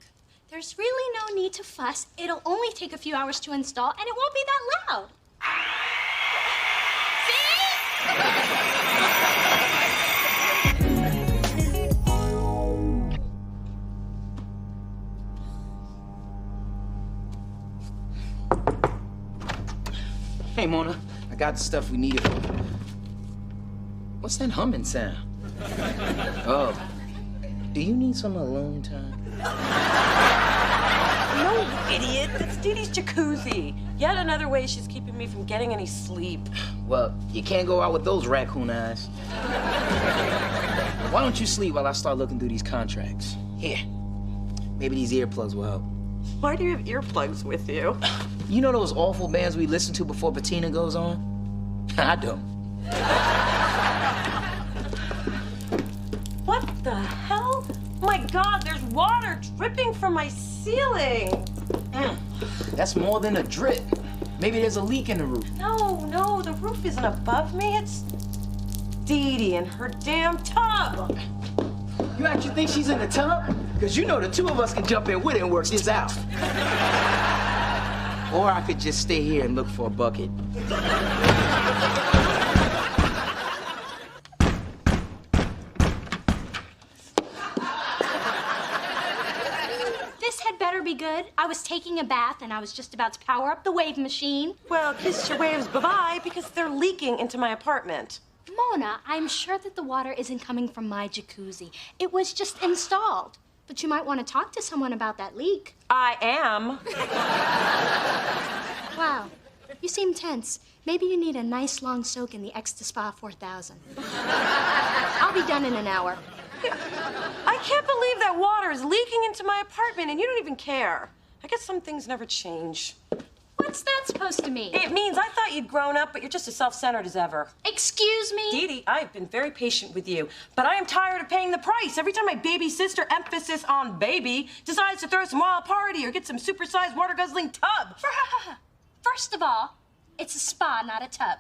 There's really no need to fuss. It'll only take a few hours to install, and it won't be that loud. Hey, Mona, I got the stuff we needed. What's that humming sound? Oh, do you need some alone time? No, idiot. That's Dee Dee's jacuzzi. Yet another way she's keeping me from getting any sleep. Well, you can't go out with those raccoon eyes. Why don't you sleep while I start looking through these contracts? Here, maybe these earplugs will help. Why do you have earplugs with you? You know those awful bands we listen to before Patina goes on? I don't. What the hell? Oh my God, there's water dripping from my ceiling. That's more than a drip. Maybe there's a leak in the roof. No, the roof isn't above me. It's Dee Dee and her damn tub. You actually think she's in the tub? Because you know the two of us can jump in with it and work this out. Or I could just stay here and look for a bucket. This had better be good. I was taking a bath and I was just about to power up the wave machine. Well, kiss your waves bye-bye because they're leaking into my apartment. Mona, I'm sure that the water isn't coming from my jacuzzi. It was just installed. But you might want to talk to someone about that leak. I am. Wow, you seem tense. Maybe you need a nice long soak in the Extra Spa 4000. I'll be done in an hour. I can't believe that water is leaking into my apartment and you don't even care. I guess some things never change. What's that supposed to mean? It means I thought you'd grown up, but you're just as self-centered as ever. Excuse me? Dee Dee, I've been very patient with you, but I am tired of paying the price. Every time my baby sister, emphasis on baby, decides to throw some wild party or get some supersized water-guzzling tub. First of all, it's a spa, not a tub.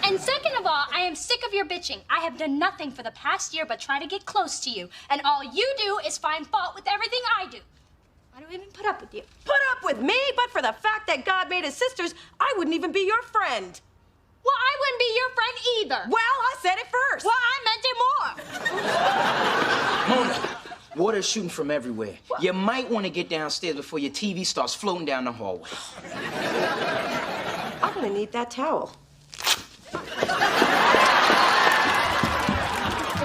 And second of all, I am sick of your bitching. I have done nothing for the past year but try to get close to you. And all you do is find fault with everything I do. Why do I even put up with you? Put up with me? But for the fact that God made us sisters, I wouldn't even be your friend. Well, I wouldn't be your friend either. Well, I said it first. Well, I meant it more. Mona, water's shooting from everywhere. What? You might want to get downstairs before your TV starts floating down the hallway. I'm gonna need that towel. If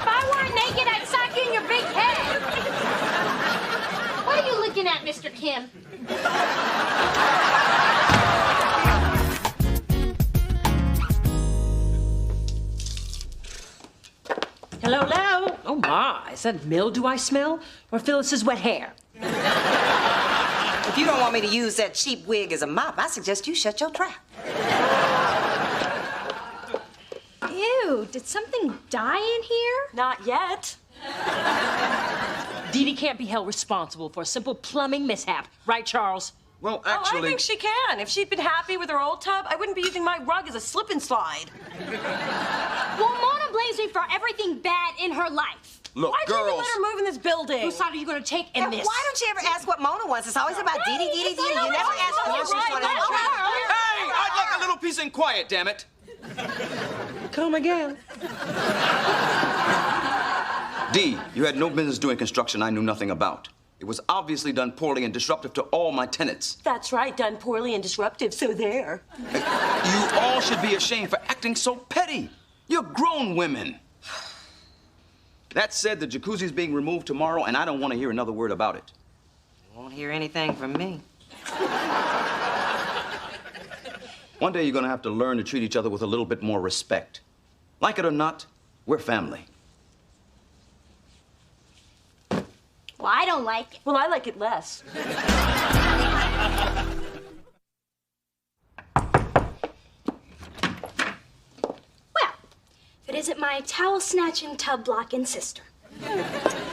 I weren't naked, I'd sock you in your big head. What are you looking at, Mr. Kim? Hello, hello. Oh, my. Is that mildew I smell? Or Phyllis's wet hair? If you don't want me to use that cheap wig as a mop, I suggest you shut your trap. Ew, did something die in here? Not yet. Dee Dee can't be held responsible for a simple plumbing mishap. Right, Charles? Well, Oh, I actually... think she can. If she'd been happy with her old tub, I wouldn't be using my rug as a slip and slide. Well, Mona blames me for everything bad in her life. Look, Why'd girls... you even let her move in this building? Whose side are you going to take in And this? why don't you ever ask what Mona wants? It's always about Dee Dee, Dee Dee, Dee Dee. You never ask her what she wants. Hey, I'd like a little peace and quiet, damn it. Come again. Dee, you had no business doing construction I knew nothing about. It was obviously done poorly and disruptive to all my tenants. That's right, done poorly and disruptive, so there. You all should be ashamed for acting so petty. You're grown women. That said, the jacuzzi's being removed tomorrow, and I don't want to hear another word about it. You won't hear anything from me. One day you're gonna have to learn to treat each other with a little bit more respect. Like it or not, we're family. Well, I don't like it. Well, I like it less. Well, if it isn't my towel snatching, tub blocking sister.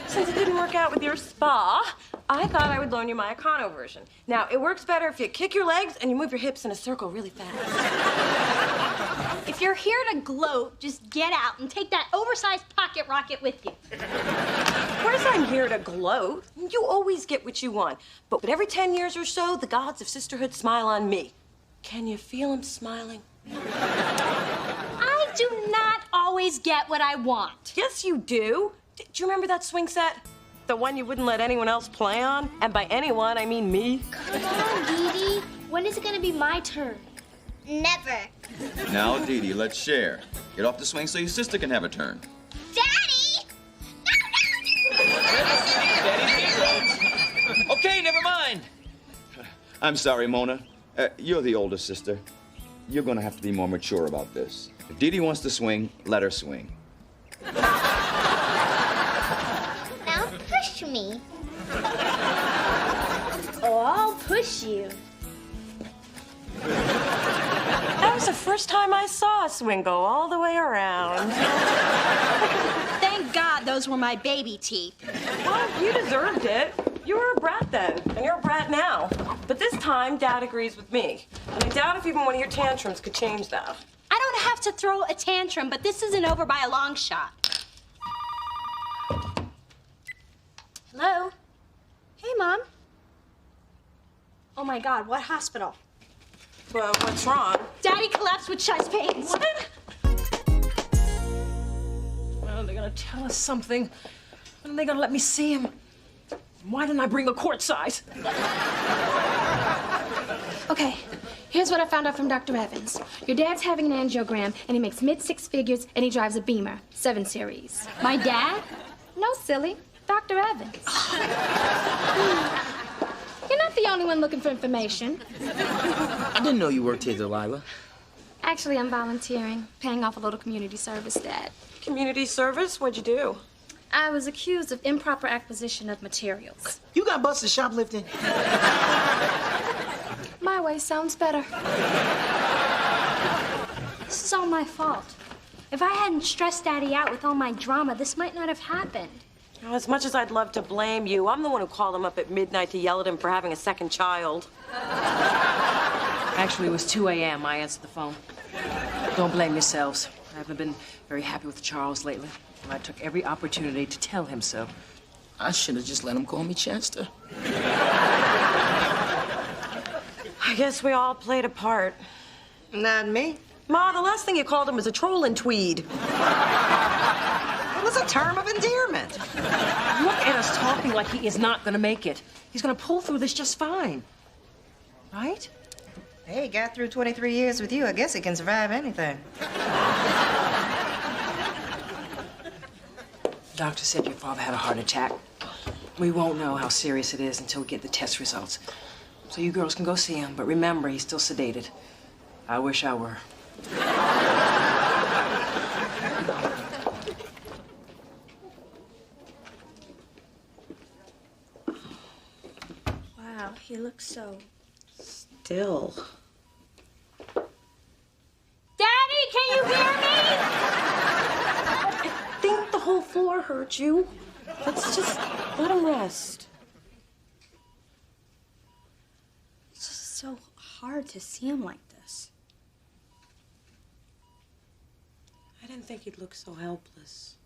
Since it didn't work out with your spa, I thought I would loan you my Econo version. Now, it works better if you kick your legs and you move your hips in a circle really fast. If you're here to gloat, just get out and take that oversized pocket rocket with you. Of course I'm here to gloat. You always get what you want. But every 10 years or so, the gods of sisterhood smile on me. Can you feel them smiling? I do not always get what I want. Yes, you do. Do you remember that swing set? The one you wouldn't let anyone else play on? And by anyone, I mean me. Come on, Dee Dee. When is it gonna be my turn? Never. Now, Dee Dee, let's share. Get off the swing so your sister can have a turn. Daddy! Okay, never mind. I'm sorry, Mona. You're the older sister. You're gonna have to be more mature about this. If Dee Dee wants to swing, let her swing. Now push me. Oh, I'll push you. That was the first time I saw a swing go all the way around. Thank God those were my baby teeth. Well, you deserved it. You were a brat then, and you're a brat now. But this time, Dad agrees with me. And I doubt if even one of your tantrums could change that. I don't have to throw a tantrum, but this isn't over by a long shot. Hello? Hey, Mom. Oh, my God, what hospital? Well, what's wrong? Daddy collapsed with chest pains. What? Well, they're gonna tell us something. When are they gonna let me see him? Why didn't I bring a quart size? Okay, here's what I found out from Dr. Evans. Your dad's having an angiogram, and he makes mid-six figures, and he drives a Beamer, 7 Series. My dad? No, silly. Dr. Evans. You're not the only one looking for information. I didn't know you worked here, Delilah. Actually, I'm volunteering, paying off a little community service, Dad. Community service? What'd you do? I was accused of improper acquisition of materials. You got busted shoplifting? My way sounds better. This is all my fault. If I hadn't stressed Daddy out with all my drama, this might not have happened. Well, as much as I'd love to blame you, I'm the one who called him up at midnight to yell at him for having a second child. Actually, it was 2 a.m. I answered the phone. Don't blame yourselves. I haven't been very happy with Charles lately. And I took every opportunity to tell him so. I should have just let him call me Chester. I guess we all played a part. Not me. Ma, the last thing you called him was a troll in tweed. It was a term of endearment. Look at us talking like he is not gonna make it. He's gonna pull through this just fine. Right? Hey, got through 23 years with you. I guess he can survive anything. Doctor said your father had a heart attack. We won't know how serious it is until we get the test results. So you girls can go see him, but remember, he's still sedated. I wish I were. Wow, he looks so... Still. Daddy, can you hear me? I think the whole floor hurt you. Let's just let him rest. It's just so hard to see him like this. I didn't think he'd look so helpless.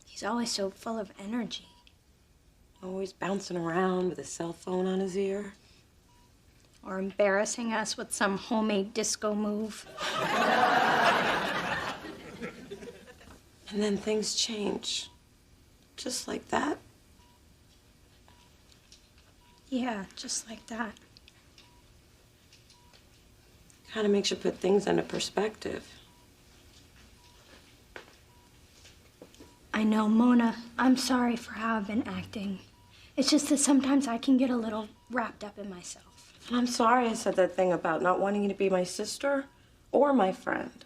He's always so full of energy. Always bouncing around with a cell phone on his ear. Or embarrassing us with some homemade disco move. And then things change. Just like that. Yeah, just like that. Kind of makes you put things into perspective. I know, Mona, I'm sorry for how I've been acting. It's just that sometimes I can get a little wrapped up in myself. And I'm sorry I said that thing about not wanting you to be my sister or my friend.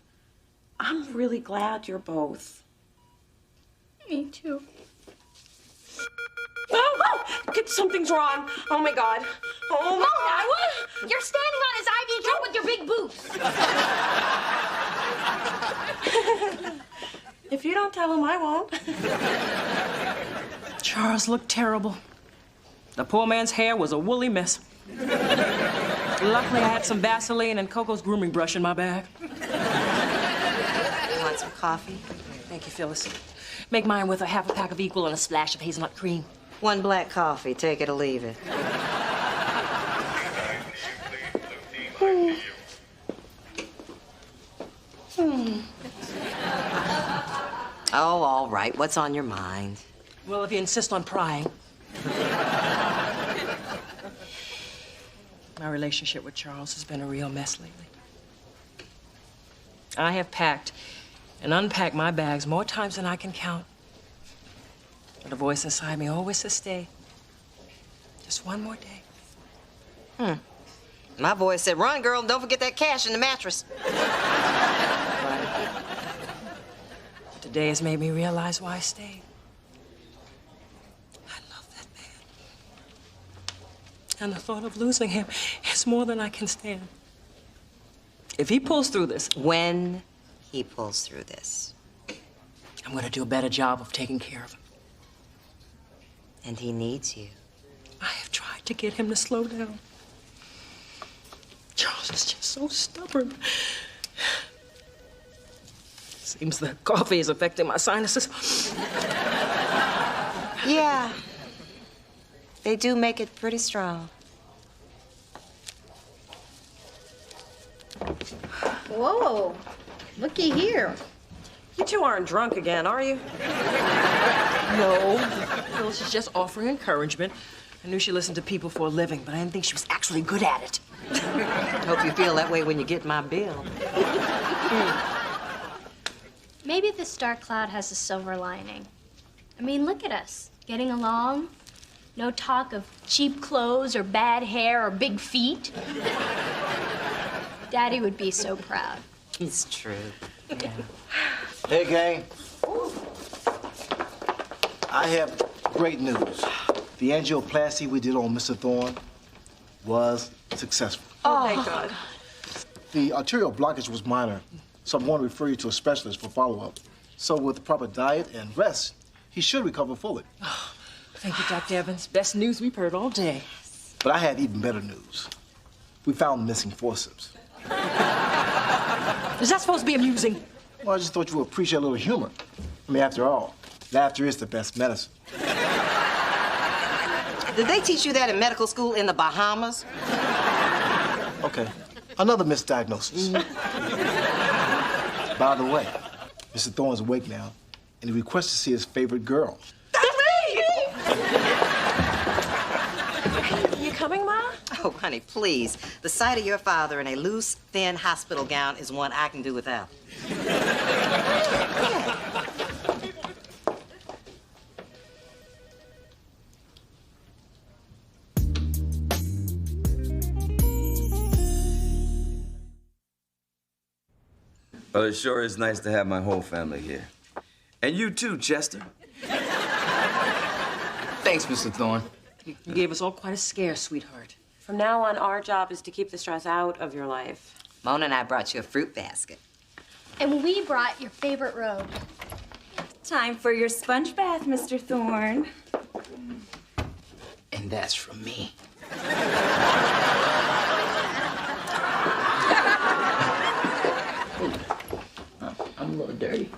I'm really glad you're both. Me too. Oh, something's wrong. Oh my God. Oh my God. What? You're standing on his ivy drip with your big boots. If you don't tell him, I won't. Charles looked terrible. The poor man's hair was a woolly mess. Luckily, I had some Vaseline and Coco's grooming brush in my bag. You want some coffee? Thank you, Phyllis. Make mine with a half a pack of Equal and a splash of hazelnut cream. 1 black coffee, take it or leave it. Oh, all right. What's on your mind? Well, if you insist on prying. My relationship with Charles has been a real mess lately. I have packed and unpacked my bags more times than I can count. But a voice inside me always says stay. Just one more day. My voice said, run, girl, and don't forget that cash in the mattress. Today has made me realize why I stayed. I love that man. And the thought of losing him is more than I can stand. If he pulls through this... When he pulls through this. I'm gonna do a better job of taking care of him. And he needs you. I have tried to get him to slow down. Charles is just so stubborn. Seems the coffee is affecting my sinuses. Yeah. They do make it pretty strong. Whoa, looky here. You two aren't drunk again, are you? No. Phyllis is just offering encouragement. I knew she listened to people for a living, but I didn't think she was actually good at it. Hope you feel that way when you get my bill. Maybe this dark cloud has a silver lining. I mean, look at us, getting along. No talk of cheap clothes or bad hair or big feet. Daddy would be so proud. It's true. Yeah. Hey, gang. I have great news. The angioplasty we did on Mr. Thorne was successful. Oh, thank God. The arterial blockage was minor, so I'm going to refer you to a specialist for follow-up. So with the proper diet and rest, he should recover fully. Oh, thank you, Dr. Evans. Best news we've heard all day. But I had even better news. We found missing forceps. Is that supposed to be amusing? Well, I just thought you would appreciate a little humor. I mean, after all, laughter is the best medicine. Did they teach you that in medical school in the Bahamas? Okay, another misdiagnosis. By the way, Mr. Thorne's awake now, and he requests to see his favorite girl. That's me! You coming, Ma? Oh, honey, please. The sight of your father in a loose, thin hospital gown is one I can do without. Well, it sure is nice to have my whole family here. And you too, Chester. Thanks, Mr. Thorne. You gave us all quite a scare, sweetheart. From now on, our job is to keep the stress out of your life. Mona and I brought you a fruit basket. And we brought your favorite robe. Time for your sponge bath, Mr. Thorne. And that's from me. I'm a little dirty.